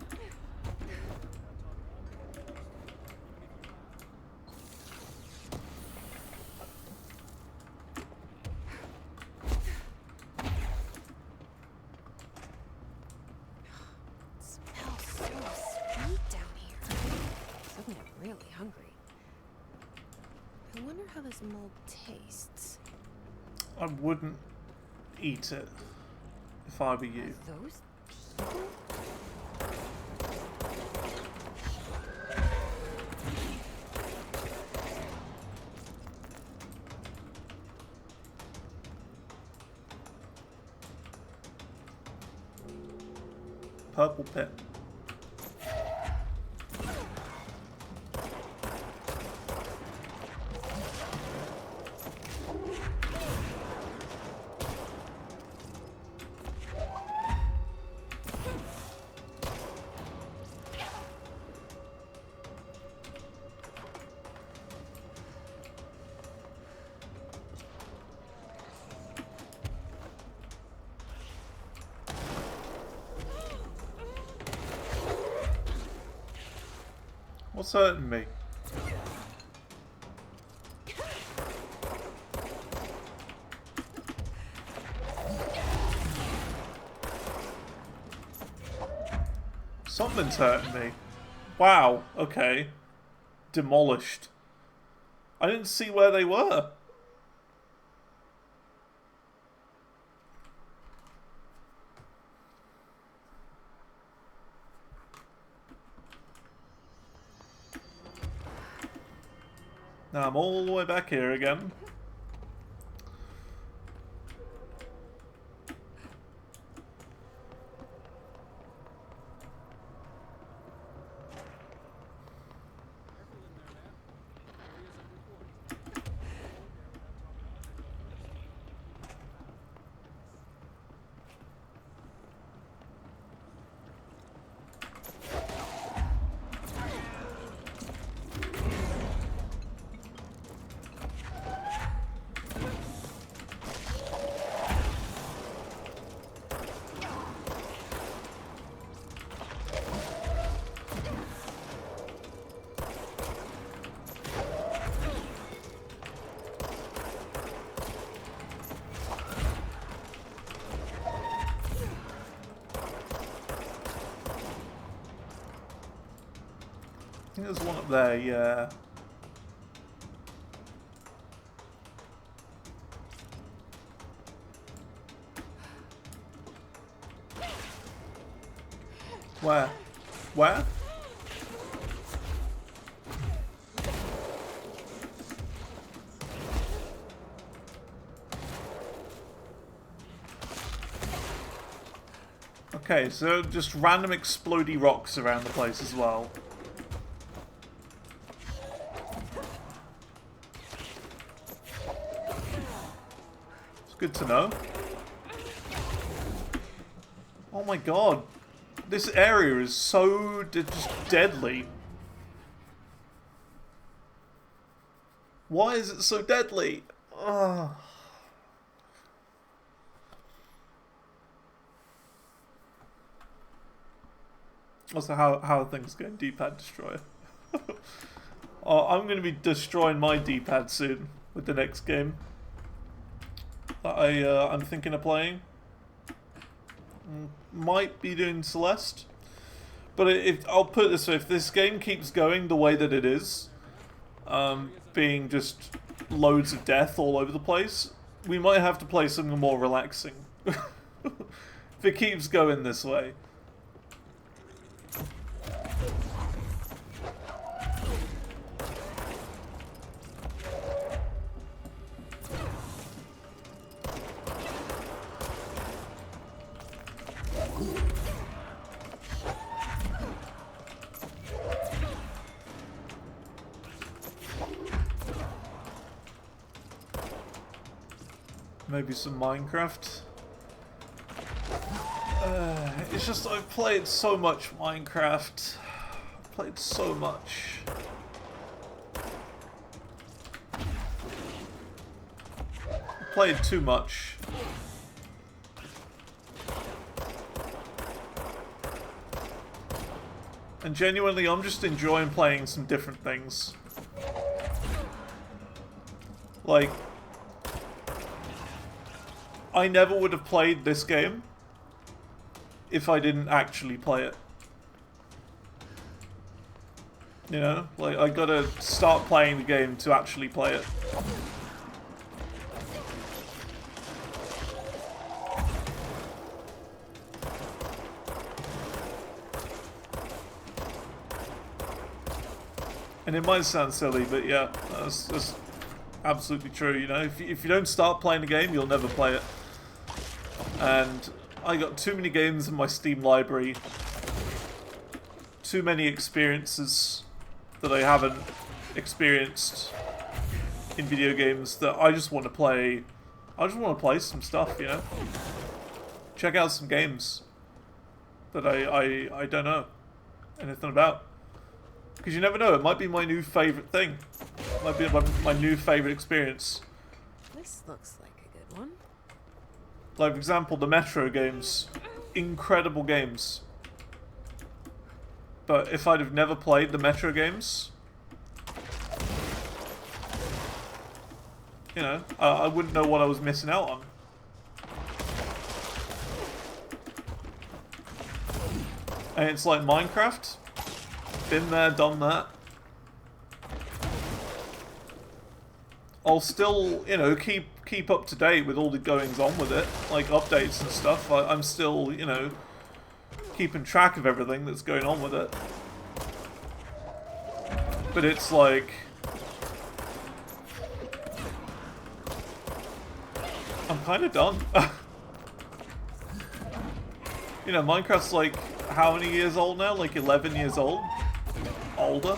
Smells so sweet down here. Suddenly I'm really hungry. I wonder how this mold tastes. I wouldn't eat it if I were you. Are those people? Purple pit. What's hurting me? Something's hurting me. Wow, okay. Demolished. I didn't see where they were. Now I'm all the way back here again. I think there's one up there, yeah. Where? Where? Okay, so just random explodey rocks around the place as well. Good to know. Oh my god. This area is so just deadly. Why is it so deadly? Ugh. Also, how are things going, D-pad destroyer? Oh, I'm going to be destroying my D-pad soon with the next game that I'm thinking of playing. Might be doing Celeste, but if I'll put it this way: if this game keeps going the way that it is, being just loads of death all over the place, we might have to play something more relaxing. If it keeps going this way. Maybe some Minecraft. It's just I've played so much Minecraft. I've played so much. I've played too much. And genuinely, I'm just enjoying playing some different things. Like, I never would have played this game if I didn't actually play it. You know? Like, I gotta start playing the game to actually play it. And it might sound silly, but yeah, that's absolutely true, you know? If you don't start playing the game, you'll never play it. And I got too many games in my Steam library, too many experiences that I haven't experienced in video games that I just want to play. I just want to play some stuff, you know? Check out some games that I don't know anything about. Because you never know, it might be my new favourite thing. It might be my new favourite experience. This looks like a good one. Like, for example, the Metro games. Incredible games. But if I'd have never played the Metro games, you know, I wouldn't know what I was missing out on. And it's like Minecraft. Been there, done that. I'll still, you know, keep up to date with all the goings on with it, like updates and stuff. I'm still, you know, keeping track of everything that's going on with it. But it's like, I'm kind of done. You know, Minecraft's like, how many years old now? Like 11 years old? Older?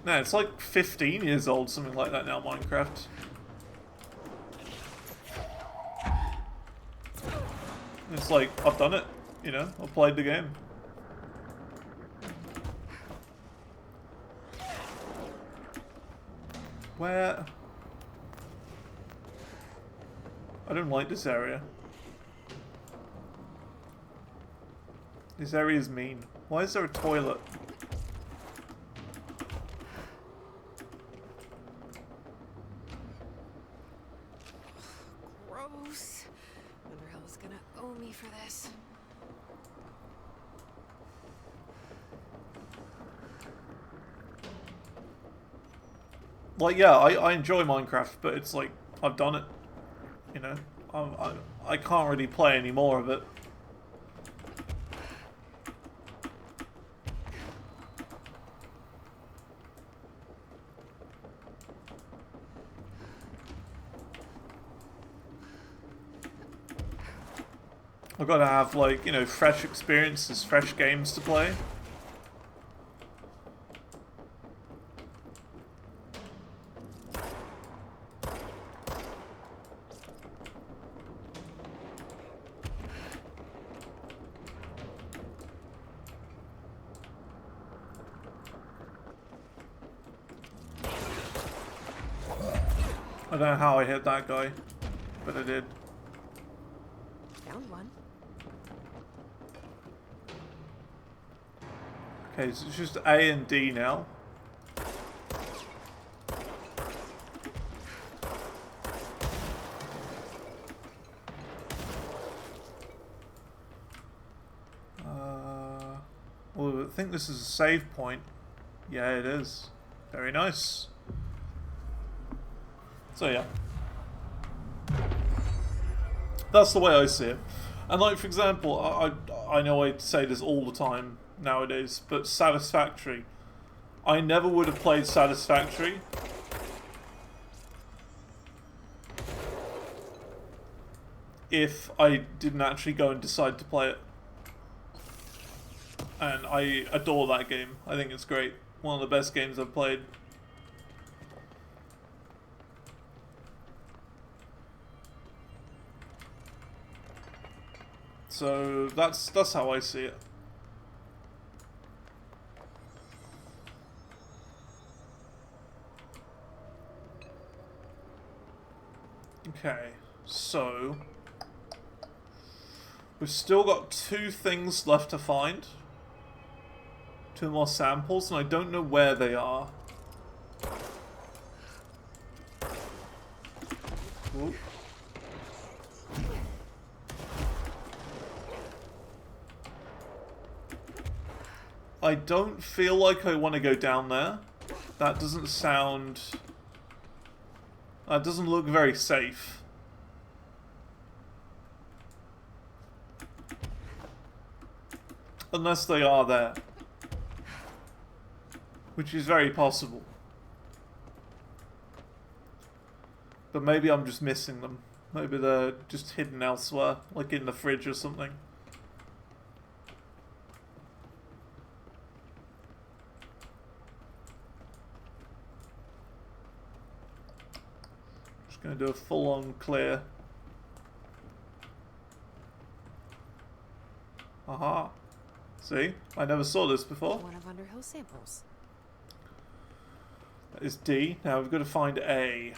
No, it's like 15 years old, something like that now, Minecraft. It's like, I've done it, you know? I've played the game. Where? I don't like this area. This area is mean. Why is there a toilet? Gross. Underhill's gonna owe me for this. Like, yeah, I enjoy Minecraft, but it's like, I've done it. You know? I can't really play any more of it. I've got to have, like, you know, fresh experiences, fresh games to play. I don't know how I hit that guy, but I did. Found one. Okay, so it's just A and D now. Well, I think this is a save point. Yeah, it is. Very nice. So yeah. That's the way I see it. And like, for example, I know I say this all the time nowadays, but Satisfactory. I never would have played Satisfactory if I didn't actually go and decide to play it. And I adore that game. I think it's great. One of the best games I've played. So that's how I see it. Okay, so we've still got 2 things left to find. 2 more samples, and I don't know where they are. Ooh. I don't feel like I want to go down there. That doesn't sound... That doesn't look very safe. Unless they are there. Which is very possible. But maybe I'm just missing them. Maybe they're just hidden elsewhere, like in the fridge or something. Just gonna do a full-on clear. Aha. See? I never saw this before. One of Underhill's samples. That is D. Now we've got to find A.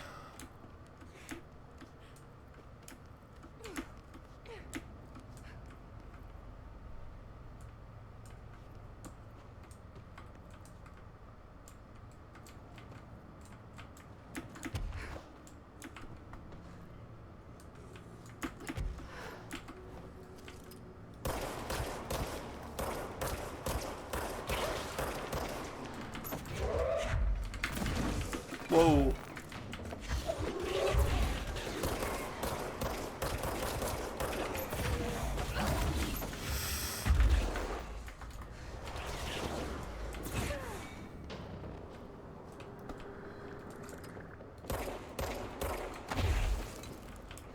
Whoa.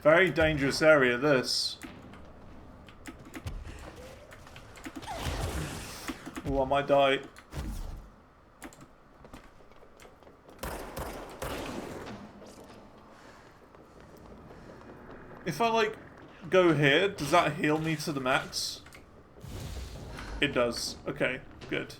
Very dangerous area, this. Oh, I might die. If I, like, go here, does that heal me to the max? It does. Okay, good.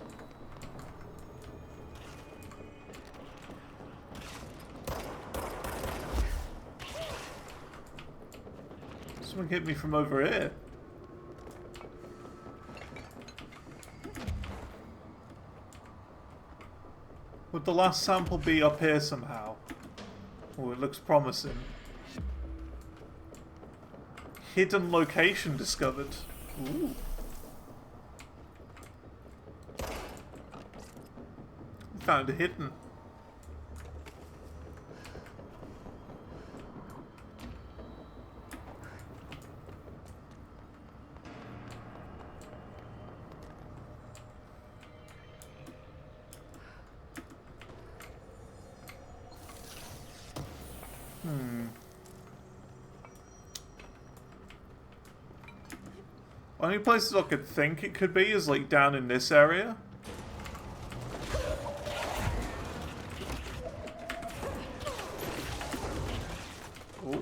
Someone hit me from over here. Would the last sample be up here somehow? Oh, it looks promising. Hidden location discovered. Ooh. Found a hidden. Only places I could think it could be is like down in this area. Oh.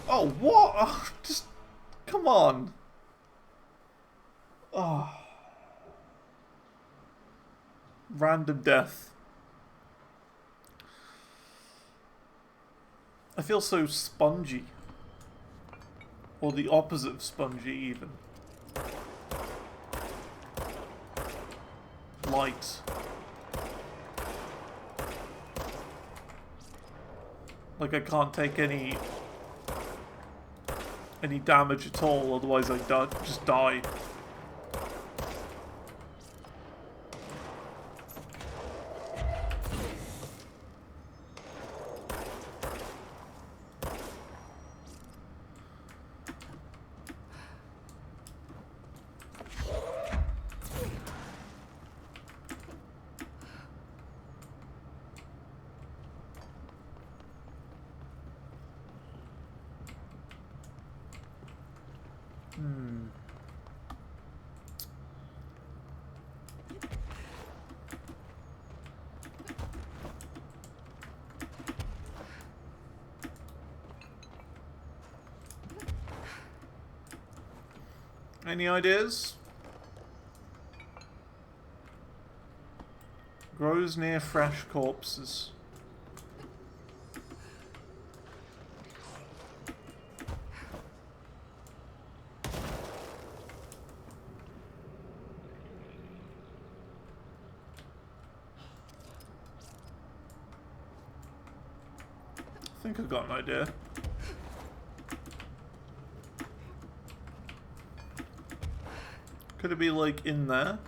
Oh, what? Oh, just come on. Oh. Random death. I feel so spongy. Or the opposite of spongy, even. light. Like I can't take any damage at all, otherwise I just die. Any ideas? Grows near fresh corpses. I think I've got an idea. Could it be like in there?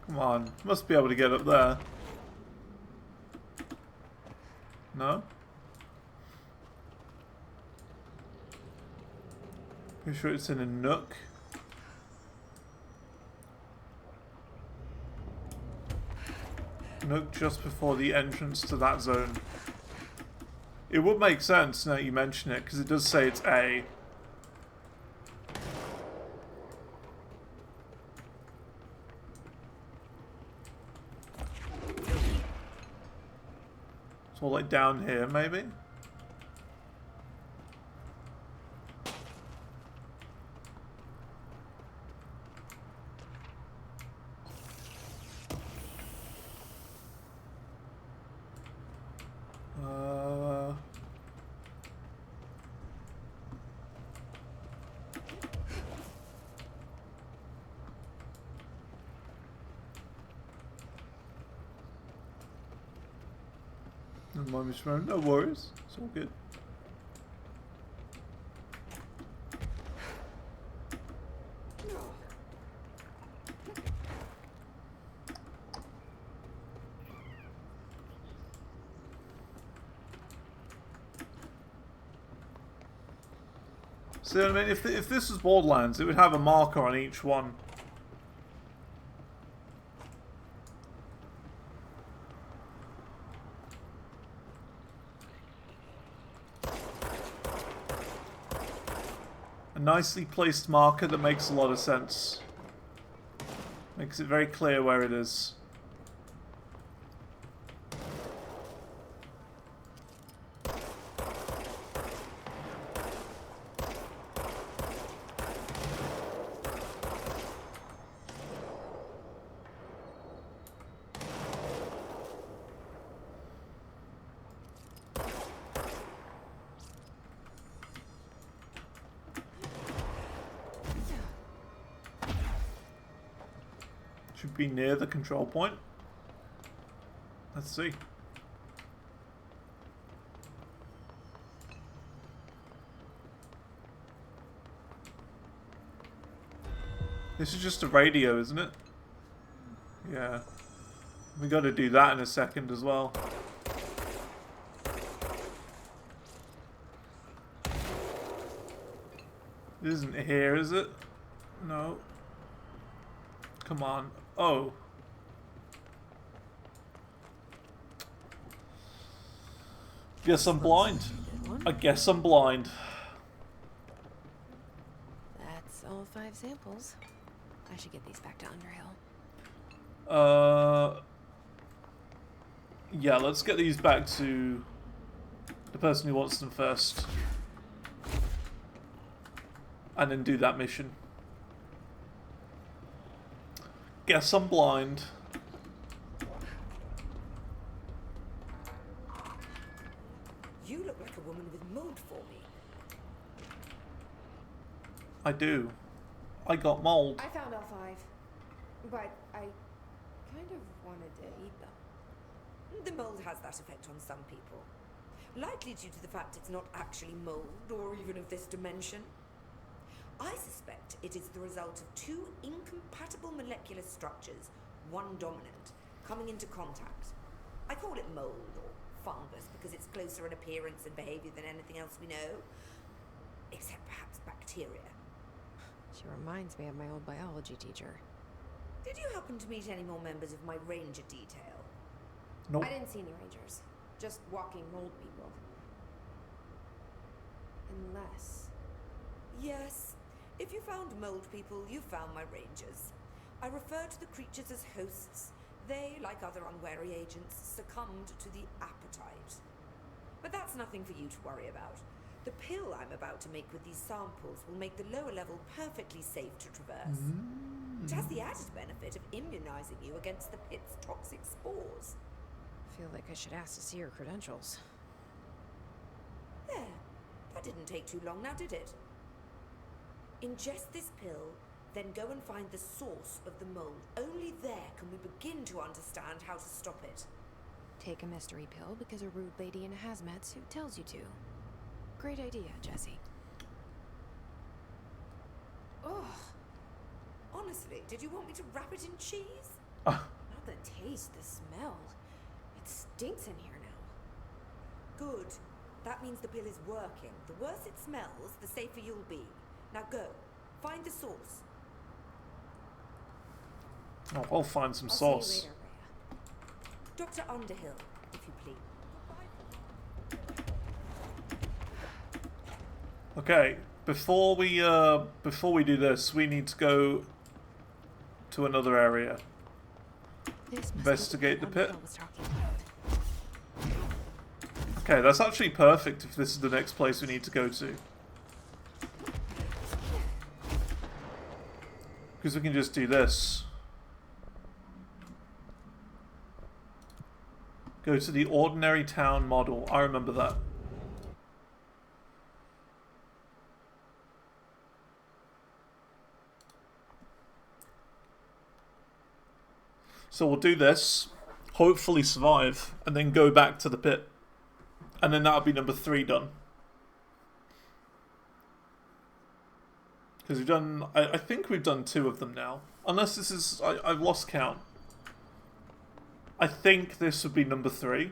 Come on, must be able to get up there. No? Pretty sure it's in a nook. Nook just before the entrance to that zone. It would make sense now you mention it, because it does say it's A. Or like down here, maybe? No worries, it's all good. So I mean, if this was Borderlands, it would have a marker on each one. Nicely placed marker that makes a lot of sense. Makes it very clear where it is. Should be near the control point. Let's see. This is just a radio, isn't it? Yeah. We got to do that in a second as well. It isn't here, is it? No. Come on. Oh. Guess I'm blind. I guess I'm blind. That's all 5 samples. I should get these back to Underhill. Yeah, let's get these back to the person who wants them first. And then do that mission. Guess I'm blind. You look like a woman with mold for me. I do. I got mold. I found all 5, but I kind of wanted to eat them. The mold has that effect on some people. Likely due to the fact it's not actually mold or even of this dimension. I suspect it is the result of 2 incompatible molecular structures, one dominant, coming into contact. I call it mold or fungus because it's closer in appearance and behavior than anything else we know. Except perhaps bacteria. She reminds me of my old biology teacher. Did you happen to meet any more members of my ranger detail? Nope. I didn't see any rangers. Just walking mold people. Unless... Yes. If you found mold people, you found my rangers. I refer to the creatures as hosts. They, like other unwary agents, succumbed to the appetite. But that's nothing for you to worry about. The pill I'm about to make with these samples will make the lower level perfectly safe to traverse. It has the added benefit of immunizing you against the pit's toxic spores. I feel like I should ask to see her credentials. There. That didn't take too long now, did it? Ingest this pill, then go and find the source of the mold. Only there can we begin to understand how to stop it. Take a mystery pill because a rude lady in a hazmat suit tells you to. Great idea, Jesse. Ugh. Honestly, did you want me to wrap it in cheese? Not the taste, the smell. It stinks in here now. Good. That means the pill is working. The worse it smells, the safer you'll be. Now go. Find the source. Oh, I'll find some I'll sauce. see you later, Rhea. Dr. Underhill, if you please. Okay, before we do this, we need to go to another area. This must Investigate be the what pit. Underhill was talking about. Okay, that's actually perfect if this is the next place we need to go to. Because we can just do this. Go to the ordinary town model. I remember that. So we'll do this, hopefully survive, and then go back to the pit. And then that'll be number 3 done. Because we've done... I think we've done 2 of them now. Unless this is... I've lost count. I think this would be number 3.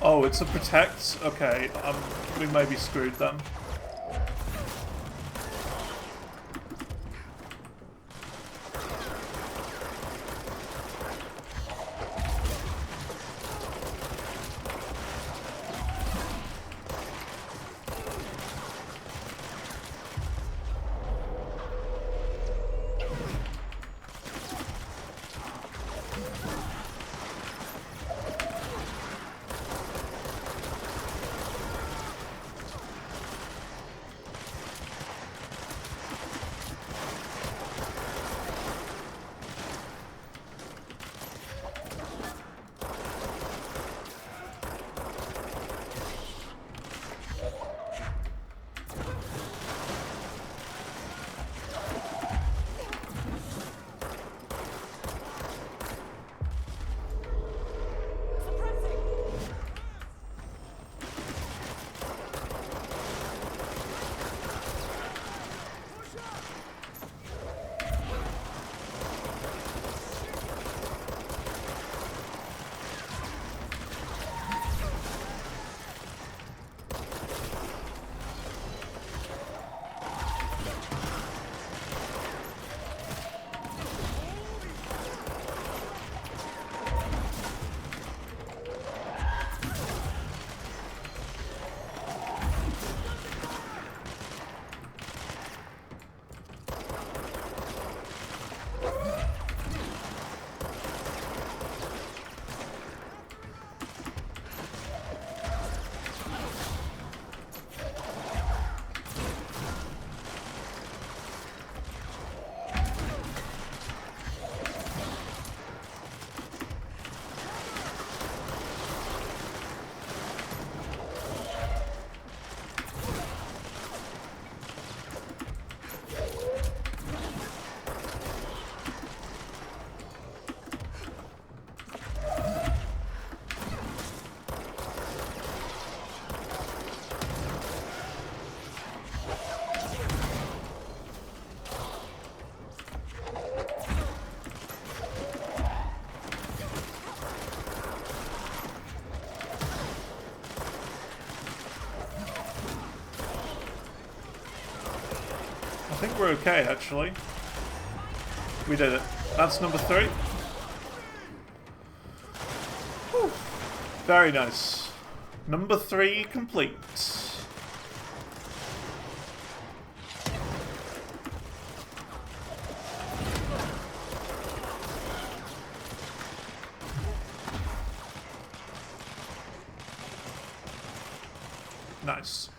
Oh, it's a protect? Okay, we may be screwed then. think we're okay, actually. We did it. That's number 3. Whew. Very nice. Number 3 complete. Nice.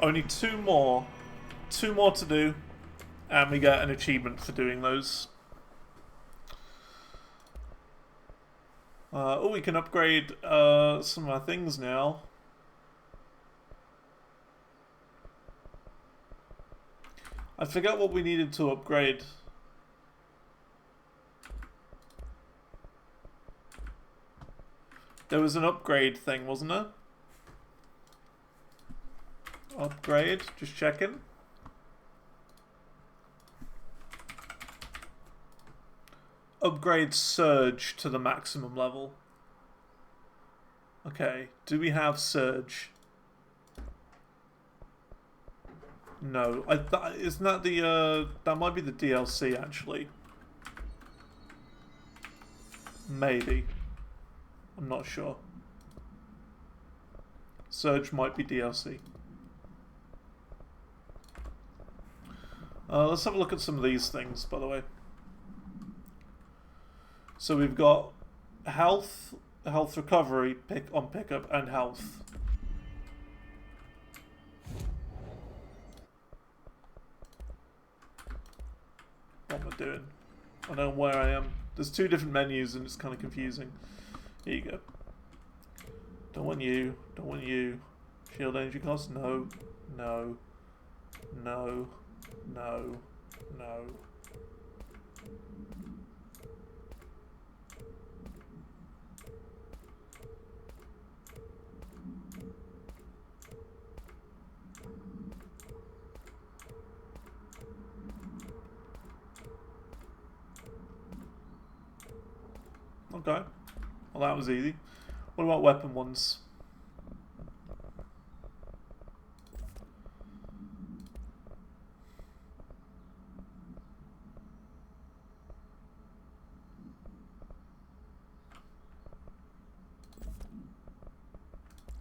Only 2 more. 2 more to do. And we get an achievement for doing those. Oh, we can upgrade some of our things now. I forgot what we needed to upgrade. There was an upgrade thing, wasn't there? Upgrade, just checking. Upgrade Surge to the maximum level. Okay, do we have Surge? No, isn't that the, that might be the DLC actually. Maybe. I'm not sure. Surge might be DLC. Let's have a look at some of these things, by the way. So we've got health, health recovery on pickup, and health. What am I doing? I don't know where I am. There's 2 different menus and it's kind of confusing. Here you go. Don't want you. Don't want you. Shield energy cost? No. No. No. No. No. Okay. Well, that was easy. What about weapon ones?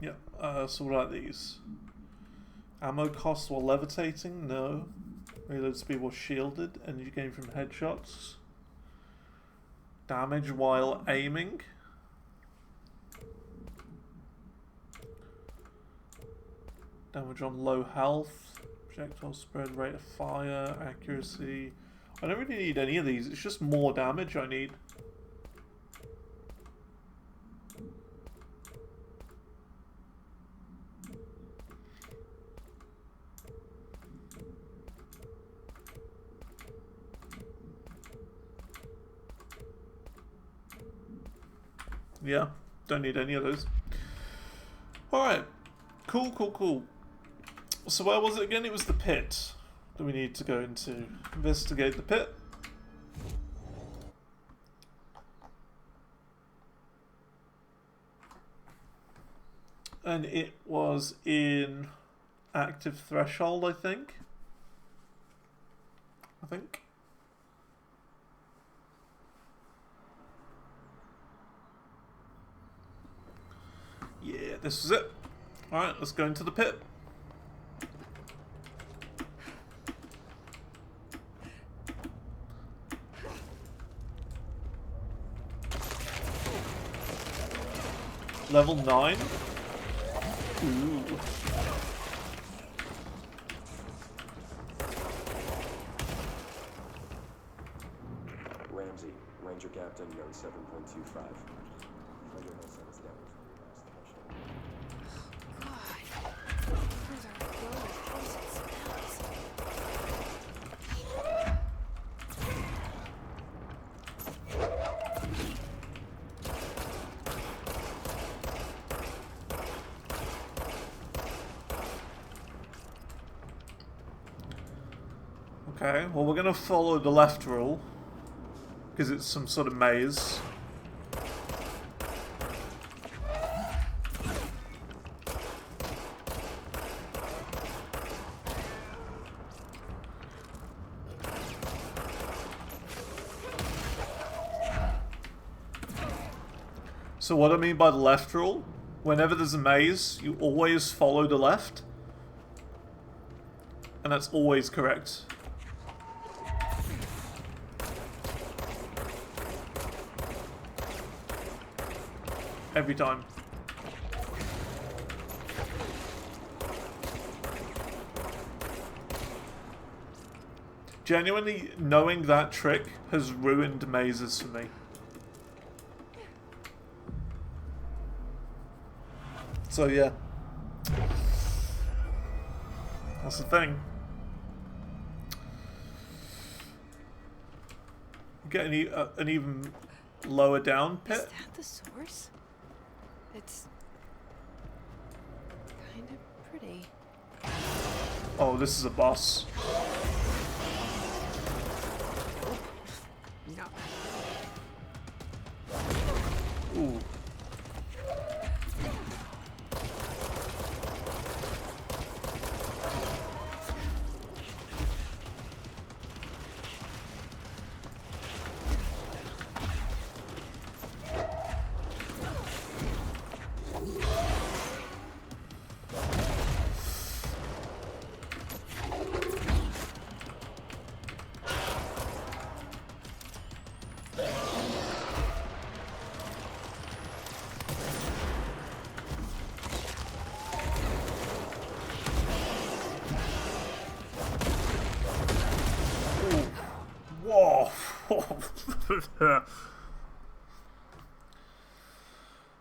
Yeah, so what are these? Ammo cost while levitating? No. Reload speed while shielded. Energy gain from headshots. Damage while aiming. Damage on low health. Projectile spread, rate of fire, accuracy. I don't really need any of these. It's just more damage I need. Yeah, don't need any of those. Alright, cool, cool, cool. So where was it again? It was the pit that we need to go into. Investigate the pit. And it was in active threshold, I think. Yeah, this is it. Alright, let's go into the pit. Level 9. Ooh. Ramsey, Ranger Captain, note 7.25. Further has sent us down Okay, well we're gonna follow the left rule because it's some sort of maze. So what I mean by the left rule, whenever there's a maze, you always follow the left. And that's always correct. Every time. Genuinely, knowing that trick has ruined mazes for me. So yeah. That's the thing. Get an even lower down pit. Is that the source? It's kind of pretty. Oh, this is a boss. No. Ooh. Whoa!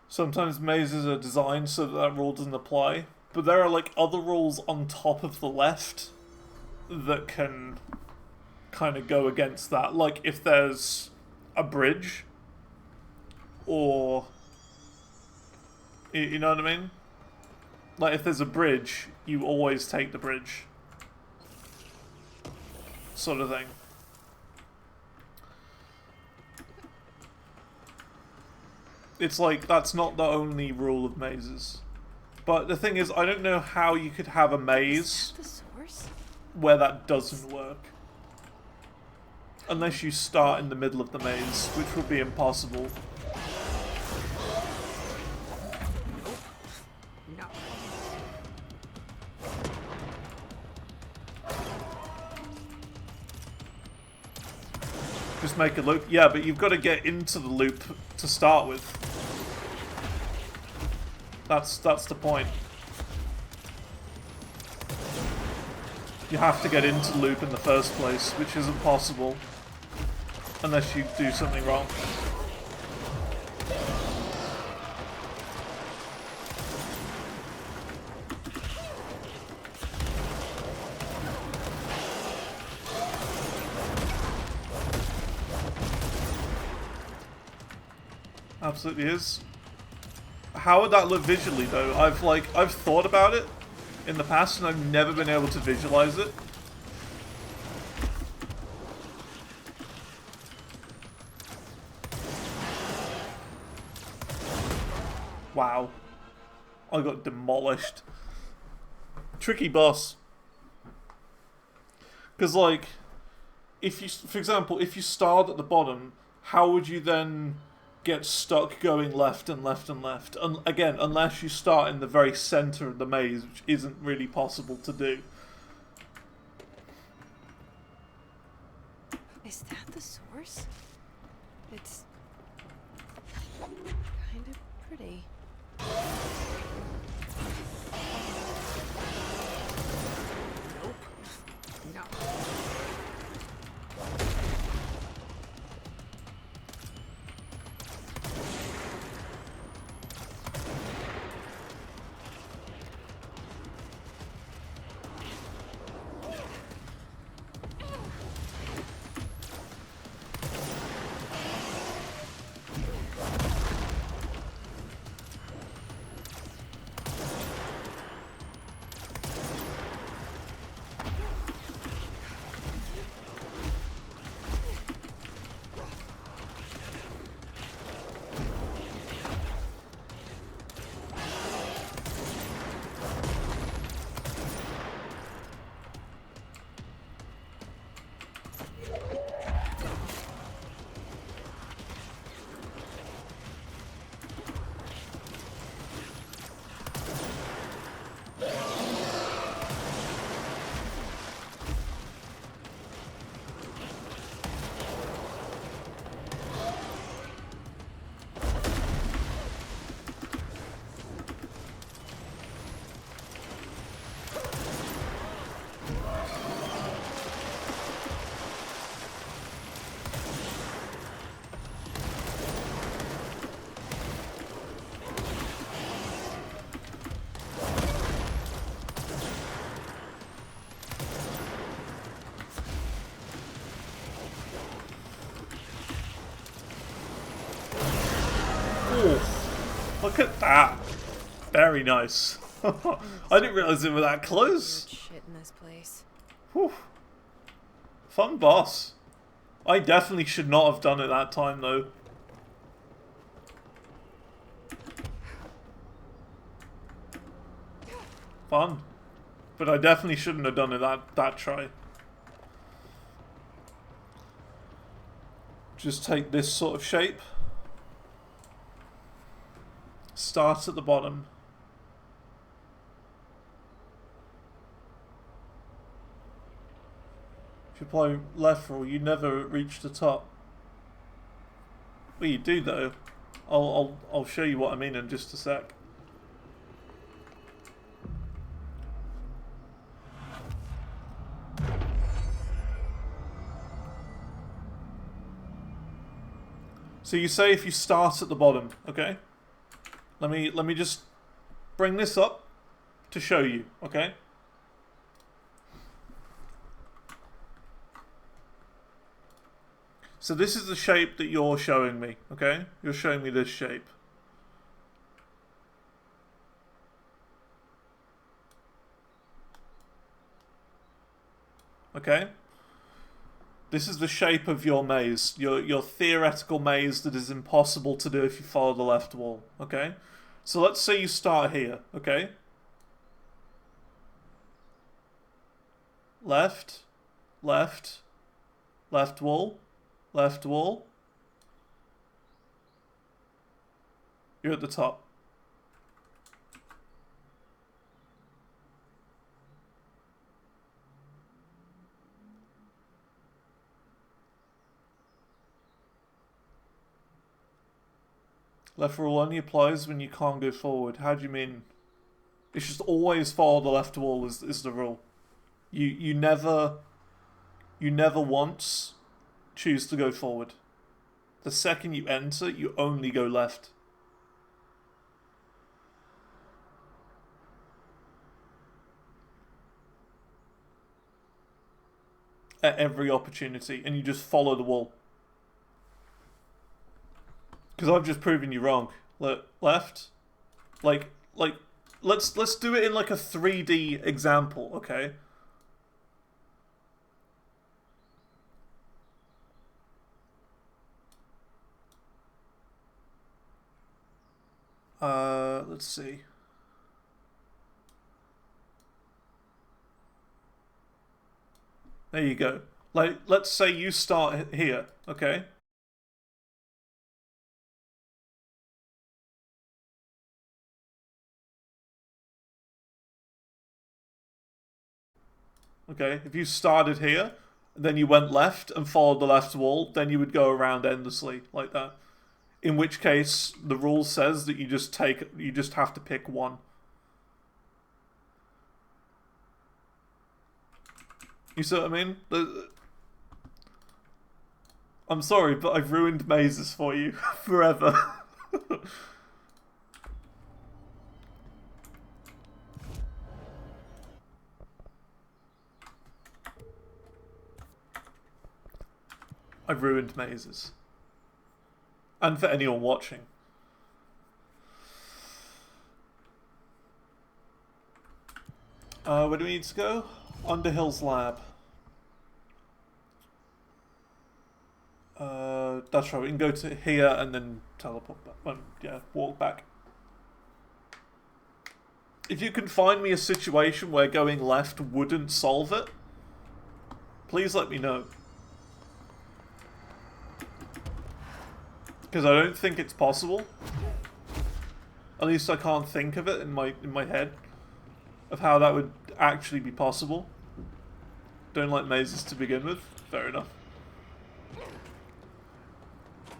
Sometimes mazes are designed so that rule doesn't apply, but there are like other rules on top of the left that can kind of go against that. Like if there's a bridge, or you know what I mean? Like if there's a bridge, you always take the bridge, sort of thing. It's like, that's not the only rule of mazes. But the thing is, I don't know how you could have a maze where that doesn't work. Unless you start in the middle of the maze, which would be impossible. No. Just make a loop. Yeah, but you've got to get into the loop to start with. That's the point. You have to get into the loop in the first place, which isn't possible unless you do something wrong. Absolutely is. How would that look visually though? I've thought about it in the past and I've never been able to visualize it. Wow. I got demolished. Tricky boss. Because like, if you, for example, if you start at the bottom, how would you then get stuck going left and left and left? And again, unless you start in the very center of the maze, which isn't really possible to do. Is that the source? It's kind of pretty. Nope. No. look at that. Very nice. I didn't realize they were that close. Weird shit in this place. Whew. Fun boss. I definitely should not have done it that time though. Fun. But I definitely shouldn't have done it that try. Just take this sort of shape. Start at the bottom. If you apply left roll, you never reach the top. Well, you do though. I'll show you what I mean in just a sec. So you say if you start at the bottom, okay? Let me just bring this up to show you, okay? So this is the shape that you're showing me, okay? You're showing me this shape. Okay? This is the shape of your maze, your theoretical maze that is impossible to do if you follow the left wall, okay? So let's say you start here, okay? Left, left, left wall, left wall. You're at the top. Left wall only applies when you can't go forward. How do you mean? It's just always follow the left wall is the rule. You never once choose to go forward. The second you enter, you only go left. At every opportunity, and you just follow the wall. Because I've just proven you wrong. Left, like, let's do it in like a 3D example, okay? Let's see. There you go. Like, let's say you start here, okay? Okay, if you started here, then you went left and followed the left wall, then you would go around endlessly like that. In which case, the rule says that you just have to pick one. You see what I mean? I'm sorry, but I've ruined mazes for you forever. I've ruined mazes. And for anyone watching. Where do we need to go? Underhill's lab. That's right, we can go to here and then teleport back. Yeah, walk back. If you can find me a situation where going left wouldn't solve it, please let me know. Because I don't think it's possible. At least I can't think of it in my head of how that would actually be possible. Don't like mazes to begin with. Fair enough.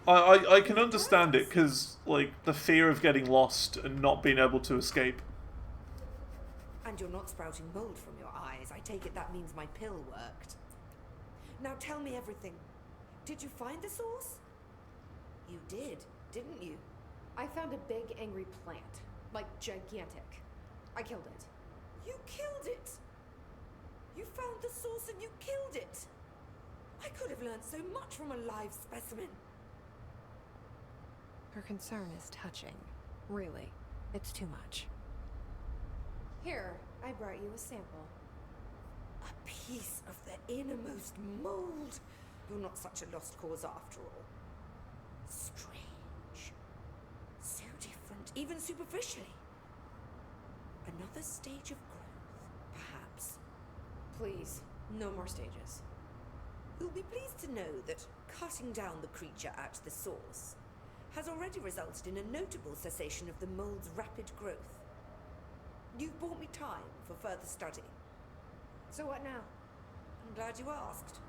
I can understand it because, like, the fear of getting lost and not being able to escape. And you're not sprouting mold from your eyes. I take it that means my pill worked. Now tell me everything. Did you find the source? You did, didn't you? I found a big angry plant. Like, gigantic. I killed it. You killed it! You found the source and you killed it! I could have learned so much from a live specimen. Her concern is touching. Really, it's too much. Here, I brought you a sample. A piece of the innermost mold. You're not such a lost cause after all. Strange. So different, even superficially. Another stage of growth, perhaps. Please, no more stages. You'll be pleased to know that cutting down the creature at the source has already resulted in a notable cessation of the mold's rapid growth. You've bought me time for further study. So what now? I'm glad you asked.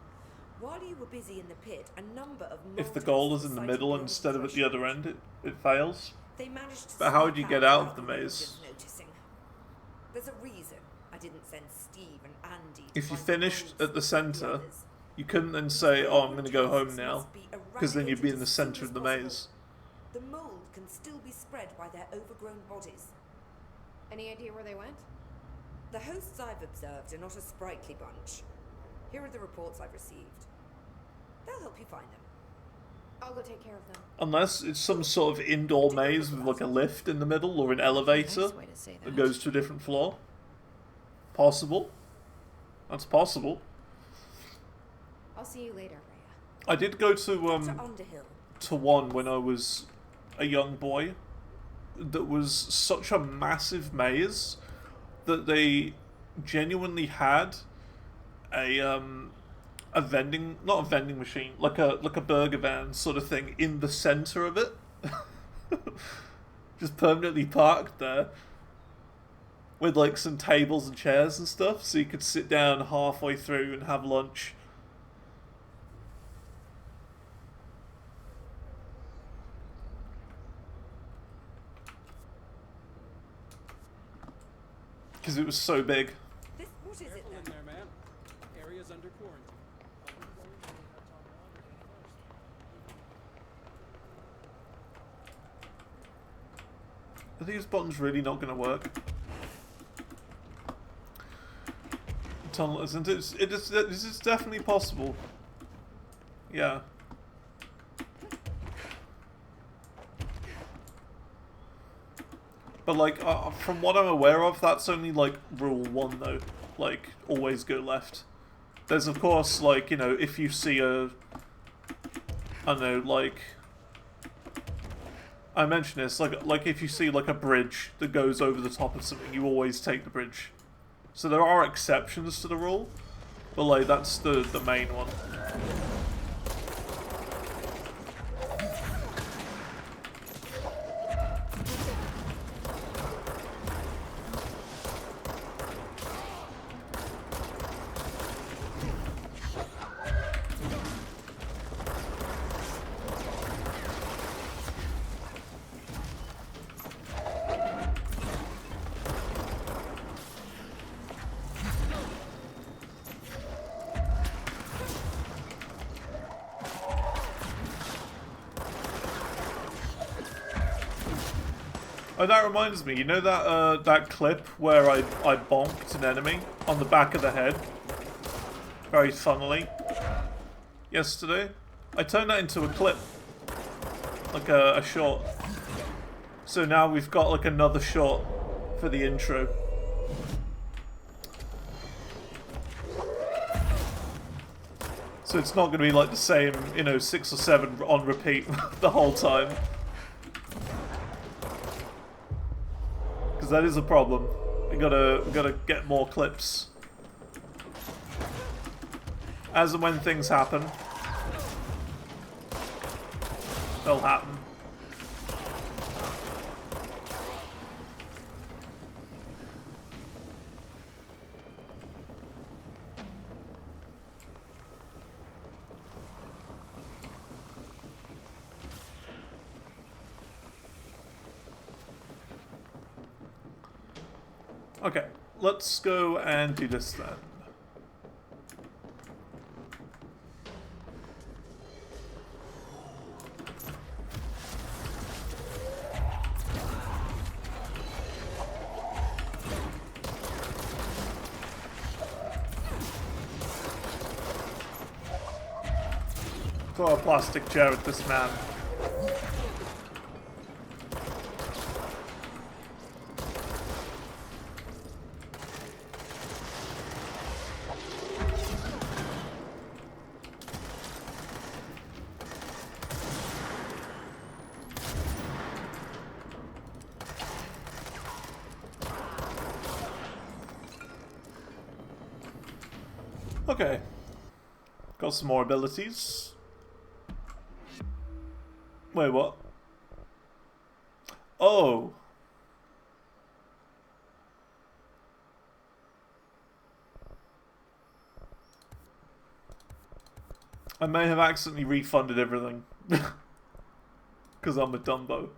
While you were busy in the pit, a number of If the mold goal hosts is in the sighted middle beyond instead of at the threshold. other end, it fails. They managed to But how would sneak you get out of without the the maze? villagers noticing. There's a reason I didn't send Steve and Andy to If you find the finished molds at the with center, others. you couldn't then say, oh, I'm going to go home now. Because then you'd be in the center of the maze. The mold can still be spread by their overgrown bodies. Any idea where they went? The hosts I've observed are not a sprightly bunch. Here are the reports I've received. They'll help you find them. I'll go take care of them. Unless it's some sort of indoor maze with like a lift in the middle or an elevator Nice way to say that that. goes to a different floor. Possible. That's possible. I'll see you later, Rhea. I did go Dr. to Underhill. one when I was a young boy that was such a massive maze that they genuinely had a vending, not a vending machine, like a burger van sort of thing in the center of it. Just permanently parked there with like some tables and chairs and stuff so you could sit down halfway through and have lunch. Because it was so big. What is it Careful then? in there, man. Area's under quarantine. Are these buttons really not going to work? Tunnel isn't it? This is definitely possible. Yeah. But like, from what I'm aware of, that's only like rule 1 though. Like, always go left. There's of course like, you know, if you see a, I don't know, like, I mentioned this, like if you see like a bridge that goes over the top of something, you always take the bridge. So there are exceptions to the rule, but like that's the main one. Oh, that reminds me, you know that that clip where I bonked an enemy on the back of the head? Very funnily. Yesterday? I turned that into a clip. Like a short. So now we've got like another short for the intro. So it's not going to be like the same, you know, 6 or 7 on repeat the whole time. Because that is a problem. We gotta get more clips. As and when things happen, they'll happen. Okay, let's go and do this then. Throw a plastic chair at this man. Okay. Got some more abilities. Wait, what? Oh. I may have accidentally refunded everything. Because I'm a Dumbo.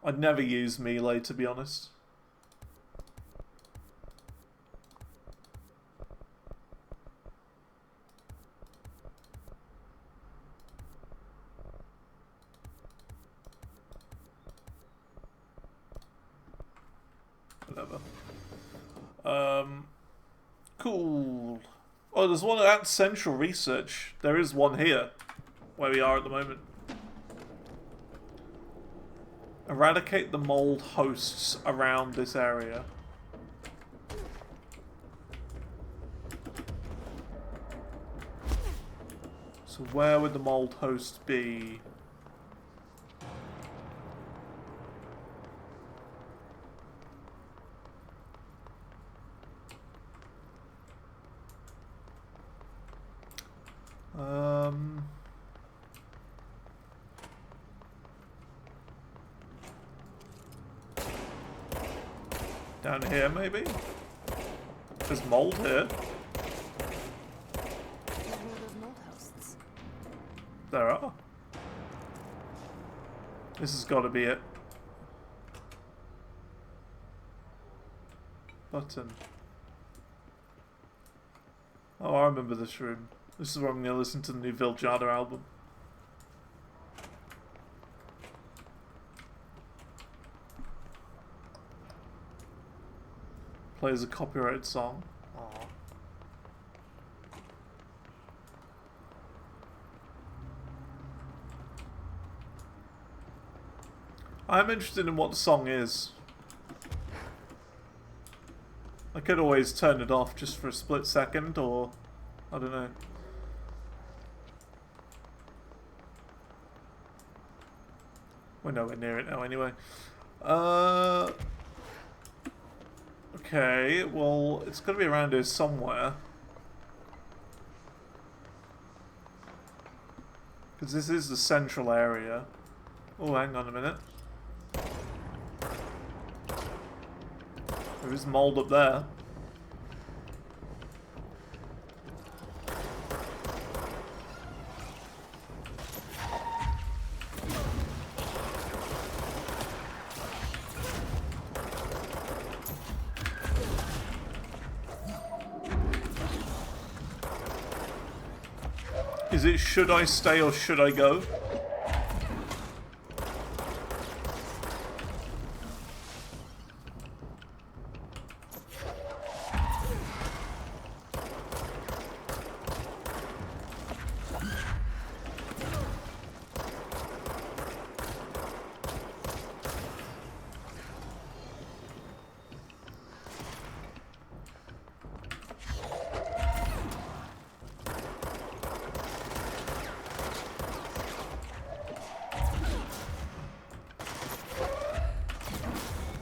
I'd never use melee, to be honest. Whatever. Cool. Oh, there's one at Central Research. There is one here, where we are at the moment. Eradicate the mold hosts around this area. So where would the mold host be? Down here, maybe? There's mold here. Where are those mold hosts? There are. This has got to be it. Button. Oh, I remember this room. This is where I'm going to listen to the new Viljada album. Plays a copyrighted song. Aww. I'm interested in what the song is. I could always turn it off just for a split second, or I don't know. We're nowhere near it now anyway. Okay, well, it's got to be around here somewhere. Because this is the central area. Oh, hang on a minute. There is mold up there. Is it should I stay or should I go?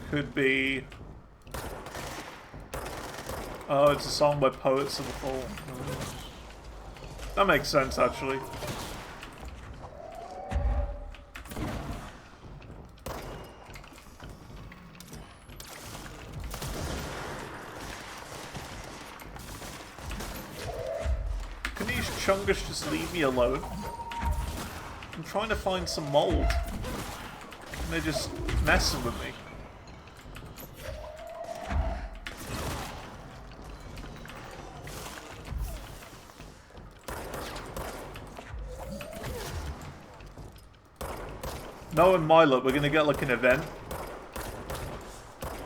Could be... Oh, it's a song by Poets of the Fall. That makes sense, actually. Can these Chungus just leave me alone? I'm trying to find some mold. And they're just messing with me. Knowing my luck, we're gonna get like an event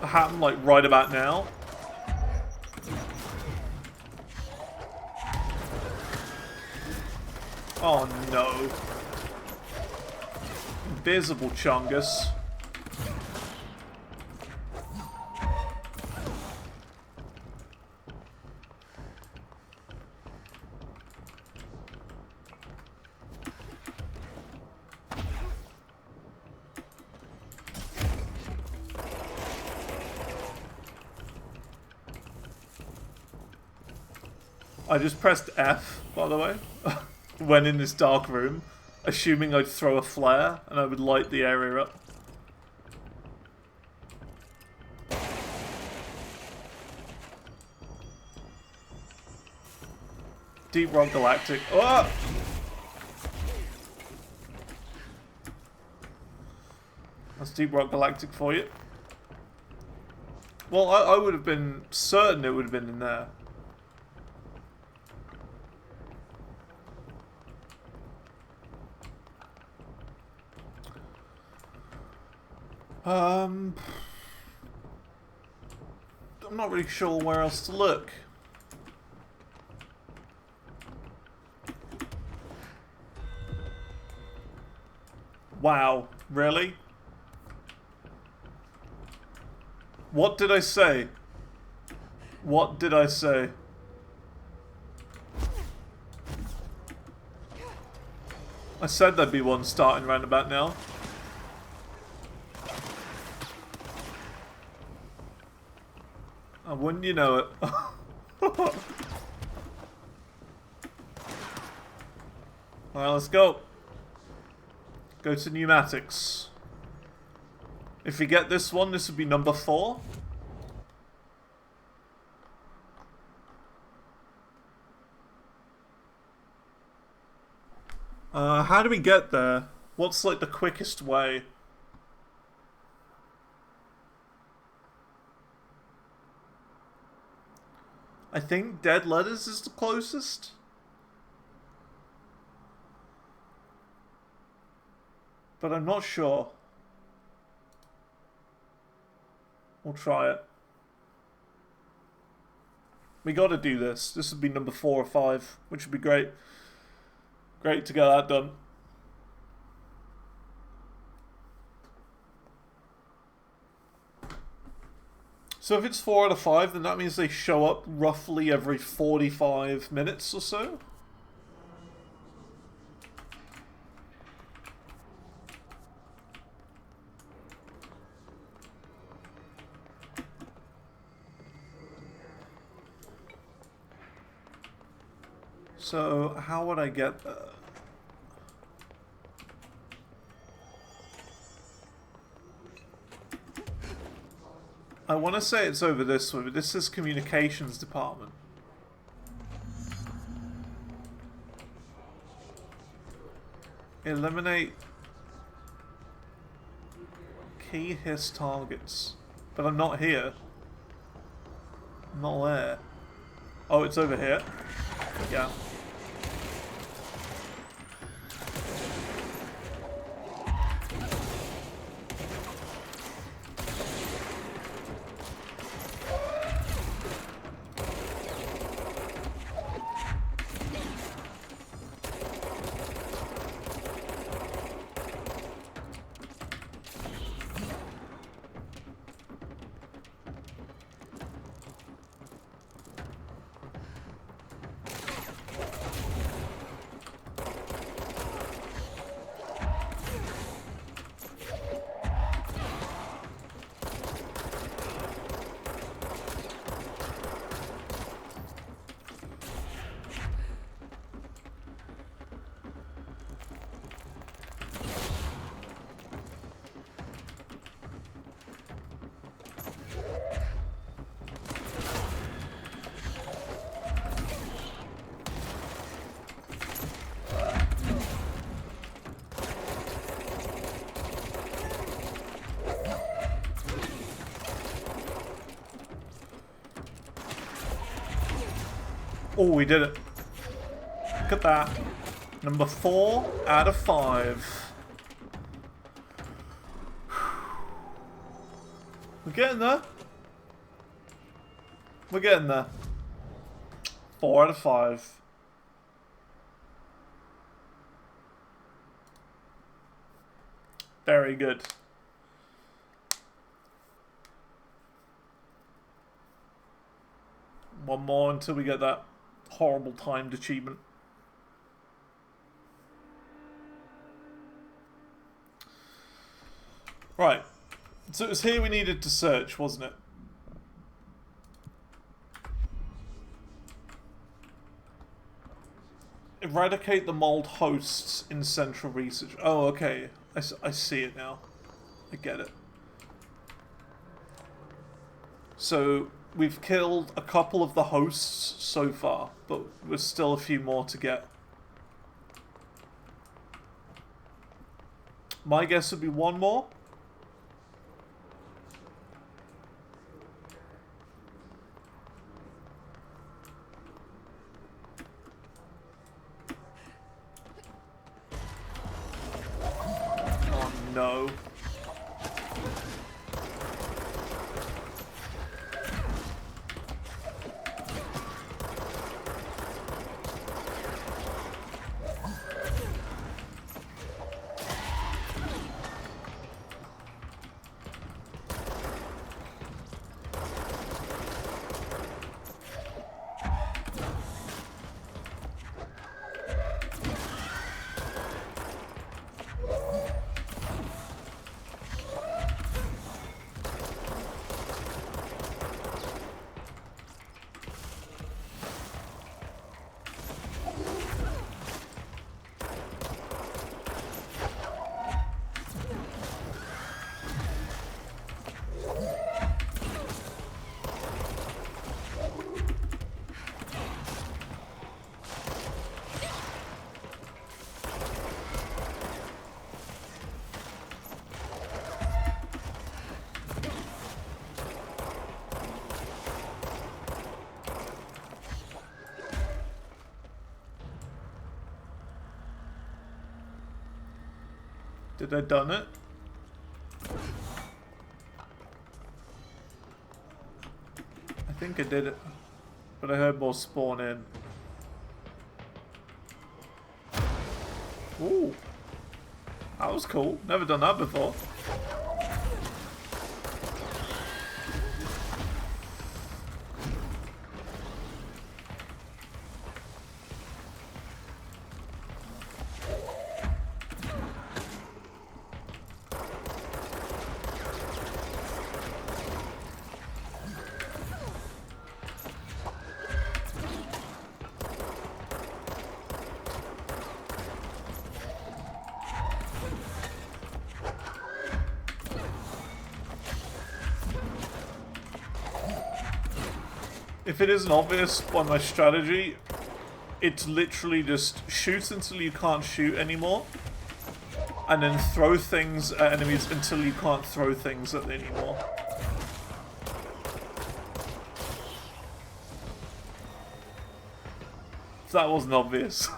happen like right about now. Oh no. Invisible Chungus. I just pressed F, by the way, when in this dark room, assuming I'd throw a flare and I would light the area up. Deep Rock Galactic. Oh! That's Deep Rock Galactic for you. Well, I would have been certain it would have been in there. I'm not really sure where else to look. Wow, really? What did I say? What did I say? I said there'd be one starting round about now. And wouldn't you know it? Alright, let's go. Go to pneumatics. If you get this one, this would be number 4. How do we get there? What's like the quickest way? I think Dead Letters is the closest. But I'm not sure. We'll try it. We gotta do this. This would be number 4 or 5, which would be great. Great to get that done. So if it's 4 out of 5, then that means they show up roughly every 45 minutes or so. So, how would I get there? I want to say it's over this way, but this is communications department. Eliminate key hiss targets. But I'm not here. I'm not there. Oh, it's over here. Yeah. Oh, we did it. Look at that. Number 4 out of 5. We're getting there. We're getting there. 4 out of 5. Very good. One more until we get that horrible timed achievement. Right. So it was here we needed to search, wasn't it? Eradicate the mold hosts in central research. Oh, okay. I see it now. I get it. So, we've killed a couple of the hosts so far, but there's still a few more to get. My guess would be one more. Oh no. Did I done it? I think I did it, but I heard more spawn in. Ooh, that was cool. Never done that before. If it isn't obvious by my strategy, it's literally just shoot until you can't shoot anymore, and then throw things at enemies until you can't throw things at them anymore. If that wasn't obvious.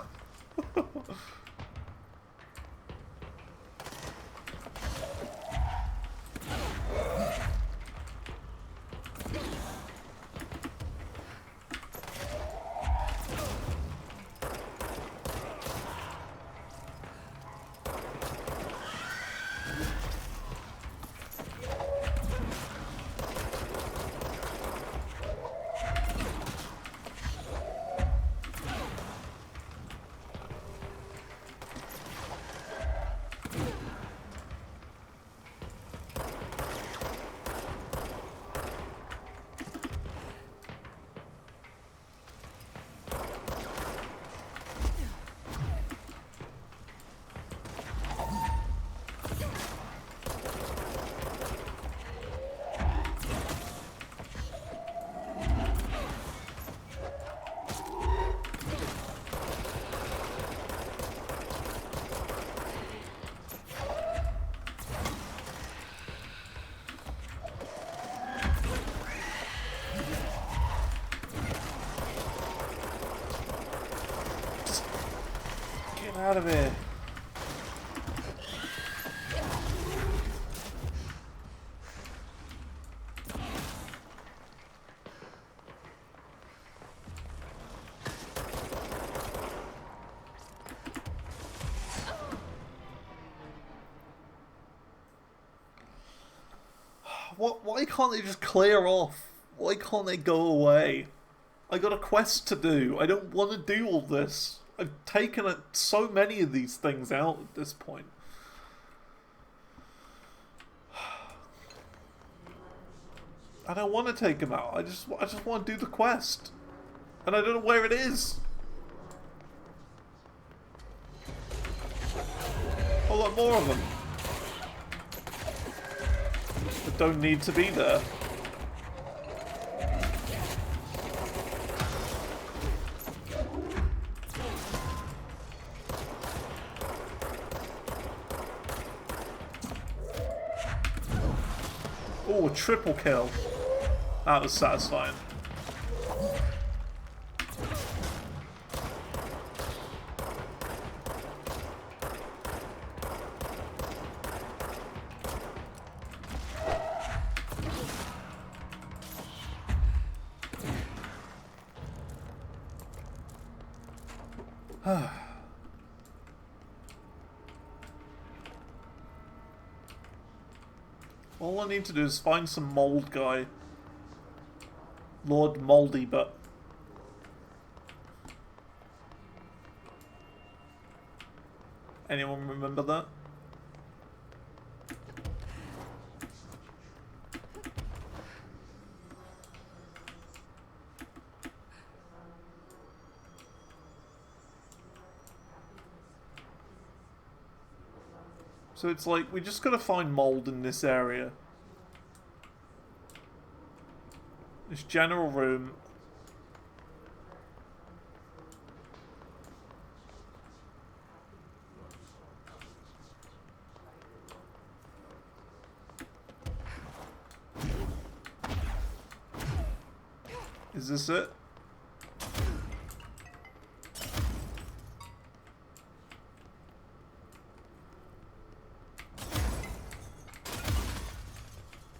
Out of here. Why can't they just clear off? Why can't they go away? I got a quest to do. I don't want to do all this. I've taken so many of these things out at this point. I don't want to take them out. I just want to do the quest. And I don't know where it is. lot more of them. That don't need to be there. Oh, a triple kill. That was satisfying. All I need to do is find some mold guy. Lord Moldy Butt. Anyone remember that? So it's like, we just gotta find mold in this area. This general room. Is this it?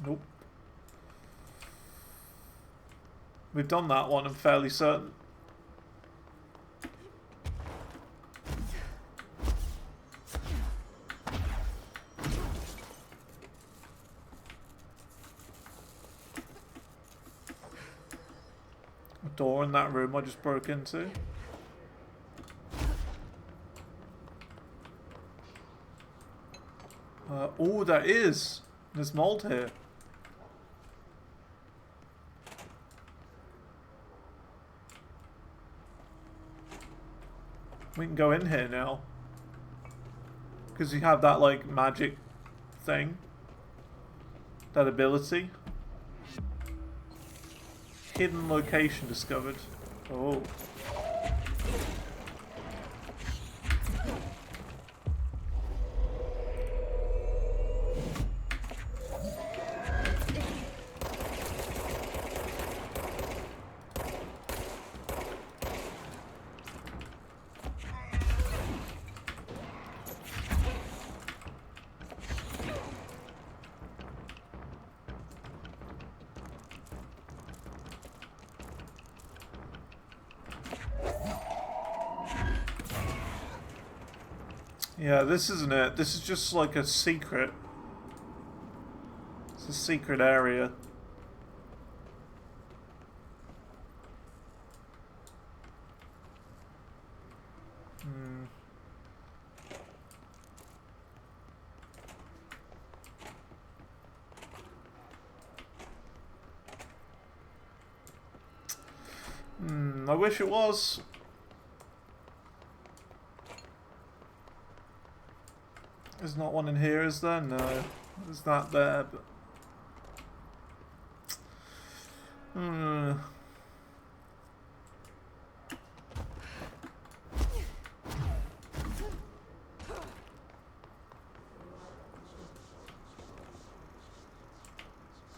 Nope. We've done that one, I'm fairly certain. A door in that room I just broke into. Oh, there is! There's mold here. We can go in here now. Because you have that, like, magic thing. That ability. Hidden location discovered. Oh. Yeah, this isn't it. This is just like a secret. It's a secret area. I wish it was. There's not one in here, is there? No. There's that there, but...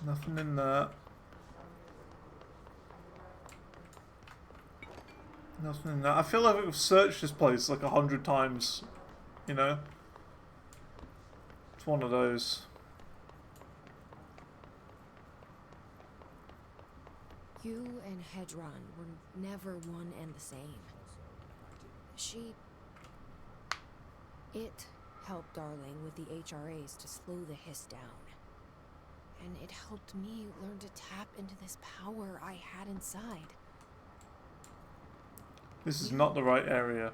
Nothing in there. Nothing in there. I feel like we've searched this place like 100 times, you know? It's one of those. You and Hedron were never one and the same. It helped Darling with the HRAs to slow the hiss down. And it helped me learn to tap into this power I had inside. This is not the right area.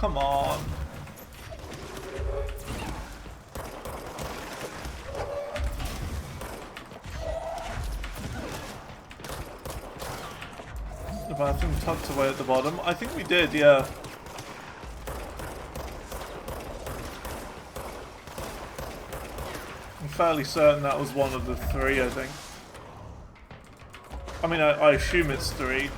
come on. The bathroom tucked away at the bottom. I think we did, yeah. I'm fairly certain that was one of the three, I think. I mean, I assume it's three.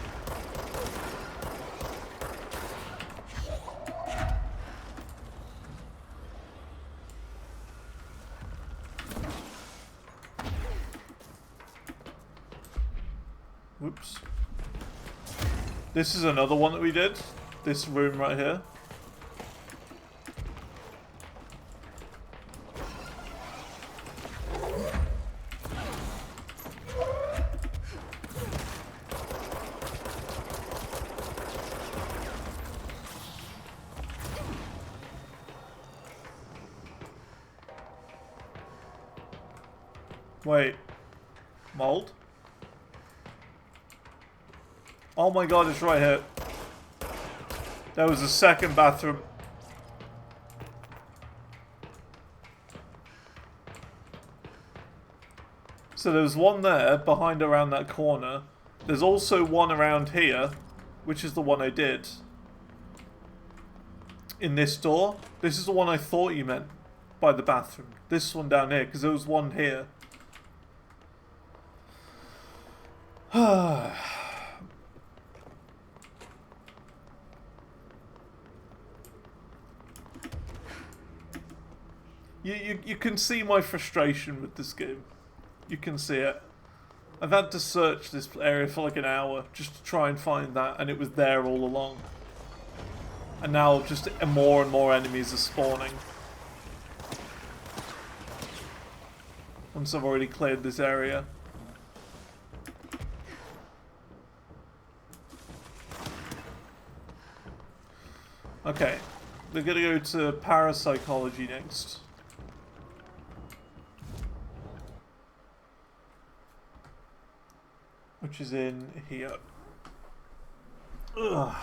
Whoops. This is another one that we did. This room right here. Wait. Mold? Oh my god, it's right here. There was a second bathroom. So there's one there, behind around that corner. There's also one around here, which is the one I did. In this door. This is the one I thought you meant by the bathroom. This one down here, because there was one here. You can see my frustration with this game. You can see it. I've had to search this area for like an hour just to try and find that, and it was there all along. And now just more and more enemies are spawning. Once I've already cleared this area. Okay, we're gonna go to parapsychology next. Which is in here. Ugh.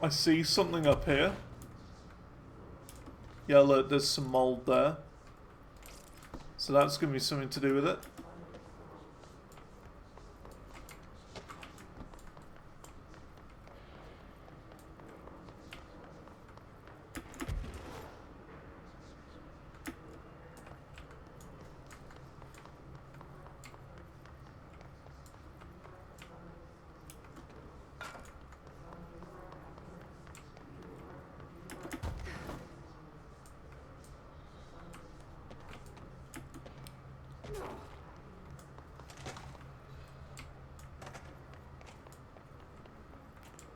I see something up here. Yeah, look, there's some mold there. So that's going to be something to do with it.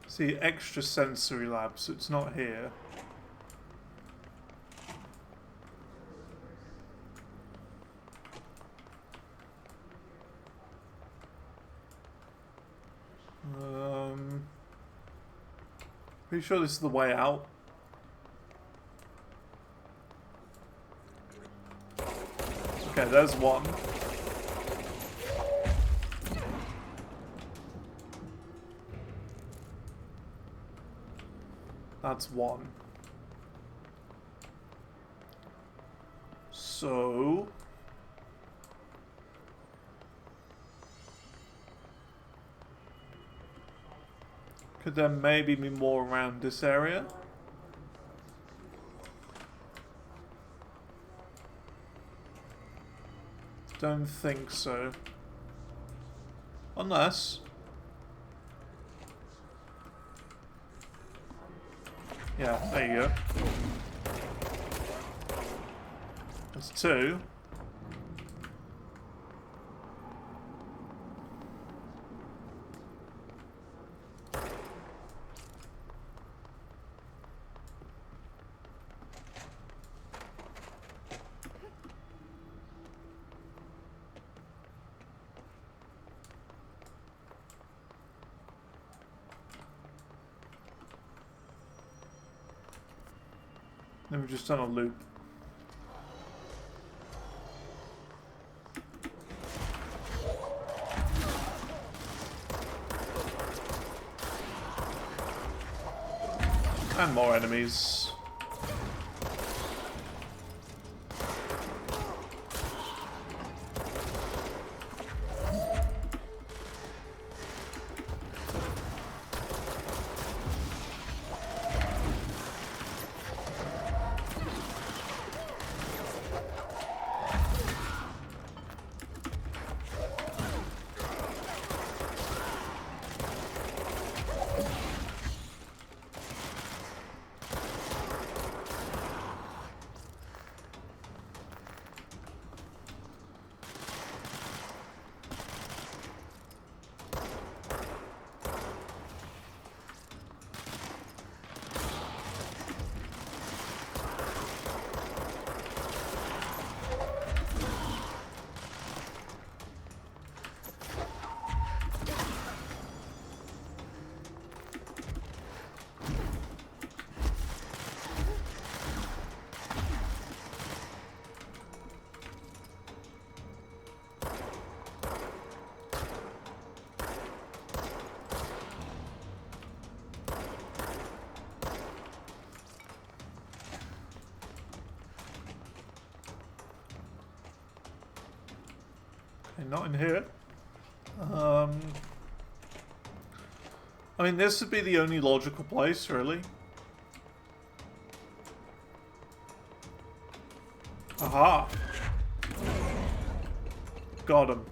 See, extra sensory lab, so it's not here. Pretty sure this is the way out. Okay, there's one. That's one. So... could there maybe be more around this area? Don't think so. Unless... yeah, there you go. That's two. Then we've just done a loop. And more enemies. Okay, not in here. I mean, this would be the only logical place, really. Aha! Got him.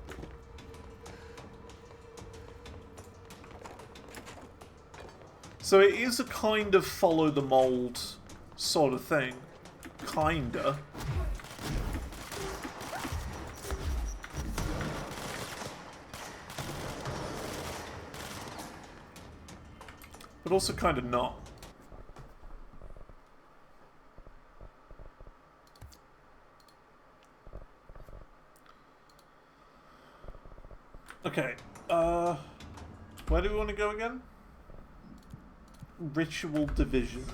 So it is a kind of follow the mold sort of thing. Kinda. But also kind of not. Okay, where do we want to go again? Ritual Division.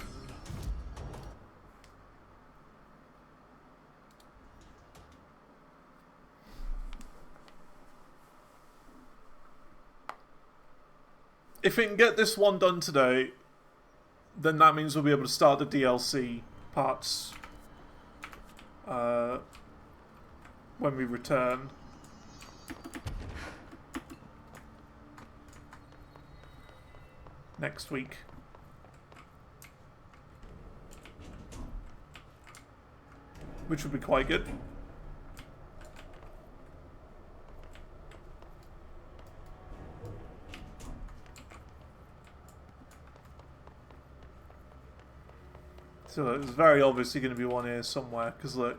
If we can get this one done today, then that means we'll be able to start the DLC parts when we return. Next week. Which would be quite good. So it's very obviously going to be one here somewhere, because look.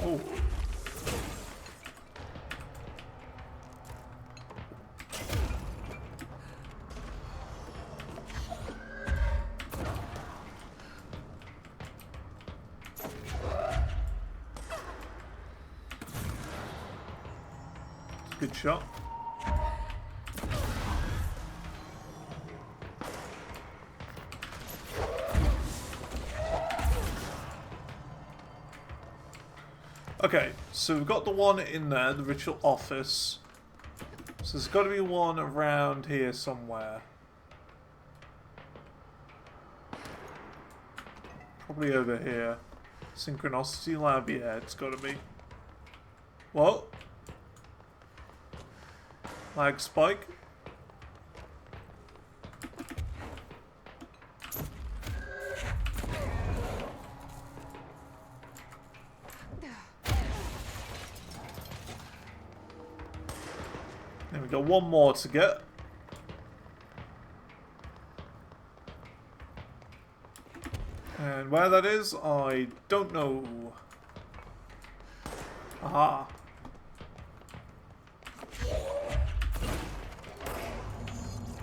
Oh. Good shot. Okay, so we've got the one in there, the ritual office. So there's got to be one around here somewhere. Probably over here. Synchronicity lab, yeah, it's got to be. What? Lag spike? Then we got one more to get. And where that is, I don't know. Aha.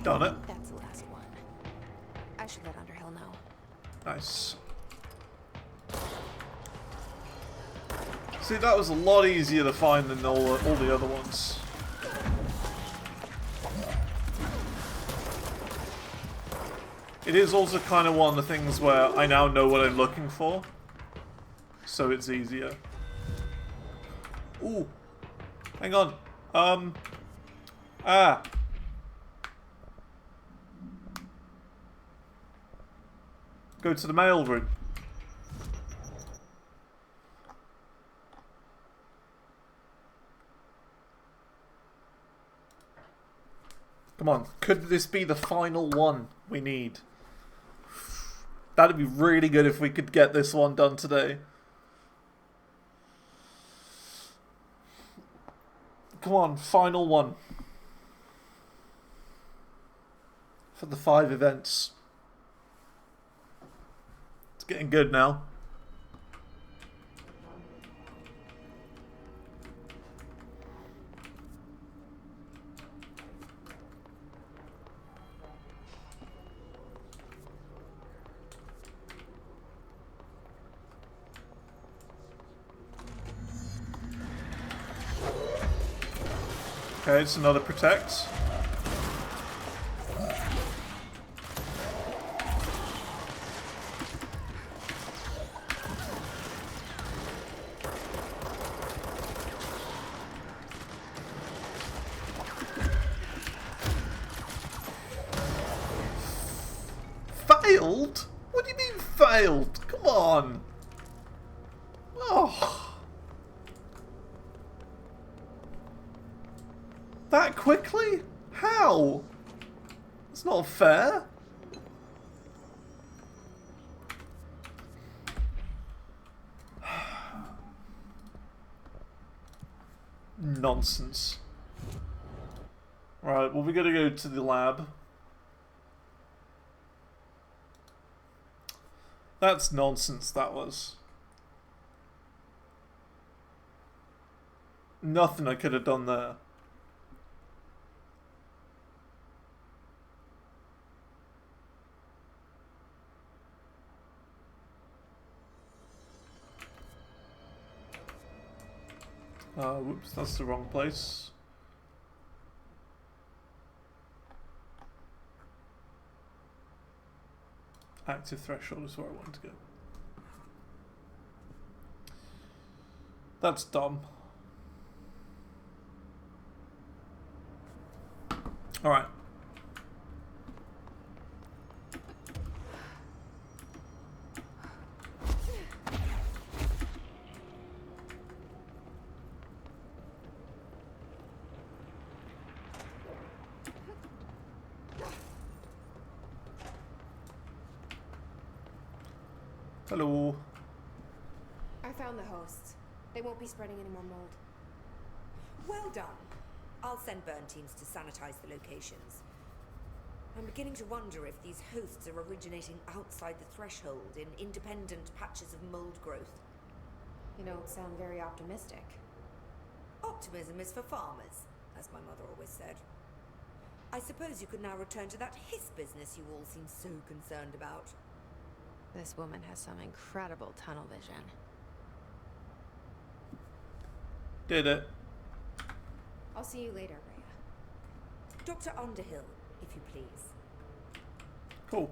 Done it. That's the last one. I should let Underhill know. Nice. See, that was a lot easier to find than all the other ones. It is also kind of one of the things where I now know what I'm looking for, so it's easier. Ooh. Hang on. Go to the mail room. Come on. Could this be the final one we need? That'd be really good if we could get this one done today. Come on, final one. For the 5 events. It's getting good now. Okay, it's another protect. Failed? What do you mean failed? Come on. Oh. That quickly? How? It's not fair. Nonsense. Right, well, we gotta go to the lab. That's nonsense, that was. Nothing I could have done there. Whoops, that's the wrong place. Active threshold is where I wanted to go. That's dumb. Alright. Hello. I found the hosts. They won't be spreading any more mold. Well done. I'll send burn teams to sanitize the locations. I'm beginning to wonder if these hosts are originating outside the threshold in independent patches of mold growth. You don't sound very optimistic. Optimism is for farmers, as my mother always said. I suppose you could now return to that hiss business you all seem so concerned about. This woman has some incredible tunnel vision. Did it. I'll see you later, Rhea. Dr. Underhill, if you please. Cool.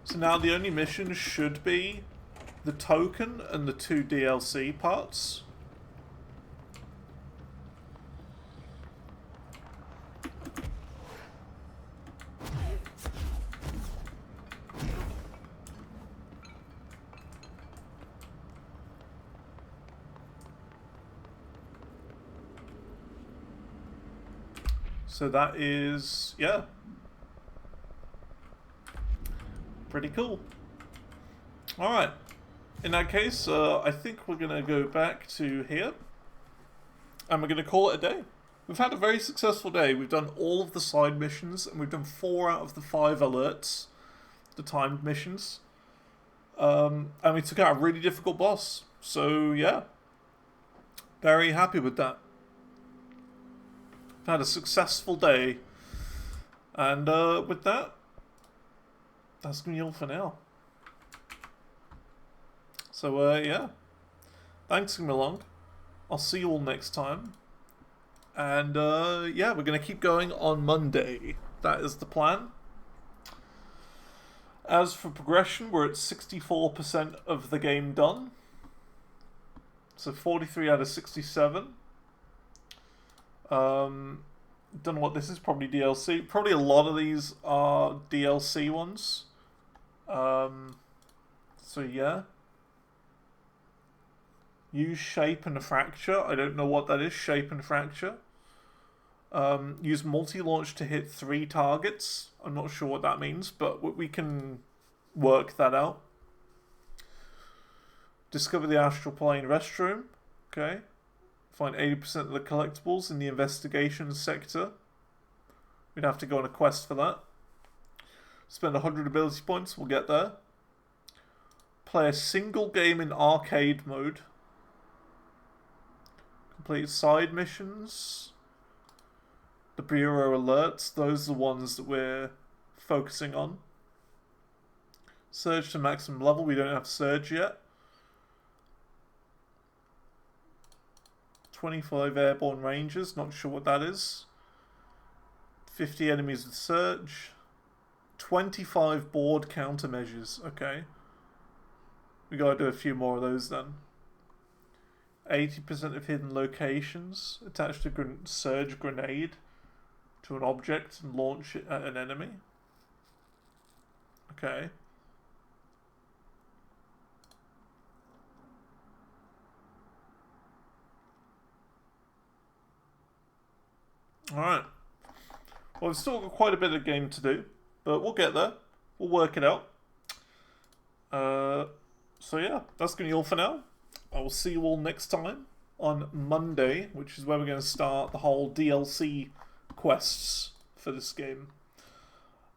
So now the only mission should be the token and the 2 DLC parts. So that is, yeah, pretty cool. Alright, in that case, I think we're going to go back to here, and we're going to call it a day. We've had a very successful day. We've done all of the side missions, and we've done 4 out of the 5 alerts, the timed missions. And we took out a really difficult boss. So, yeah, very happy with that. Had a successful day, and with that, that's gonna be all for now. So yeah, thanks for coming along. I'll see you all next time, and yeah, we're gonna keep going on Monday. That is the plan. As for progression, we're at 64% of the game done. So 43 out of 67. Don't know what this is, probably DLC. Probably a lot of these are DLC ones. So yeah. Use shape and fracture. I don't know what that is, shape and fracture. Use multi-launch to hit 3 targets. I'm not sure what that means, but we can work that out. Discover the astral plane restroom. Okay. Find 80% of the collectibles in the investigation sector. We'd have to go on a quest for that. Spend 100 ability points. We'll get there. Play a single game in arcade mode. Complete side missions. The Bureau alerts. Those are the ones that we're focusing on. Surge to maximum level. We don't have Surge yet. 25 airborne rangers. Not sure what that is. 50 enemies with Surge. 25 board countermeasures. Okay. We gotta do a few more of those then. 80% of hidden locations. Attach a Surge grenade to an object and launch it at an enemy. Okay. Alright. Well, we've still got quite a bit of game to do, but we'll get there. We'll work it out. So yeah, that's going to be all for now. I will see you all next time on Monday, which is where we're going to start the whole DLC quests for this game.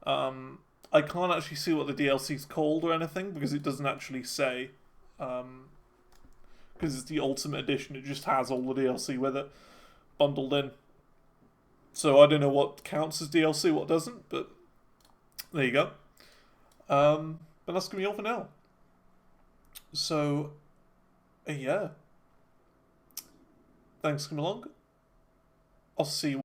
I can't actually see what the DLC is called or anything, because it doesn't actually say. Because it's the Ultimate Edition, it just has all the DLC with it, bundled in. So I don't know what counts as DLC, what doesn't, but there you go. But that's going to be all for now. So, yeah. Thanks for coming along. I'll see you